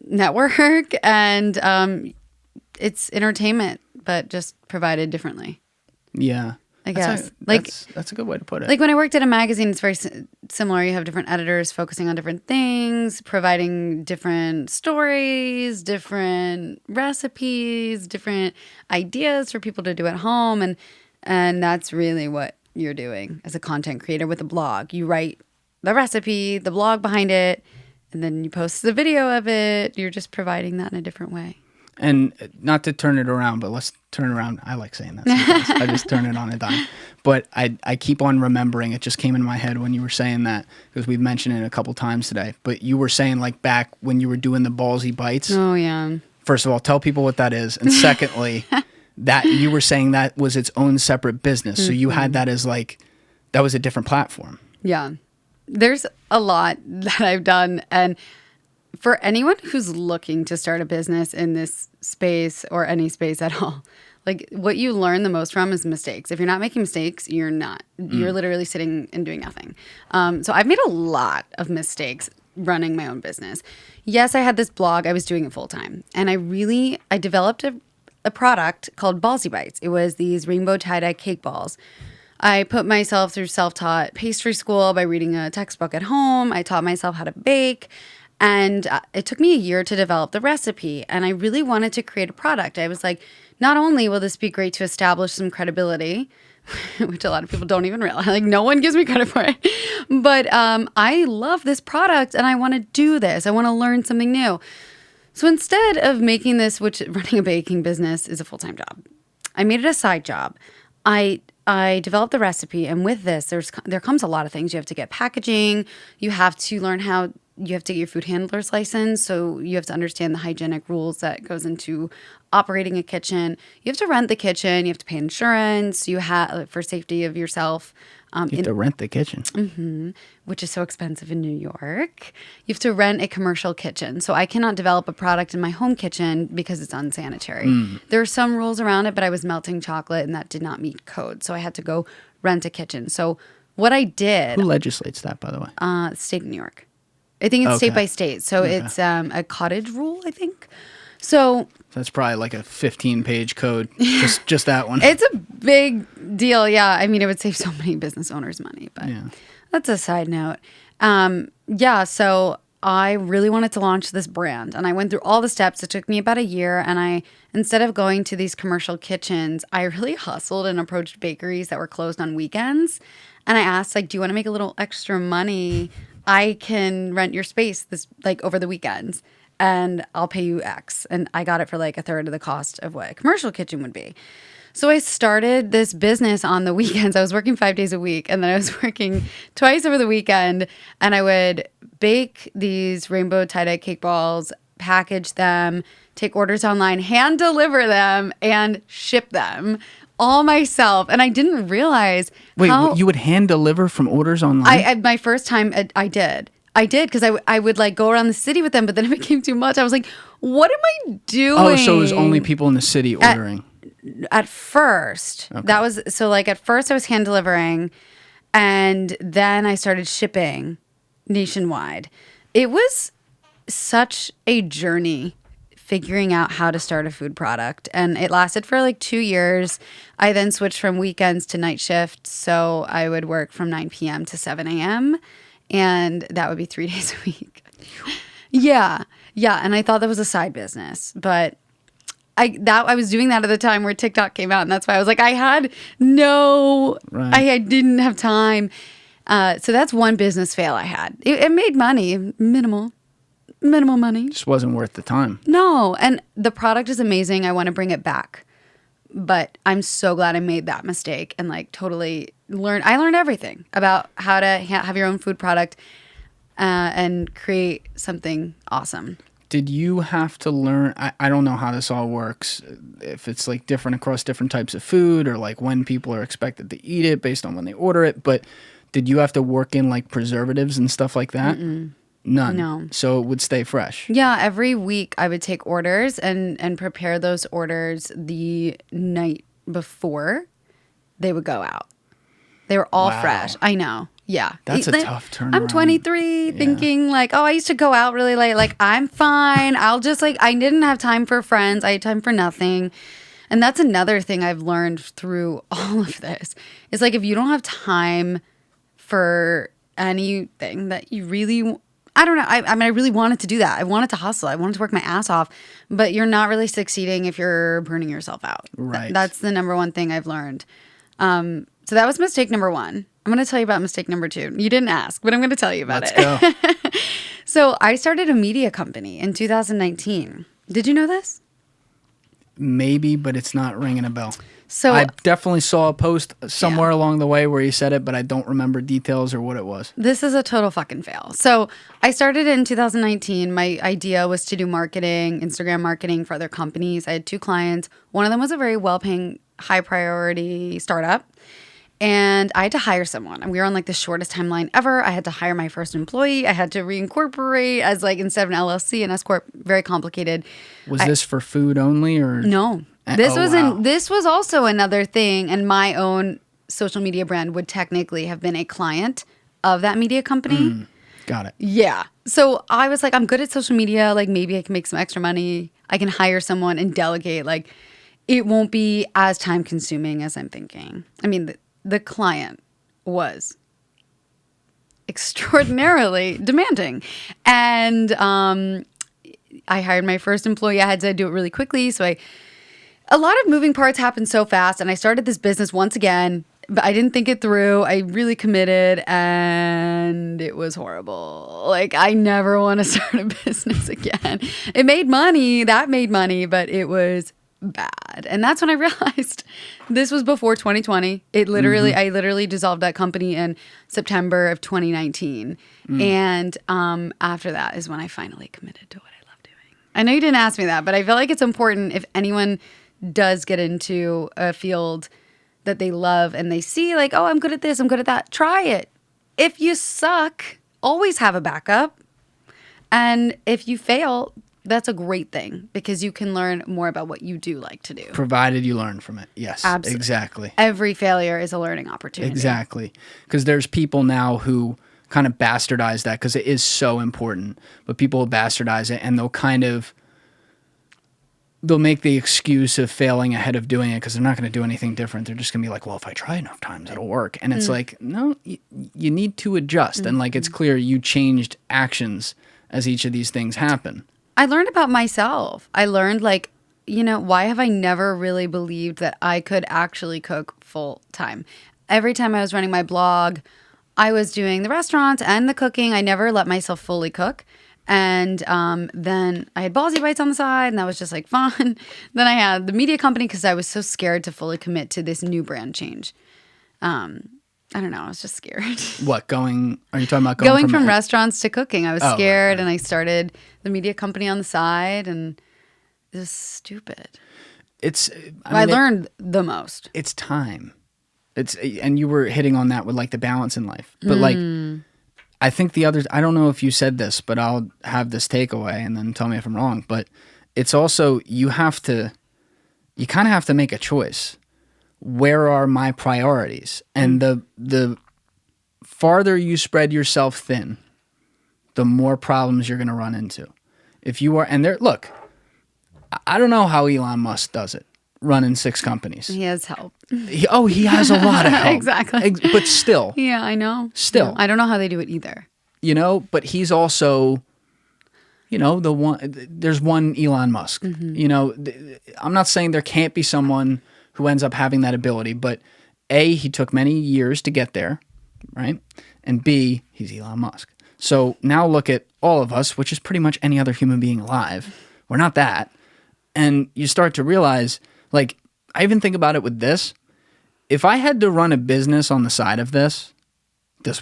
network, and it's entertainment, but just provided differently.
Yeah,
I guess
that's a good way to put it.
Like when I worked at a magazine, it's very similar. You have different editors focusing on different things, providing different stories, different recipes, different ideas for people to do at home, and that's really what you're doing as a content creator with a blog. You write the recipe, the blog behind it, and then you post the video of it. You're just providing that in a different way.
And not to turn it around, but let's turn it around. I like saying that sometimes. I just turn it on a dime. But I keep on remembering. It just came in my head when you were saying that, because we've mentioned it a couple times today. But you were saying like back when you were doing the Ballsy Bites.
Oh, yeah.
First of all, tell people what that is. And secondly, that you were saying that was its own separate business. So you had that as like, that was a different platform.
Yeah. There's a lot that I've done. And for anyone who's looking to start a business in this space or any space at all, like what you learn the most from is mistakes. If you're not making mistakes, you're not. You're literally sitting and doing nothing. So I've made a lot of mistakes running my own business. Yes, I had this blog. I was doing it full time. And I developed a product called Ballsy Bites. It was these rainbow tie-dye cake balls. I put myself through self-taught pastry school by reading a textbook at home. I taught myself how to bake. And it took me a year to develop the recipe. And I really wanted to create a product. I was like, not only will this be great to establish some credibility, which a lot of people don't even realize. Like, no one gives me credit for it. But I love this product and I want to do this. I want to learn something new. So instead of making this, which running a baking business is a full-time job, I made it a side job. I developed the recipe, and with this, there comes a lot of things. You have to get packaging. You have to learn you have to get your food handler's license, so you have to understand the hygienic rules that goes into operating a kitchen. You have to rent the kitchen. You have to pay insurance. You have for safety of yourself.
You have to rent the kitchen.
Which is so expensive in New York. You have to rent a commercial kitchen. So I cannot develop a product in my home kitchen because it's unsanitary. There are some rules around it, but I was melting chocolate and that did not meet code. So I had to go rent a kitchen. So what I did...
Who legislates that, by the way?
State of New York. I think it's state by state. So it's a cottage rule, I think. So
that's probably like a 15-page code, just that one.
It's a big deal, yeah. I mean, it would save so many business owners money, but that's a side note. So I really wanted to launch this brand, and I went through all the steps. It took me about a year, and instead of going to these commercial kitchens, I really hustled and approached bakeries that were closed on weekends, and I asked, like, do you want to make a little extra money? I can rent your space over the weekends, and I'll pay you X. And I got it for like a third of the cost of what a commercial kitchen would be. So I started this business on the weekends. I was working 5 days a week, and then I was working twice over the weekend, and I would bake these rainbow tie-dye cake balls, package them, take orders online, hand deliver them, and ship them all myself. And I didn't realize
you would hand deliver from orders online?
My first time, I did. Because I would like go around the city with them, but then it became too much. I was like, what am I doing?
Oh, so it was only people in the city ordering.
At first. Okay. That was so like at first I was hand delivering, and then I started shipping nationwide. It was such a journey figuring out how to start a food product, and it lasted for like 2 years. I then switched from weekends to night shifts, so I would work from 9 p.m. to 7 a.m. and that would be 3 days a week. Yeah, and I thought that was a side business, but I was doing that at the time where TikTok came out, and that's why I was like, I didn't have time. So that's one business fail I had. It made money, minimal money.
Just wasn't worth the time.
No, and the product is amazing. I want to bring it back, but I'm so glad I made that mistake and like totally learned. I learned everything about how to have your own food product and create something awesome.
Did you have to learn? I don't know how this all works. If it's like different across different types of food or like when people are expected to eat it based on when they order it. But did you have to work in like preservatives and stuff like that? None.
No.
So it would stay fresh.
Yeah, every week I would take orders and prepare those orders the night before they would go out. They were all fresh. I know. Yeah.
That's a tough turnaround.
I'm 23 thinking like, oh, I used to go out really late. Like, I'm fine. I'll just like, I didn't have time for friends. I had time for nothing. And that's another thing I've learned through all of this. Is like, if you don't have time for anything that you really, I don't know. I mean, I really wanted to do that. I wanted to hustle. I wanted to work my ass off. But you're not really succeeding if you're burning yourself out.
Right.
That's the number one thing I've learned. So that was mistake number one. I'm going to tell you about mistake number two. You didn't ask, but I'm going to tell you about it.
Let's go.
So I started a media company in 2019. Did you know this?
Maybe, but it's not ringing a bell.
So
I definitely saw a post somewhere along the way where you said it, but I don't remember details or what it was.
This is a total fucking fail. So I started in 2019. My idea was to do marketing, Instagram marketing for other companies. I had 2 clients. One of them was a very well-paying, high-priority startup. And I had to hire someone. And we were on like the shortest timeline ever. I had to hire my first employee. I had to reincorporate as like instead of an LLC, an S Corp. Very complicated.
Was this for food only or?
No. This was also another thing. And my own social media brand would technically have been a client of that media company.
Got it.
Yeah. So I was like, I'm good at social media. Like maybe I can make some extra money. I can hire someone and delegate. Like it won't be as time consuming as I'm thinking. I mean, the client was extraordinarily demanding. And I hired my first employee. I had to do it really quickly. So a lot of moving parts happened so fast. And I started this business once again, but I didn't think it through. I really committed and it was horrible. Like I never want to start a business again. It made money. That made money, but it was bad. And that's when I realized this was before 2020. I literally dissolved that company in September of 2019. And after that is when I finally committed to what I love doing. I know you didn't ask me that, but I feel like it's important if anyone does get into a field that they love and they see like, oh, I'm good at this, I'm good at that, try it. If you suck, always have a backup. And if you fail, that's a great thing because you can learn more about what you do like to do.
Provided you learn from it. Yes, absolutely. Exactly.
Every failure is a learning opportunity.
Exactly. Because there's people now who kind of bastardize that because it is so important. But people will bastardize it and they'll make the excuse of failing ahead of doing it because they're not going to do anything different. They're just going to be like, well, if I try enough times, it'll work. And it's like, no, you need to adjust. And like, it's clear you changed actions as each of these things happen.
I learned about myself. I learned like, why have I never really believed that I could actually cook full time? Every time I was running my blog, I was doing the restaurants and the cooking. I never let myself fully cook. And then I had Ballsy Bites on the side, and that was just like fun. Then I had the media company because I was so scared to fully commit to this new brand change. I don't know. I was just scared.
What, are you talking about
going from restaurants to cooking? I was scared, right. And I started the media company on the side, and it was stupid. I learned the most.
It's time. And you were hitting on that with like the balance in life. But like, I think I don't know if you said this, but I'll have this takeaway and then tell me if I'm wrong. But it's also, you kind of have to make a choice. Where are my priorities? And the farther you spread yourself thin, the more problems you're going to run into. If you are, look, I don't know how Elon Musk does it, running 6 companies.
He has help.
He has a lot of help.
Exactly.
But still.
Yeah, I know.
Still.
I don't know how they do it either.
But he's also there's one Elon Musk. I'm not saying there can't be someone who ends up having that ability, but A, he took many years to get there, right? And B, he's Elon Musk. So now look at all of us, which is pretty much any other human being alive. We're not that. And you start to realize, like, I even think about it with this. If I had to run a business on the side of this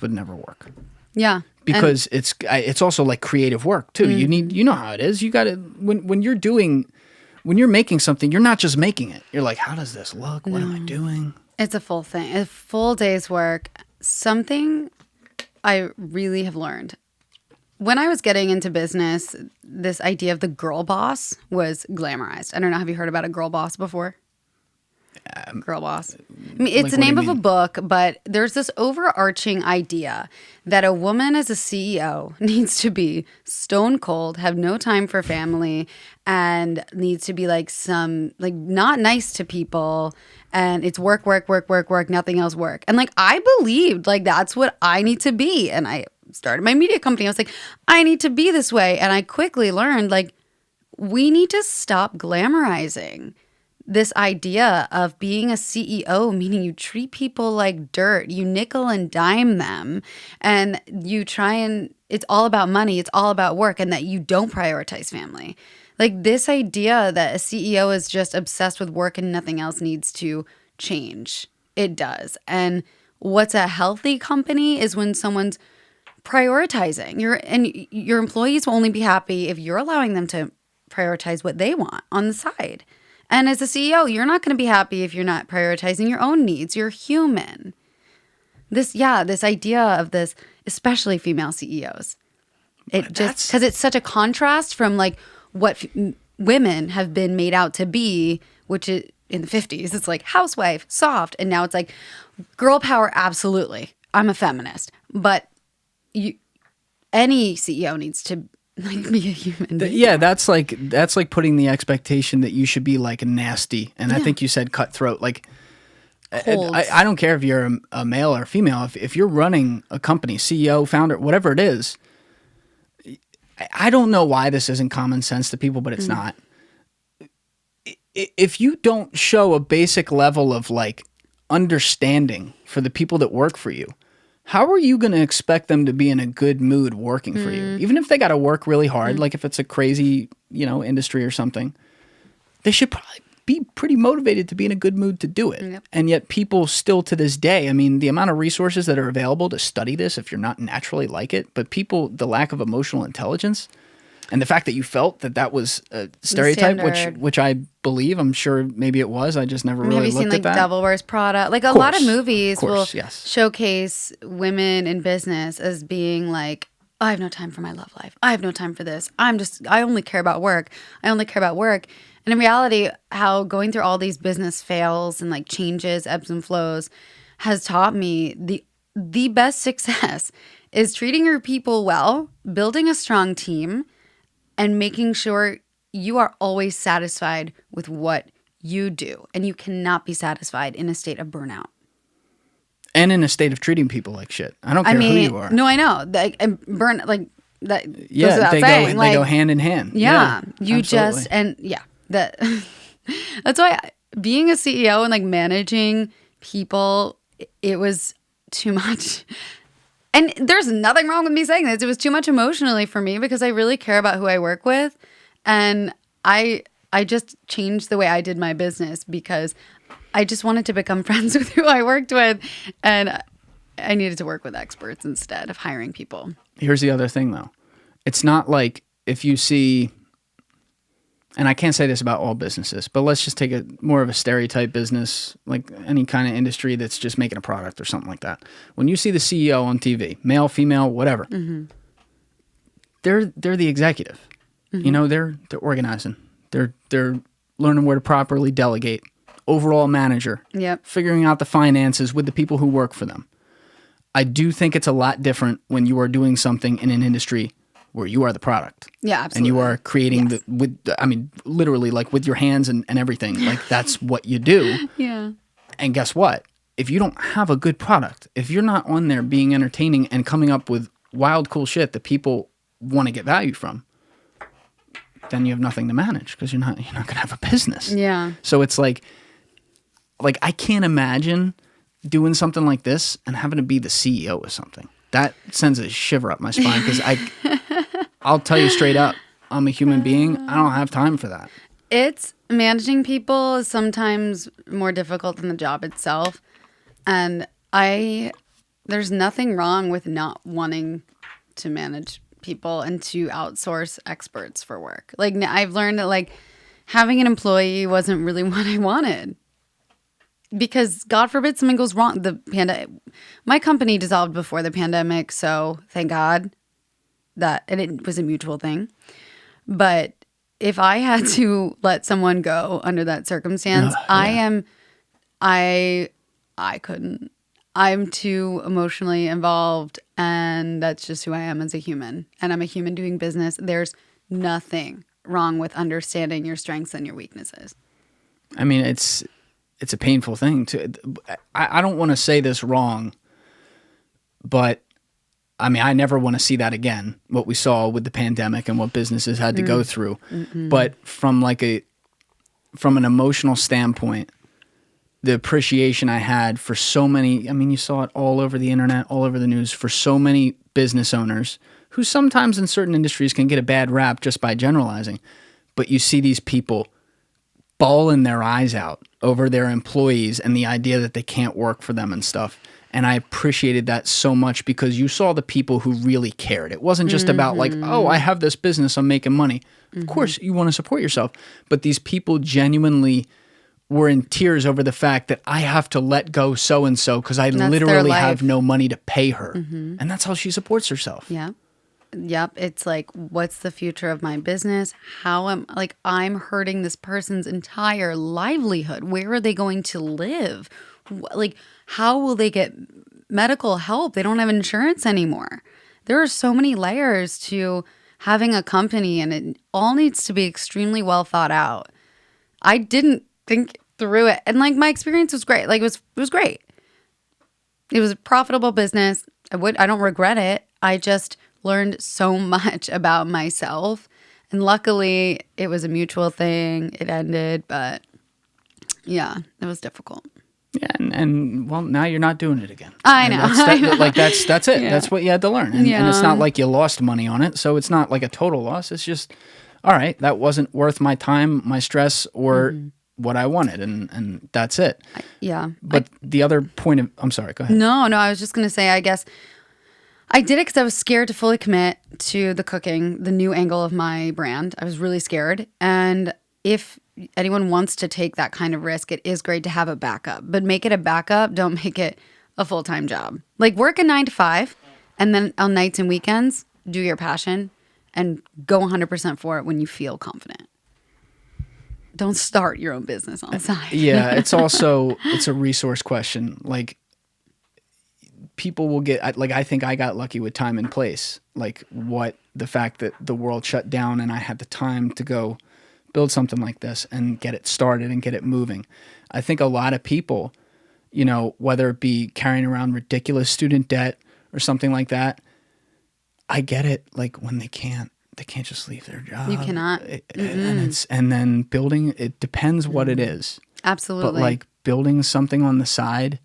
would never work.
Yeah.
Because it's also like creative work too. You know how it is. You got to, when you're making something, you're not just making it. You're like, how does this look? What am I doing?
It's a full thing, a full day's work. Something I really have learned. When I was getting into business, this idea of the girl boss was glamorized. I don't know. Have you heard about a girl boss before? Girl boss. I mean, it's
like,
the name of a book, but there's this overarching idea that a woman as a CEO needs to be stone cold, have no time for family, and needs to be like not nice to people. And it's work, nothing else work. And like, I believed like that's what I need to be. And I started my media company. I was like, I need to be this way. And I quickly learned like, we need to stop glamorizing this idea of being a CEO, meaning you treat people like dirt, you nickel and dime them, and you try and it's all about money, it's all about work, and that you don't prioritize family. Like this idea that a CEO is just obsessed with work and nothing else needs to change. It does. And what's a healthy company is when someone's prioritizing. Your employees will only be happy if you're allowing them to prioritize what they want on the side. And as a CEO, you're not going to be happy if you're not prioritizing your own needs. You're human. This idea of this, especially female CEOs, because it's such a contrast from like what women have been made out to be, which is in the 50s, it's like housewife, soft. And now it's like girl power. Absolutely. I'm a feminist, but any CEO needs to like be a human being.
Yeah, that's like putting the expectation that you should be like nasty, and I think you said cutthroat. Like, I don't care if you're a male or female. If you're running a company, CEO, founder, whatever it is, I don't know why this isn't common sense to people, but it's not. If you don't show a basic level of like understanding for the people that work for you, how are you going to expect them to be in a good mood working for you? Even if they got to work really hard, like if it's a crazy, industry or something, they should probably be pretty motivated to be in a good mood to do it. Yep. And yet people still to this day, I mean, the amount of resources that are available to study this if you're not naturally like it, but the lack of emotional intelligence and the fact that you felt that was a stereotype, which I believe, I'm sure maybe it was. I just never really looked at that. Have you seen like Devil Wears Prada? Like a lot of movies will showcase women in business as being like, I have no time for my love life. I have no time for this. I only care about work. I only care about work. And in reality, how going through all these business fails and like changes, ebbs and flows has taught me the best success is treating your people well, building a strong team, and making sure you are always satisfied with what you do. And you cannot be satisfied in a state of burnout. And in a state of treating people like shit. I don't care who you are.
No, I know. Like, and burn, like, that goes without saying.
They go hand in hand.
Yeah. You just, and yeah. That's why being a CEO and like managing people, it was too much. And there's nothing wrong with me saying this. It was too much emotionally for me because I really care about who I work with. And I just changed the way I did my business because I just wanted to become friends with who I worked with. And I needed to work with experts instead of hiring people.
Here's the other thing, though. It's not like if you see, and I can't say this about all businesses, but let's just take more of a stereotype business, like any kind of industry that's just making a product or something like that. When you see the CEO on TV, male, female, whatever, they're the executive. They're organizing. They're learning where to properly delegate. Overall manager. Yep. Figuring out the finances with the people who work for them. I do think it's a lot different when you are doing something in an industry where you are the product. Yeah, absolutely. And you are creating literally like with your hands and everything. Like that's what you do. Yeah. And guess what? If you don't have a good product, if you're not on there being entertaining and coming up with wild, cool shit that people want to get value from, then you have nothing to manage because you're not going to have a business.
Yeah.
So it's like I can't imagine doing something like this and having to be the CEO of something. That sends a shiver up my spine because I'll tell you straight up, I'm a human being. I don't have time for that.
It's managing people is sometimes more difficult than the job itself. And there's nothing wrong with not wanting to manage people and to outsource experts for work. Like I've learned that like having an employee wasn't really what I wanted. Because God forbid something goes wrong. My company dissolved before the pandemic, so thank God and it was a mutual thing. But if I had to let someone go under that circumstance, I couldn't. I'm too emotionally involved, and that's just who I am as a human. And I'm a human doing business. There's nothing wrong with understanding your strengths and your weaknesses.
I mean, it's a painful thing. I don't want to say this wrong, but I mean, I never want to see that again, what we saw with the pandemic and what businesses had to go through. Mm-mm. But from an emotional standpoint, the appreciation I had for so many, I mean, you saw it all over the internet, all over the news, for so many business owners who sometimes in certain industries can get a bad rap just by generalizing. But you see these people bawling their eyes out over their employees and the idea that they can't work for them and stuff. And I appreciated that so much because you saw the people who really cared. It wasn't just about like, oh, I have this business, I'm making money. Of course, you want to support yourself. But these people genuinely were in tears over the fact that I have to let go so-and-so because I literally have no money to pay her. And that's how she supports herself.
Yeah. Yep. It's like, what's the future of my business? I'm hurting this person's entire livelihood. Where are they going to live? Like, how will they get medical help? They don't have insurance anymore. There are so many layers to having a company, and it all needs to be extremely well thought out. I didn't think through it. And like my experience was great. Like it was great. It was a profitable business. I don't regret it. I just learned so much about myself. And luckily it was a mutual thing. It ended, but yeah, it was difficult.
Yeah, and well, now you're not doing it again.
I know.
That's it.
Yeah.
That's what you had to learn. And it's not like you lost money on it, so it's not like a total loss. It's just, all right, that wasn't worth my time, my stress, or what I wanted, and that's it. But the other point of, I'm sorry, go ahead.
No, I was just going to say, I guess I did it because I was scared to fully commit to the cooking, the new angle of my brand. I was really scared. And if anyone wants to take that kind of risk, it is great to have a backup. But make it a backup. Don't make it a full-time job. Like work a 9 to 5, and then on nights and weekends, do your passion and go 100% for it when you feel confident. Don't start your own business on the side.
Yeah, it's a resource question. Like people will get, like I think I got lucky with time and place. Like the fact that the world shut down and I had the time to go build something like this and get it started and get it moving. I think a lot of people, whether it be carrying around ridiculous student debt or something like that, I get it. Like when they can't just leave their job.
You cannot.
And then building, it depends what it is.
Absolutely.
But like building something on the side,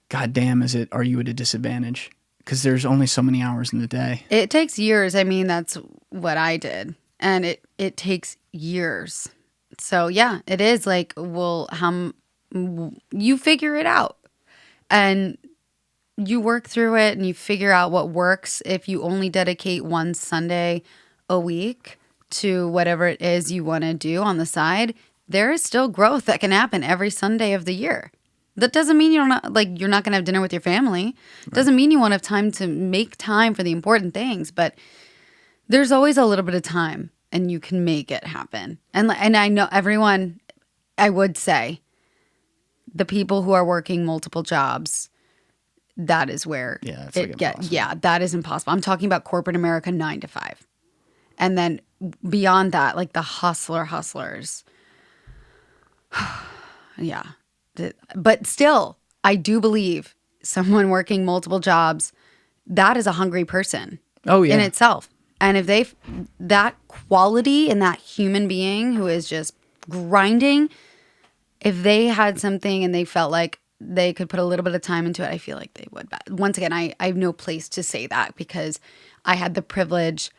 goddamn, are you at a disadvantage? Because there's only so many hours in the day.
It takes years. I mean, that's what I did. And it takes years. So yeah, it is like, well, you figure it out. And you work through it and you figure out what works. If you only dedicate one Sunday a week to whatever it is you want to do on the side, there is still growth that can happen every Sunday of the year. That doesn't mean you're not going to have dinner with your family. It doesn't mean you won't have time to make time for the important things, but there's always a little bit of time and you can make it happen. And I know everyone, I would say, the people who are working multiple jobs, that is where that is impossible. I'm talking about corporate America 9 to 5. And then beyond that, like the hustlers. Yeah. But still, I do believe someone working multiple jobs, that is a hungry person.
Oh, yeah.
In itself. And if that quality and that human being who is just grinding, if they had something and they felt like they could put a little bit of time into it, I feel like they would. But once again, I have no place to say that because I had the privilege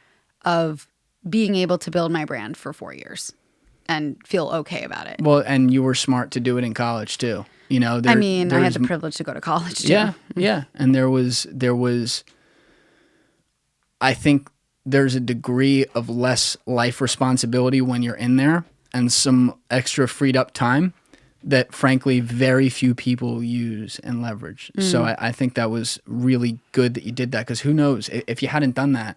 of being able to build my brand for 4 years and feel okay about it.
Well, and you were smart to do it in college too. You know,
I had the privilege to go to college too.
Yeah, yeah. And there was, I think there's a degree of less life responsibility when you're in there and some extra freed up time that frankly very few people use and leverage. So I think that was really good that you did that, because who knows, if you hadn't done that,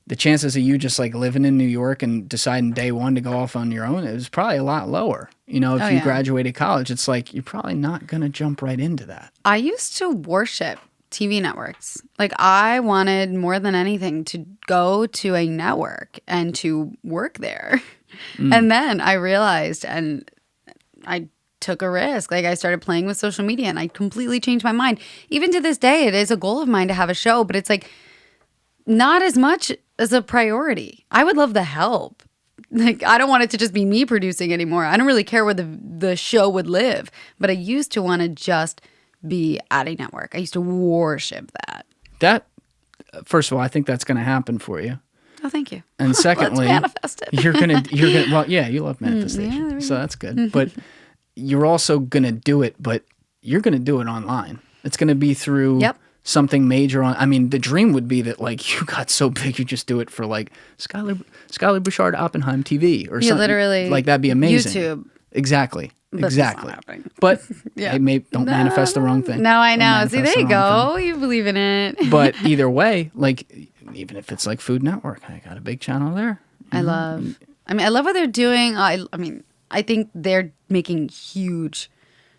the chances of you just like living in New York and deciding day one to go off on your own, it was probably a lot lower. You know, if you graduated college, it's like you're probably not going to jump right into that.
I used to worship TV networks. Like, I wanted more than anything to go to a network and to work there. And then I realized, and I took a risk. Like, I started playing with social media and I completely changed my mind. Even to this day, it is a goal of mine to have a show, but it's like not as much as a priority. I would love the help. Like, I don't want it to just be me producing anymore. I don't really care where the show would live, but I used to want to just be at a network. I used to worship that.
That, first of all, I think that's going to happen for you.
Oh, thank you.
And secondly,
let's manifest it.
you're gonna, well, yeah, you love manifestation, so that's good. But you're also gonna do it, but you're gonna do it online. It's gonna be through something major on. I mean, the dream would be that like you got so big, you just do it for like Skyler Bouchard Oppenheim TV or something.
Literally,
like that'd be amazing.
YouTube.
Exactly.
But
exactly. But hey, don't manifest the wrong thing.
No, I know. See, there you go. You believe in it.
But either way, like, even if it's like Food Network, I got a big channel there.
I love what they're doing. I think they're making huge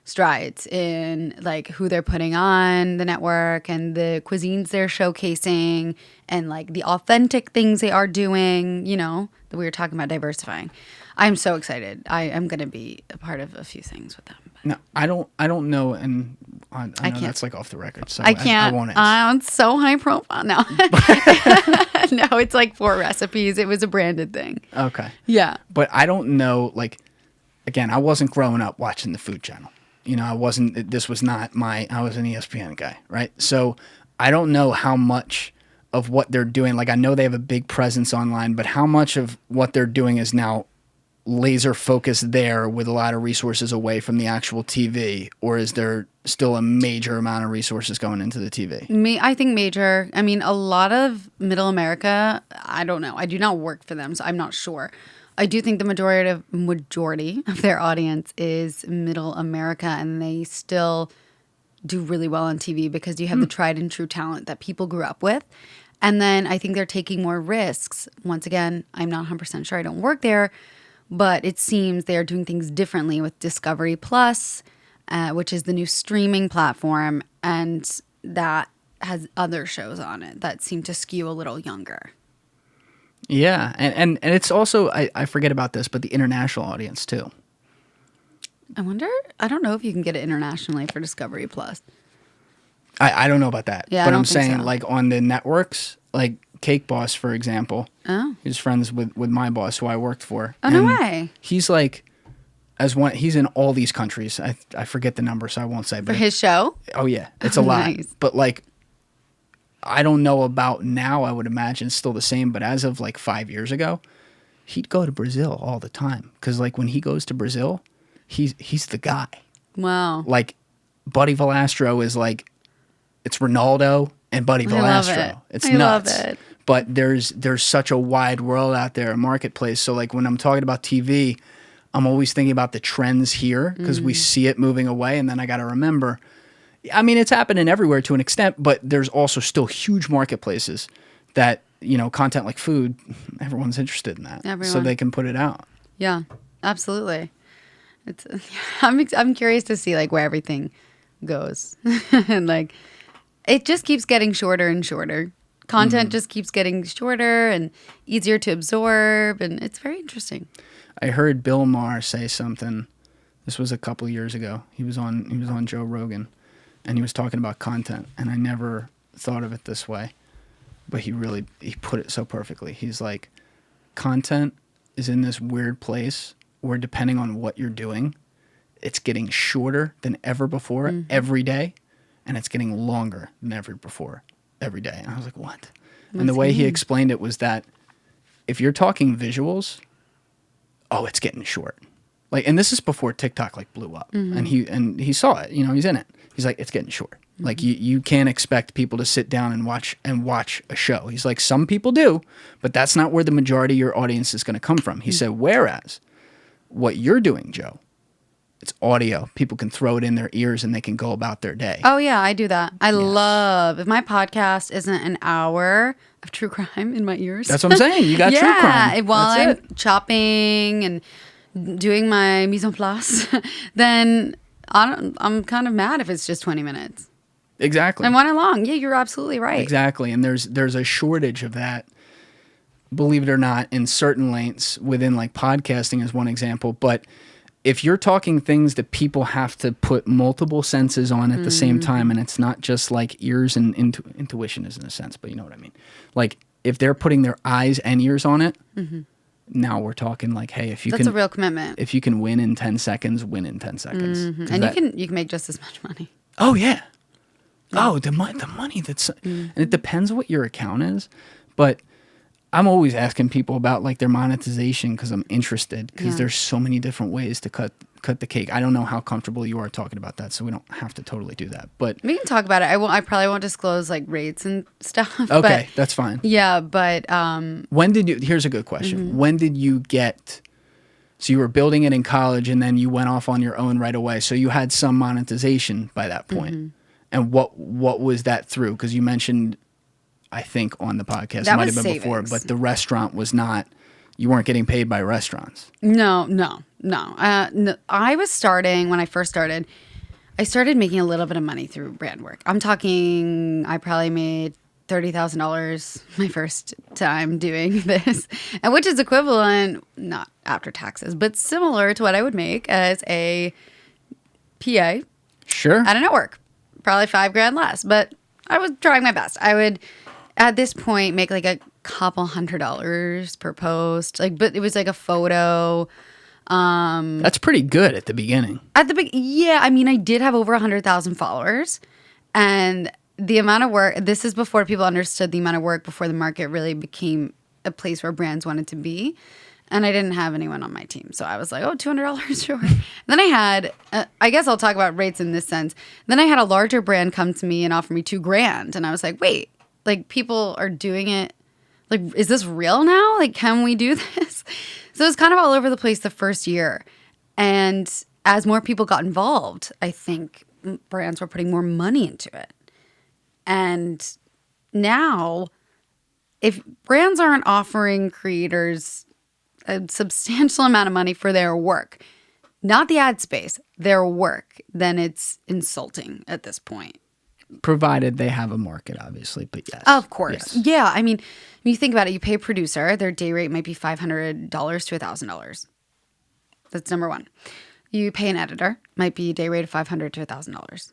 strides in like who they're putting on the network and the cuisines they're showcasing and like the authentic things they are doing, you know, that we were talking about diversifying. I'm so excited. I am going to be a part of a few things with them.
No, I don't know, and I know
can't.
that's like off the record, so
I can't.
I won't ask.
I'm so high profile now. No, it's like 4 recipes. It was a branded thing.
Okay.
Yeah.
But I don't know, like, again, I wasn't growing up watching the Food Channel. You know, I was an ESPN guy, right? So I don't know how much of what they're doing, like I know they have a big presence online, but how much of what they're doing is now laser focused there with a lot of resources away from the actual TV, or is there still a major amount of resources going into the TV?
I think major. I mean, a lot of Middle America, I don't know. I do not work for them, so I'm not sure. I do think the majority of their audience is Middle America, and they still do really well on TV because you have the tried and true talent that people grew up with. And then I think they're taking more risks. Once again, I'm not 100% sure. I don't work there. But it seems they are doing things differently with Discovery Plus, which is the new streaming platform, and that has other shows on it that seem to skew a little younger.
Yeah, and it's also, I forget about this, but the international audience too.
I don't know if you can get it internationally for Discovery Plus.
I don't know about that.
Yeah,
but
I
I'm
don't think
saying
so.
like on the networks, like Cake Boss, for example.
Oh.
He's friends with my boss who I worked for.
Oh, no way.
He's like, he's in all these countries. I forget the number, so I won't say.
For his show?
Oh, yeah. It's a lot.
Nice.
But like, I don't know about now. I would imagine it's still the same. But as of like 5 years ago, he'd go to Brazil all the time. Because like when he goes to Brazil, he's the guy.
Wow.
Like Buddy Valastro is like, it's Ronaldo and Buddy Valastro.
Love it.
It's
I
nuts.
love it.
But there's such a wide world out there, a marketplace. So like when I'm talking about TV, I'm always thinking about the trends here because we see it moving away. And then I got to remember, I mean, it's happening everywhere to an extent, but there's also still huge marketplaces that, you know, content like food, everyone's interested in that. So they can put it out.
Yeah, absolutely. I'm curious to see like where everything goes. And like it just keeps getting shorter and shorter. Content just keeps getting shorter and easier to absorb, and it's very interesting.
I heard Bill Maher say something. This was a couple years ago. He was on Joe Rogan, and he was talking about content, and I never thought of it this way. but he put it so perfectly. He's like, content is in this weird place where depending on what you're doing, it's getting shorter than ever before every day, and it's getting longer than ever before every day. And I was like, what? And the way he explained it was that if you're talking visuals, it's getting short. Like, and this is before TikTok like blew up, and he saw it. You know, he's in it. He's like, it's getting short. Like you can't expect people to sit down and watch a show. He's like, some people do, but that's not where the majority of your audience is going to come from. He said, whereas what you're doing, Joe, it's audio. People can throw it in their ears and they can go about their day.
Oh yeah, I do that. I love if my podcast isn't an hour of true crime in my ears.
That's what I'm saying. You got true crime.
Yeah, while I'm chopping and doing my mise en place, then I'm kind of mad if it's just 20 minutes.
Exactly.
And one along. Yeah, you're absolutely right.
Exactly. And there's a shortage of that, believe it or not, in certain lanes within like podcasting is one example. But if you're talking things that people have to put multiple senses on at the same time, and it's not just like ears and intuition is in a sense, but you know what I mean? Like if they're putting their eyes and ears on it, now we're talking like, hey, if you
That's a real commitment.
If you can win in 10 seconds, win in 10 seconds.
And you can make just as much money.
Oh, yeah. Oh, the money that's... And it depends what your account is, but I'm always asking people about like their monetization because I'm interested because there's so many different ways to cut the cake. I don't know how comfortable you are talking about that, so we don't have to totally do that. But
we can talk about it. I probably won't disclose like rates and stuff.
Okay, that's fine.
Yeah, but...
When did you... Here's a good question. When did you get... So you were building it in college and then you went off on your own right away. So you had some monetization by that point. And what was that through? Because you mentioned, I think, on the podcast, it might have been
savings.
before, but the restaurant was not, you weren't getting paid by restaurants.
No. I was starting, when I first started, I started making a little bit of money through brand work. I'm talking, I probably made $30,000 my first time doing this, and which is equivalent, not after taxes, but similar to what I would make as a PA
Sure.
at a network. Probably $5,000 less, but I was trying my best. I would, at this point, make like a couple $100 per post. Like, but it was like a photo.
That's pretty good at the beginning.
Yeah. I mean, I did have over 100,000 followers, and the amount of work. This is before people understood the amount of work. Before the market really became a place where brands wanted to be. And I didn't have anyone on my team. So I was like, $200, sure. Then I had, I guess I'll talk about rates in this sense. Then I had a larger brand come to me and offer me $2,000. And I was like, wait, like people are doing it. Like, is this real now? Like, can we do this? So it was kind of all over the place the first year. And as more people got involved, I think brands were putting more money into it. And now, if brands aren't offering creators a substantial amount of money for their work, not the ad space, their work, then it's insulting at this point.
Provided they have a market, obviously, but yes.
Of course.
Yes.
Yeah. I mean, when you think about it, you pay a producer, their day rate might be $500 to $1,000. That's number one. You pay an editor, might be a day rate of $500 to $1,000.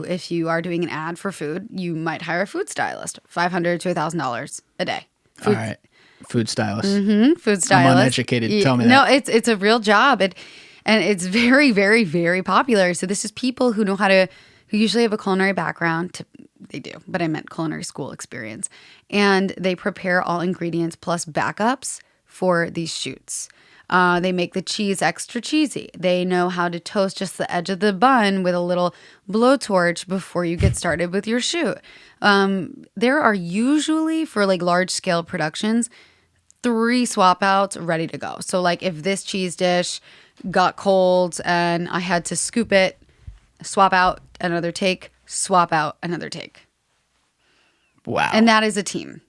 If you are doing an ad for food, you might hire a food stylist, $500 to $1,000 a day.
All right. Food stylist.
Food stylist.
I'm uneducated. Tell me that.
No, it's a real job. And it's very, very, very popular. So this is people who know who usually have a culinary background. They do, but I meant culinary school experience. And they prepare all ingredients plus backups for these shoots. They make the cheese extra cheesy. They know how to toast just the edge of the bun with a little blowtorch before you get started with your shoot. There are usually, for like large scale productions, 3 swap outs ready to go. So like if this cheese dish got cold and I had to scoop it, swap out another take, swap out another take.
Wow.
And that is a team.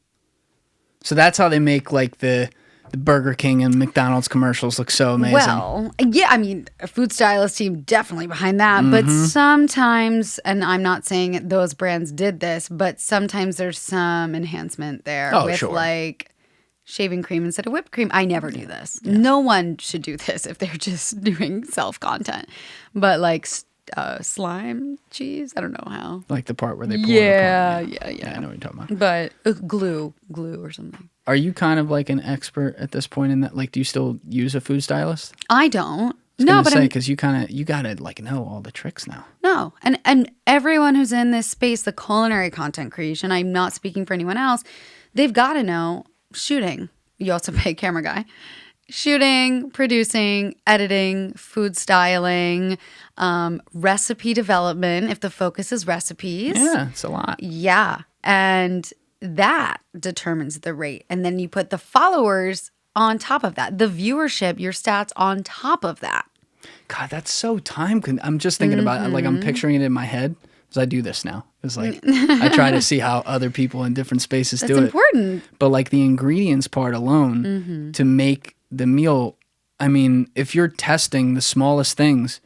So that's how they make like the Burger King and McDonald's commercials look so amazing.
Well, yeah, I mean, a food stylist team definitely behind that. But sometimes, and I'm not saying those brands did this, but sometimes there's some enhancement there with like shaving cream instead of whipped cream. I never do this. Yeah. No one should do this if they're just doing self-content. But like slime cheese. I don't know how.
Like the part where they pour
yeah.
I know what you're talking about.
But glue or something.
Are you kind of like an expert at this point in that? Like, do you still use a food stylist?
I don't.
No, but because you gotta like know all the tricks now.
No, and everyone who's in this space, the culinary content creation, I'm not speaking for anyone else. They've got to know shooting. You also pay a camera guy. Shooting, producing, editing, food styling, recipe development. If the focus is recipes,
yeah, it's a lot.
Yeah, and that determines the rate, and then you put the followers on top of that, the viewership, your stats on top of that.
God, that's so I'm just thinking about it, like I'm picturing it in my head because I do this now. It's like I try to see how other people in different spaces do it.
That's important.
But like the ingredients part alone to make the meal, I mean, if you're testing the smallest things,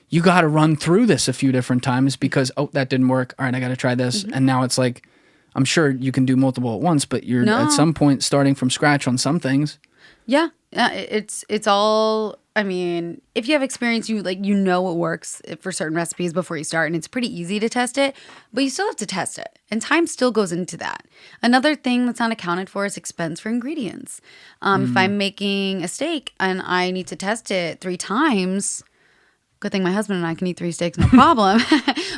you got to run through this a few different times because, oh, that didn't work. All right, I got to try this. And now it's like, I'm sure you can do multiple at once, but you're at some point starting from scratch on some things.
Yeah, it's all. I mean, if you have experience, you know what works for certain recipes before you start, and it's pretty easy to test it. But you still have to test it, and time still goes into that. Another thing that's not accounted for is expense for ingredients. If I'm making a steak and I need to test it 3 times, good thing my husband and I can eat 3 steaks, no problem.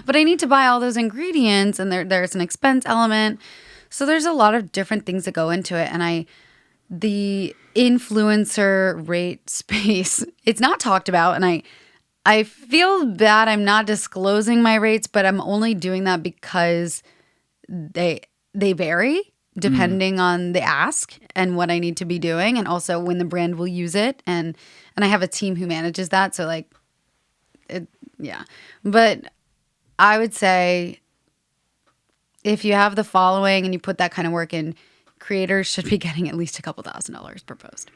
But I need to buy all those ingredients, and there's an expense element. So there's a lot of different things that go into it, and the influencer rate space, it's not talked about, and I feel bad I'm not disclosing my rates, but I'm only doing that because they vary depending on the ask and what I need to be doing, and also when the brand will use it, and I have a team who manages that, so like yeah. But I would say if you have the following and you put that kind of work in, creators should be getting at least a couple $1,000s per post.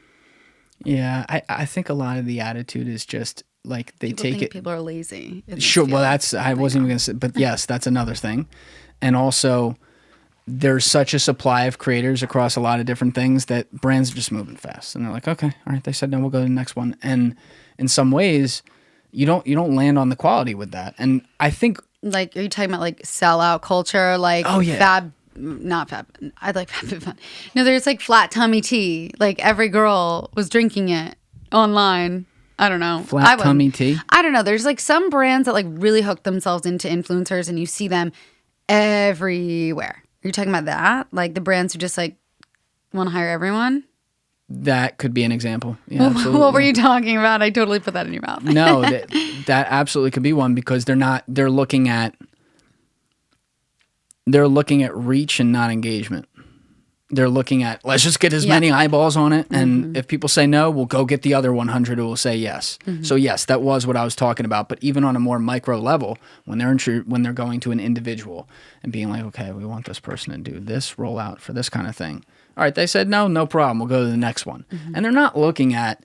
Yeah, I think a lot of the attitude is just like they take it.
People are lazy.
Sure, well, I wasn't even going to say, but yes, that's another thing. And also, there's such a supply of creators across a lot of different things that brands are just moving fast. And they're like, okay, all right, they said no, we'll go to the next one. And in some ways, you don't land on the quality with that. And I think,
like, are you talking about like sellout culture, like not fab. I like FabFitFun. No, there's like flat tummy tea. Like every girl was drinking it online. I don't know.
Flat tummy tea?
I don't know. There's like some brands that like really hook themselves into influencers and you see them everywhere. Are you talking about that? Like the brands who just like want to hire everyone?
That could be an example. Yeah, absolutely.
What were you talking about? I totally put that in your mouth.
No, that absolutely could be one because they're looking at reach and not engagement. They're looking at, let's just get as many eyeballs on it. And if people say no, we'll go get the other 100 who will say yes. So yes, that was what I was talking about. But even on a more micro level, when they're going to an individual and being like, okay, we want this person to do this rollout for this kind of thing. All right, they said no problem. We'll go to the next one. And they're not looking at,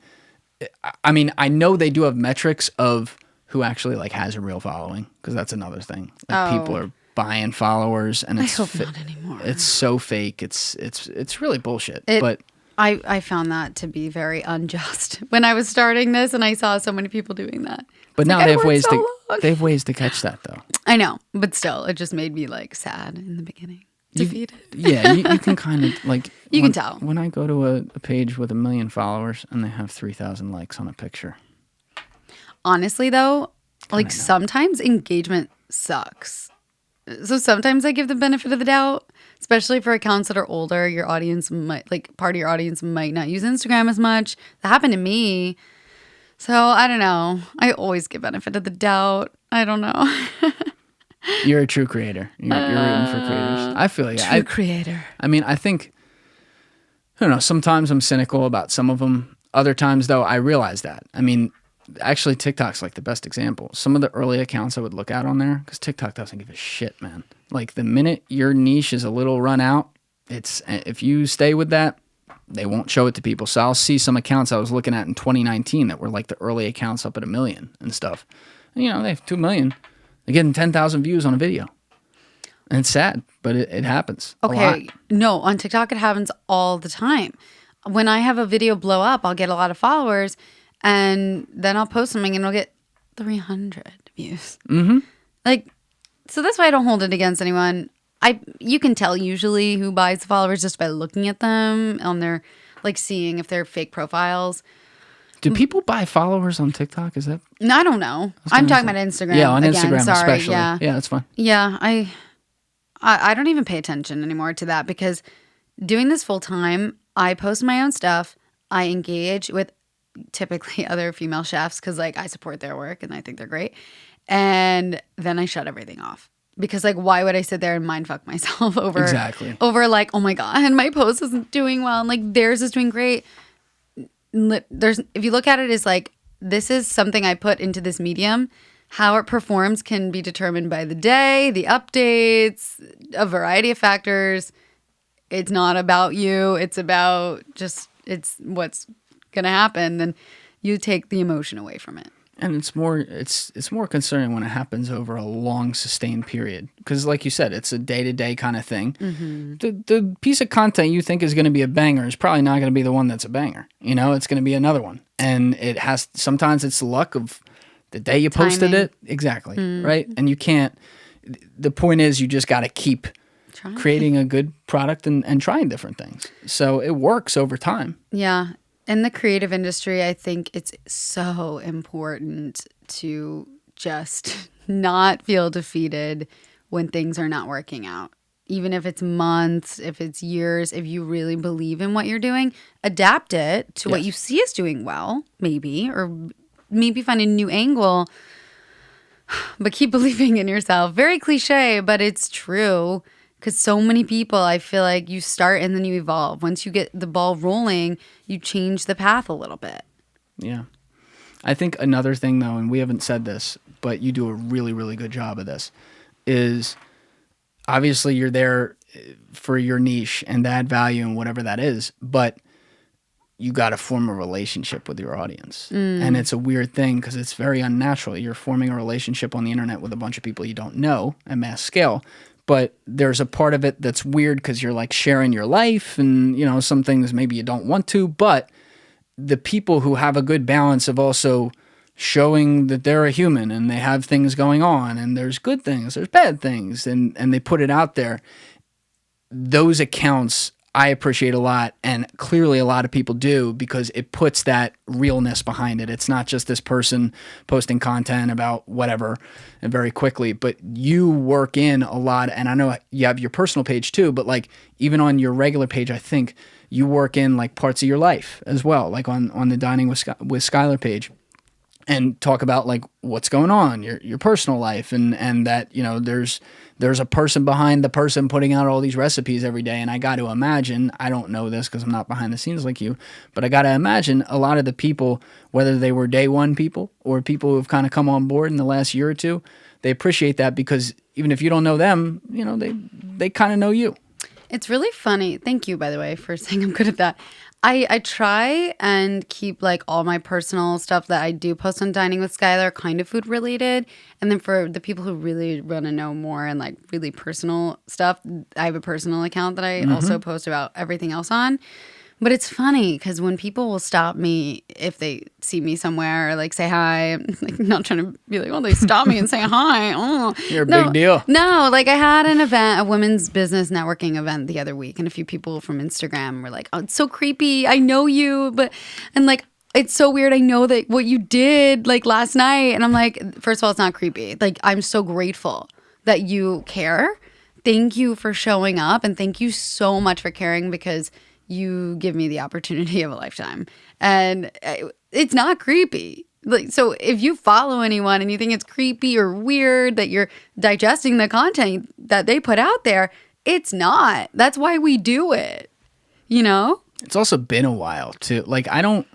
I mean, I know they do have metrics of who actually like has a real following because that's another thing. Like people are buying followers, and it's
not anymore.
It's so fake. It's really bullshit. But
I found that to be very unjust when I was starting this, and I saw so many people doing that.
But now they have ways to catch that though.
I know, but still, it just made me like sad in the beginning. Defeated.
You can kind of like
you can tell
when I go to a page with 1 million followers and they have 3,000 likes on a picture.
Honestly, though, like sometimes engagement sucks. So sometimes I give the benefit of the doubt, especially for accounts that are older. Your audience part of your audience might not use Instagram as much. That happened to me. So I don't know. I always give benefit of the doubt. I don't know.
You're a true creator. You're rooting for creators. I feel like
true creator.
I mean, I think, I don't know, sometimes I'm cynical about some of them. Other times, though, I realize that. I mean, actually, TikTok's like the best example. Some of the early accounts I would look at on there, because TikTok doesn't give a shit, man. Like the minute your niche is a little run out, if you stay with that, they won't show it to people. So I'll see some accounts I was looking at in 2019 that were like the early accounts up at 1 million and stuff. And, they have 2 million. They're getting 10,000 views on a video. And it's sad, but it happens.
Okay. No, on TikTok it happens all the time. When I have a video blow up, I'll get a lot of followers. And then I'll post something and it'll get 300 views.
Mm-hmm.
Like, so that's why I don't hold it against anyone. You can tell usually who buys the followers just by looking at them on their, like, seeing if they're fake profiles.
Do people buy followers on TikTok? Is that?
No, I don't know. I'm talking about Instagram.
Yeah, on
again.
Instagram
Sorry,
especially.
Yeah,
that's fine.
Yeah, I don't even pay attention anymore to that because doing this full time, I post my own stuff. I engage with typically other female chefs because, like, I support their work and I think they're great. And then I shut everything off. Because, like, why would I sit there and mindfuck myself over like, oh my God, my post isn't doing well and, like, theirs is doing great. If you look at it as, like, this is something I put into this medium. How it performs can be determined by the day, the updates, a variety of factors. It's not about you. It's about it's what's going to happen. Then you take the emotion away from it.
And it's more concerning when it happens over a long sustained period because, like you said, it's a day-to-day kind of thing.
Mm-hmm.
The piece of content you think is going to be a banger is probably not going to be the one that's a banger. You know, it's going to be another one, and sometimes it's the luck of the day you posted it. Exactly, right? And you can't. The point is, you just got to keep creating a good product and trying different things. So it works over time.
Yeah. In the creative industry, I think it's so important to just not feel defeated when things are not working out. Even if it's months, if it's years, if you really believe in what you're doing, adapt it to what you see is doing well, or maybe find a new angle, but keep believing in yourself. Very cliche, but it's true. Because so many people, I feel like you start and then you evolve. Once you get the ball rolling, you change the path a little bit.
Yeah. I think another thing, though, and we haven't said this, but you do a really, really good job of this, is obviously you're there for your niche and to add value and whatever that is, but you got to form a relationship with your audience. And it's a weird thing because it's very unnatural. You're forming a relationship on the internet with a bunch of people you don't know at mass scale. But there's a part of it that's weird because you're, like, sharing your life and, you know, some things maybe you don't want to. But the people who have a good balance of also showing that they're a human and they have things going on and there's good things, there's bad things, and they put it out there, those accounts I appreciate a lot, and clearly a lot of people do because it puts that realness behind it. It's not just this person posting content about whatever and very quickly, but you work in a lot, and I know you have your personal page too, but, like, even on your regular page, I think you work in, like, parts of your life as well, like on the Dining with Skyler page, and talk about, like, what's going on, your personal life, and that, you know, there's a person behind the person putting out all these recipes every day. And I got to imagine, I don't know this because I'm not behind the scenes like you, but I got to imagine a lot of the people, whether they were day one people or people who have kind of come on board in the last year or two, they appreciate that because even if you don't know them, you know, they kind of know you.
It's really funny. Thank you, by the way, for saying I'm good at that. I try and keep, like, all my personal stuff that I do post on Dining with Skyler kind of food related. And then for the people who really want to know more and, like, really personal stuff, I have a personal account that I also post about everything else on. But it's funny because when people will stop me if they see me somewhere or, like, say hi, I'm, like, not trying to be like, oh, they stop me and say hi. Oh,
you're a big deal.
No, like, I had an event, a women's business networking event the other week, and a few people from Instagram were like, oh, it's so creepy. I know you, and, like, it's so weird. I know that what you did, like, last night. And I'm like, first of all, it's not creepy. Like, I'm so grateful that you care. Thank you for showing up, and thank you so much for caring because you give me the opportunity of a lifetime. And it's not creepy. Like, so if you follow anyone and you think it's creepy or weird that you're digesting the content that they put out there, it's not. That's why we do it. You know?
It's also been a while too. Like, I don't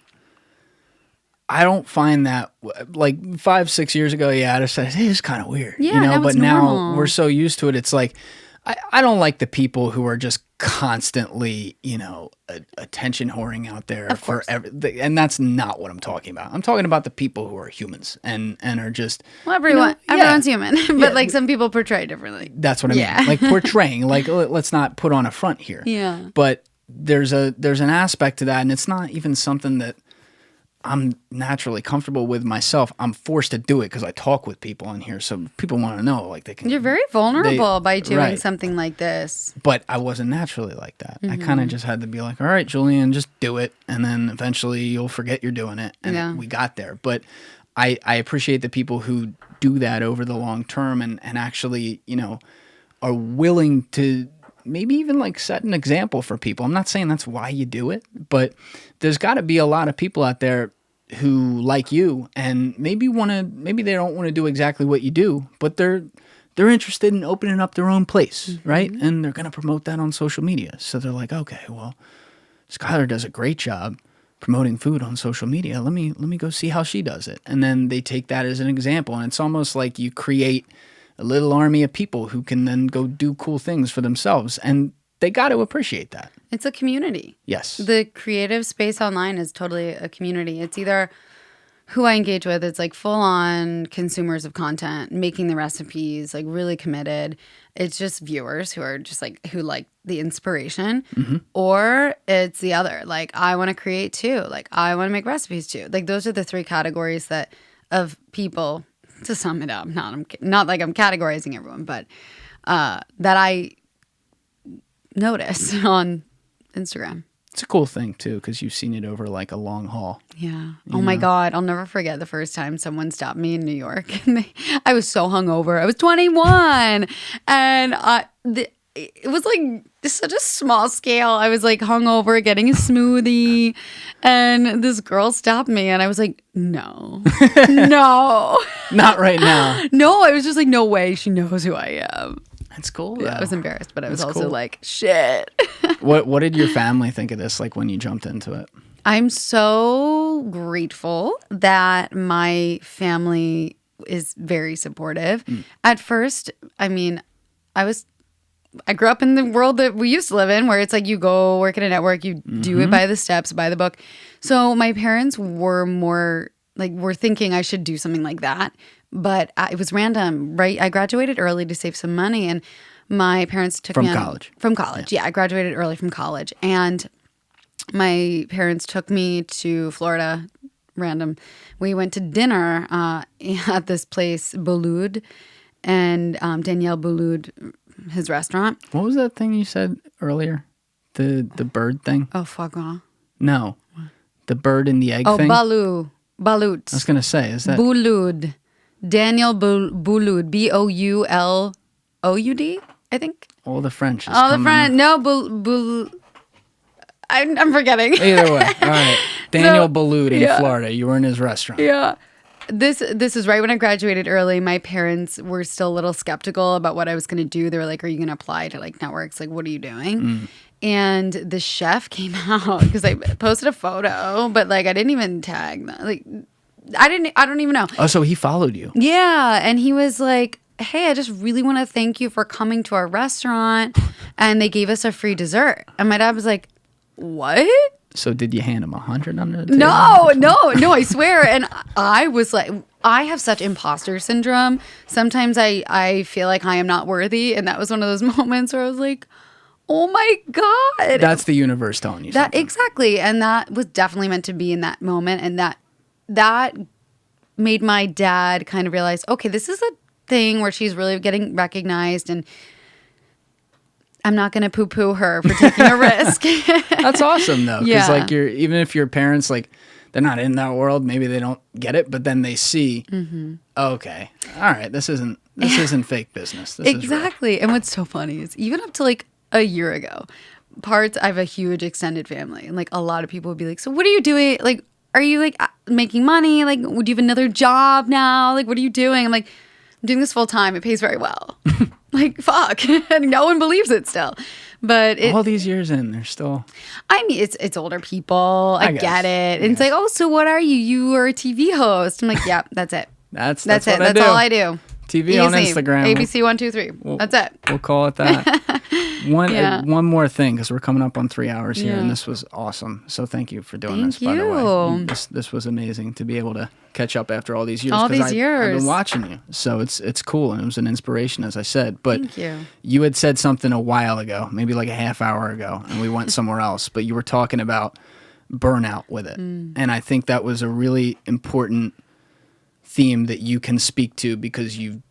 find that, like, 5-6 years ago, yeah, I'd have said, hey, it's kind of weird.
Yeah,
you know, but
normal.
Now we're so used to it. It's like, I don't like the people who are just constantly, you know, attention whoring out there for everything. And that's not what I'm talking about. I'm talking about the people who are humans and are just,
well, everyone's human, but like some people portray differently.
That's what I mean. Like portraying, like, let's not put on a front here.
Yeah.
But there's an aspect to that, and it's not even something that I'm naturally comfortable with myself. I'm forced to do it because I talk with people on here. So people want to know, like, they can.
You're very vulnerable by doing something like this.
But I wasn't naturally like that. I kind of just had to be like, all right, Julian, just do it. And then eventually you'll forget you're doing it. And we got there. But I appreciate the people who do that over the long term and actually, you know, are willing to maybe even like set an example for people. I'm not saying that's why you do it, but there's got to be a lot of people out there who like you and maybe they don't want to do exactly what you do, but they're interested in opening up their own place, right? And they're going to promote that on social media. So they're like, okay, well, Skyler does a great job promoting food on social media. Let me go see how she does it. And then they take that as an example. And it's almost like you create a little army of people who can then go do cool things for themselves. And they got to appreciate that.
It's a community.
Yes.
The creative space online is totally a community. It's either who I engage with, it's like full on consumers of content, making the recipes, like really committed. It's just viewers who are just like, who like the inspiration, or it's the other. Like, I want to create too. Like, I want to make recipes too. Like, those are the three categories of people. To sum it up, not like I'm categorizing everyone, but that I notice on Instagram.
It's a cool thing too, because you've seen it over like a long haul.
Yeah. Oh my God, I'll never forget the first time someone stopped me in New York, and I was so hungover. I was 21, and it was like such a small scale. I was like hungover, getting a smoothie, and this girl stopped me, and I was like, no, no,
not right now.
No, I was just like, no way, she knows who I am.
That's cool.
Yeah, I was embarrassed, but I was also like, shit.
What did your family think of this? Like when you jumped into it?
I'm so grateful that my family is very supportive. At first, I mean, I grew up in the world that we used to live in, where it's like you go work at a network, you do it by the steps, by the book. So my parents were more like, were thinking I should do something like that. But it was random, right? I graduated early to save some money, and my parents took me from college. Yeah, I graduated early from college, and my parents took me to Florida. Random. We went to dinner at this place, Boulud, and Danielle Boulud, his restaurant.
What was that thing you said earlier? The bird thing?
Oh, foie gras.
No. The bird and the egg thing?
Oh, Balut.
I was going to say, is that...
Boulud. Daniel Boulud. Boulud, I think.
All the French is
the French. No, I'm forgetting.
Either way. All right. Daniel Boulud in Florida. You were in his restaurant.
Yeah. This is right when I graduated early. My parents were still a little skeptical about what I was going to do. They were like, are you going to apply to like networks? Like, what are you doing? And the chef came out because I posted a photo, but like I didn't even tag them. Like I don't even know.
Oh, so he followed you.
Yeah. And he was like, hey, I just really want to thank you for coming to our restaurant. And they gave us a free dessert. And my dad was like, what?
So did you hand him 100 under the table?
No, I swear. And I was like, I have such imposter syndrome. Sometimes I feel like I am not worthy. And that was one of those moments where I was like, oh my God.
That's the universe telling you something.
Exactly. And that was definitely meant to be in that moment. And that made my dad kind of realize, okay, this is a thing where she's really getting recognized, and I'm not going to poo-poo her for taking a risk.
That's awesome, though. Because like even if your parents, like, they're not in that world, maybe they don't get it, but then they see, okay, all right, this isn't fake business. This
exactly. And what's so funny is even up to like a year ago, I have a huge extended family, and like a lot of people would be like, so what are you doing? Like, are you like making money? Like, would you have another job now? Like, what are you doing? I'm like, I'm doing this full time. It pays very well. Like, fuck. And no one believes it still. But
all these years in, they're still...
I mean, it's older people. I get it. And it's like, oh, so what are you? You are a TV host. I'm like, yeah, that's it.
That's
it.
What
That's all I do.
TV on Instagram.
ABC 1, 2, 3. That's it.
We'll call it that. One more thing, because we're coming up on 3 hours here, and this was awesome. So thank you for doing this, by the way. This was amazing to be able to catch up after all these years.
All these years.
I've been watching you. So it's cool, and it was an inspiration, as I said. But
thank you.
You had said something a while ago, maybe like a half hour ago, and we went somewhere else. But you were talking about burnout with it. And I think that was a really important theme that you can speak to because you've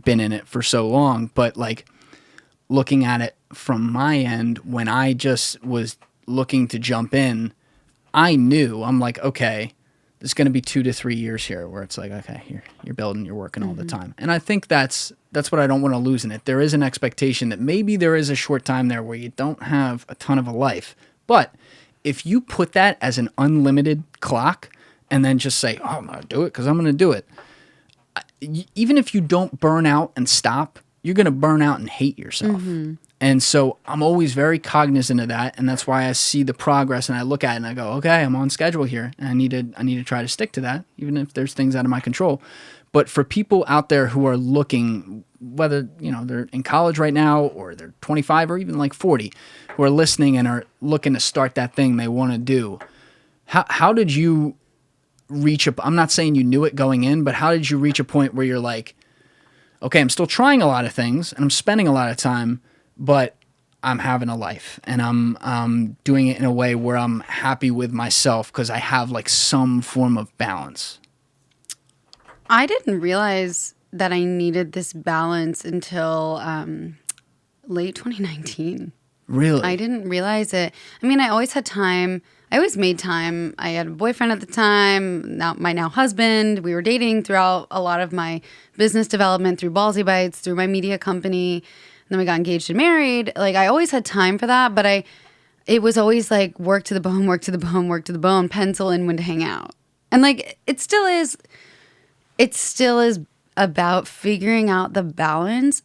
been in it for so long. But like looking at it from my end, when I just was looking to jump in, I knew, I'm like, okay, there's going to be 2 to 3 years here where it's like, okay, you're building, you're working all the time. And I think that's what I don't want to lose in it. There is an expectation that maybe there is a short time there where you don't have a ton of a life. But if you put that as an unlimited clock and then just say, oh, I'm going to do it because I'm going to do it, even if you don't burn out and stop, you're going to burn out and hate yourself. And so I'm always very cognizant of that. And that's why I see the progress and I look at it and I go, okay, I'm on schedule here. And I need to try to stick to that, even if there's things out of my control. But for people out there who are looking, whether, they're in college right now or they're 25 or even like 40, who are listening and are looking to start that thing they want to do, how did you reach I'm not saying you knew it going in, but how did you reach a point where you're like, okay, I'm still trying a lot of things and I'm spending a lot of time, but I'm having a life and I'm doing it in a way where I'm happy with myself because I have like some form of balance?
I didn't realize that I needed this balance until late 2019.
Really?
I didn't realize it. I mean, I always had time. I always made time. I had a boyfriend at the time, my now husband. We were dating throughout a lot of my business development through Ballsy Bites, through my media company. And then we got engaged and married. Like, I always had time for that, but it was always like work to the bone, work to the bone, work to the bone, pencil in when to hang out. And like, it still is about figuring out the balance.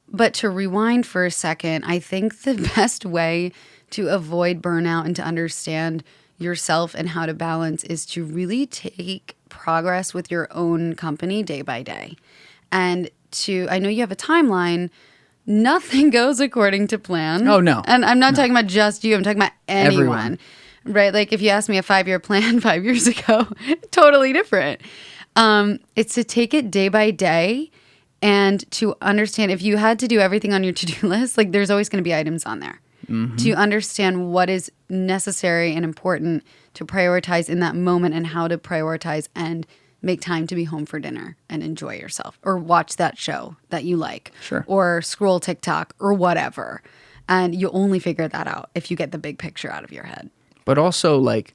But to rewind for a second, I think the best way to avoid burnout and to understand yourself and how to balance is to really take progress with your own company day by day. And I know you have a timeline. Nothing goes according to plan. Oh, no. And I'm not talking about just you. I'm talking about anyone. Right? Like if you asked me a 5-year plan 5 years ago, totally different. It's to take it day by day and to understand if you had to do everything on your to-do list, like there's always going to be items on there. To understand what is necessary and important to prioritize in that moment and how to prioritize and make time to be home for dinner and enjoy yourself or watch that show that you like.
Sure.
Or scroll TikTok or whatever. And you only figure that out if you get the big picture out of your head.
But also like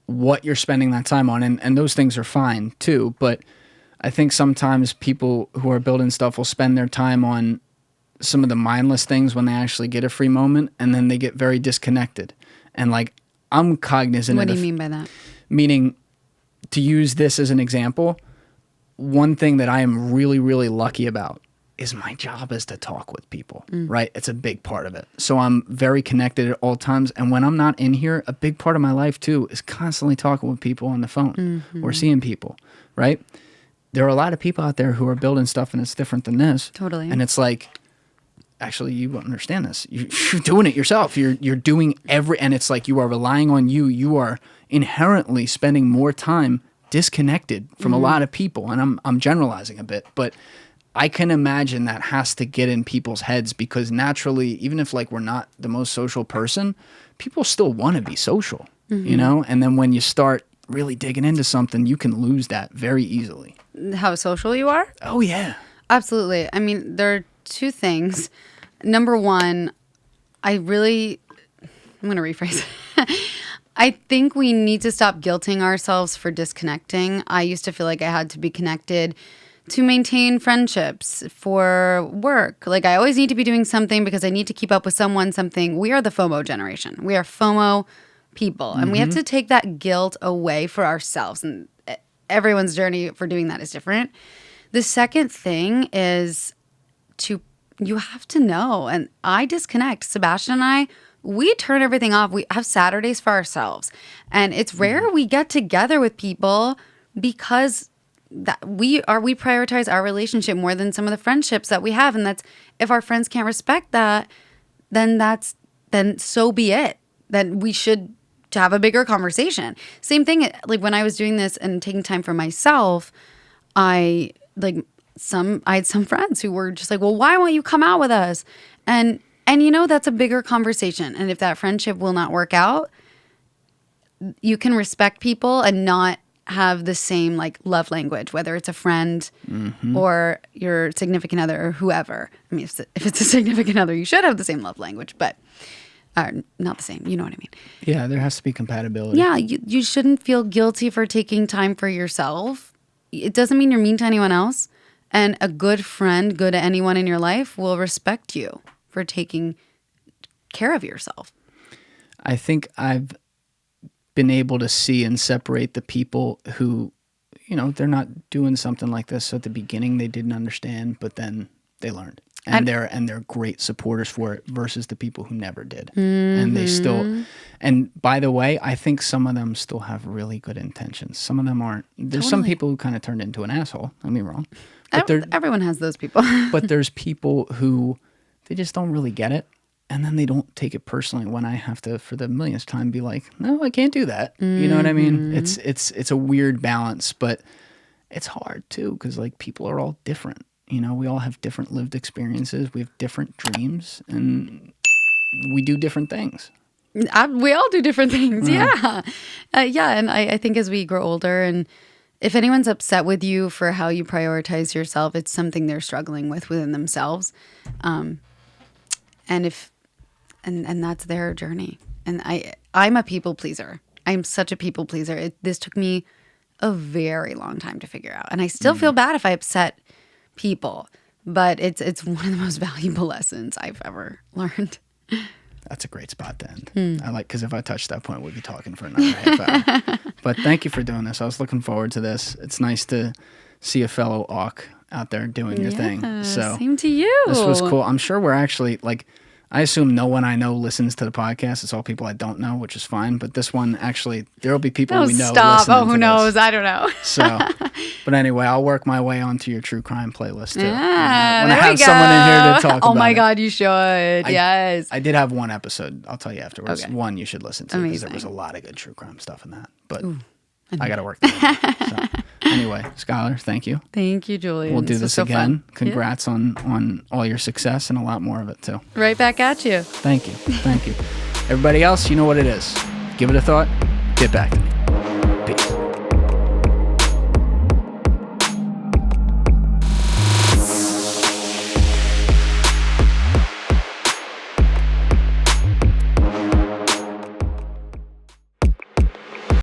what you're spending that time on, and those things are fine too, but I think sometimes people who are building stuff will spend their time on some of the mindless things when they actually get a free moment, and then they get very disconnected. And like, I'm cognizant
What
of
do you mean by that?
Meaning, to use this as an example, one thing that I am really, really lucky about is my job is to talk with people, right? It's a big part of it. So I'm very connected at all times. And when I'm not in here, a big part of my life too is constantly talking with people on the phone or seeing people, right? There are a lot of people out there who are building stuff and it's different than this.
Totally.
And it's like, actually, you won't understand this. You're doing it yourself. You're doing and it's like you are relying on you. You are inherently spending more time disconnected from a lot of people. And I'm generalizing a bit, but I can imagine that has to get in people's heads because naturally, even if like we're not the most social person, people still want to be social, you know? And then when you start really digging into something, you can lose that very easily.
How social you are?
Oh, yeah.
Absolutely. I mean, there are two things. Number one, I'm going to rephrase it. I think we need to stop guilting ourselves for disconnecting. I used to feel like I had to be connected to maintain friendships, for work. Like I always need to be doing something because I need to keep up with something. We are the FOMO generation. We are FOMO people. And we have to take that guilt away for ourselves. And everyone's journey for doing that is different. The second thing is you have to know, and I disconnect. Sebastian and I, we turn everything off. We have Saturdays for ourselves. And it's rare we get together with people because we prioritize our relationship more than some of the friendships that we have. And that's, if our friends can't respect that, then so be it. Then we should have a bigger conversation. Same thing, like when I was doing this and taking time for myself, I had some friends who were just like, well, why won't you come out with us? And you know, that's a bigger conversation. And if that friendship will not work out, you can respect people and not have the same like love language, whether it's a friend or your significant other or whoever. I mean, if it's a significant other, you should have the same love language, but not the same. You know what I mean?
Yeah, there has to be compatibility.
Yeah, you shouldn't feel guilty for taking time for yourself. It doesn't mean you're mean to anyone else. And a good friend, good to anyone in your life, will respect you for taking care of yourself.
I think I've been able to see and separate the people who, they're not doing something like this. So at the beginning they didn't understand, but then they learned. And they're great supporters for it versus the people who never did. And they still, and by the way, I think some of them still have really good intentions. Some of them aren't. There's some people who kind of turned into an asshole. Don't get me wrong. But
everyone has those people.
But there's people who, they just don't really get it. And then they don't take it personally when I have to, for the millionth time, be like, no, I can't do that. You know what I mean? It's a weird balance, but it's hard too, because like people are all different. We all have different lived experiences. We have different dreams, and we do different things.
We all do different things. Yeah. And I think as we grow older, and if anyone's upset with you for how you prioritize yourself, it's something they're struggling with within themselves. And that's their journey. And I'm a people pleaser. I'm such a people pleaser. This took me a very long time to figure out. And I still feel bad if I upset people, but it's one of the most valuable lessons I've ever learned.
That's a great spot to end. I like, because if I touched that point, we'd be talking for another half hour. But thank you for doing this. I was looking forward to this. It's nice to see a fellow Awk out there doing your thing. So
same to you.
This was cool. I'm sure we're actually like, I assume no one I know listens to the podcast. It's all people I don't know, which is fine. But this one, actually, there will be people we know.
Stop.
Oh,
who knows? I don't know.
So, but anyway, I'll work my way onto your true crime playlist too.
Yeah,
when I have someone in here to talk about
Oh my God, you should. Yes.
I did have one episode. I'll tell you afterwards.
Okay.
One you should listen to, because there was a lot of good true crime stuff in that. But I got to work that out. So, anyway, Skyler, thank you.
Thank you, Julian.
We'll do this again. Fun. Congrats on all your success and a lot more of it too.
Right back at you.
Thank you. Thank you. Everybody else, you know what it is. Give it a thought. Get back to me.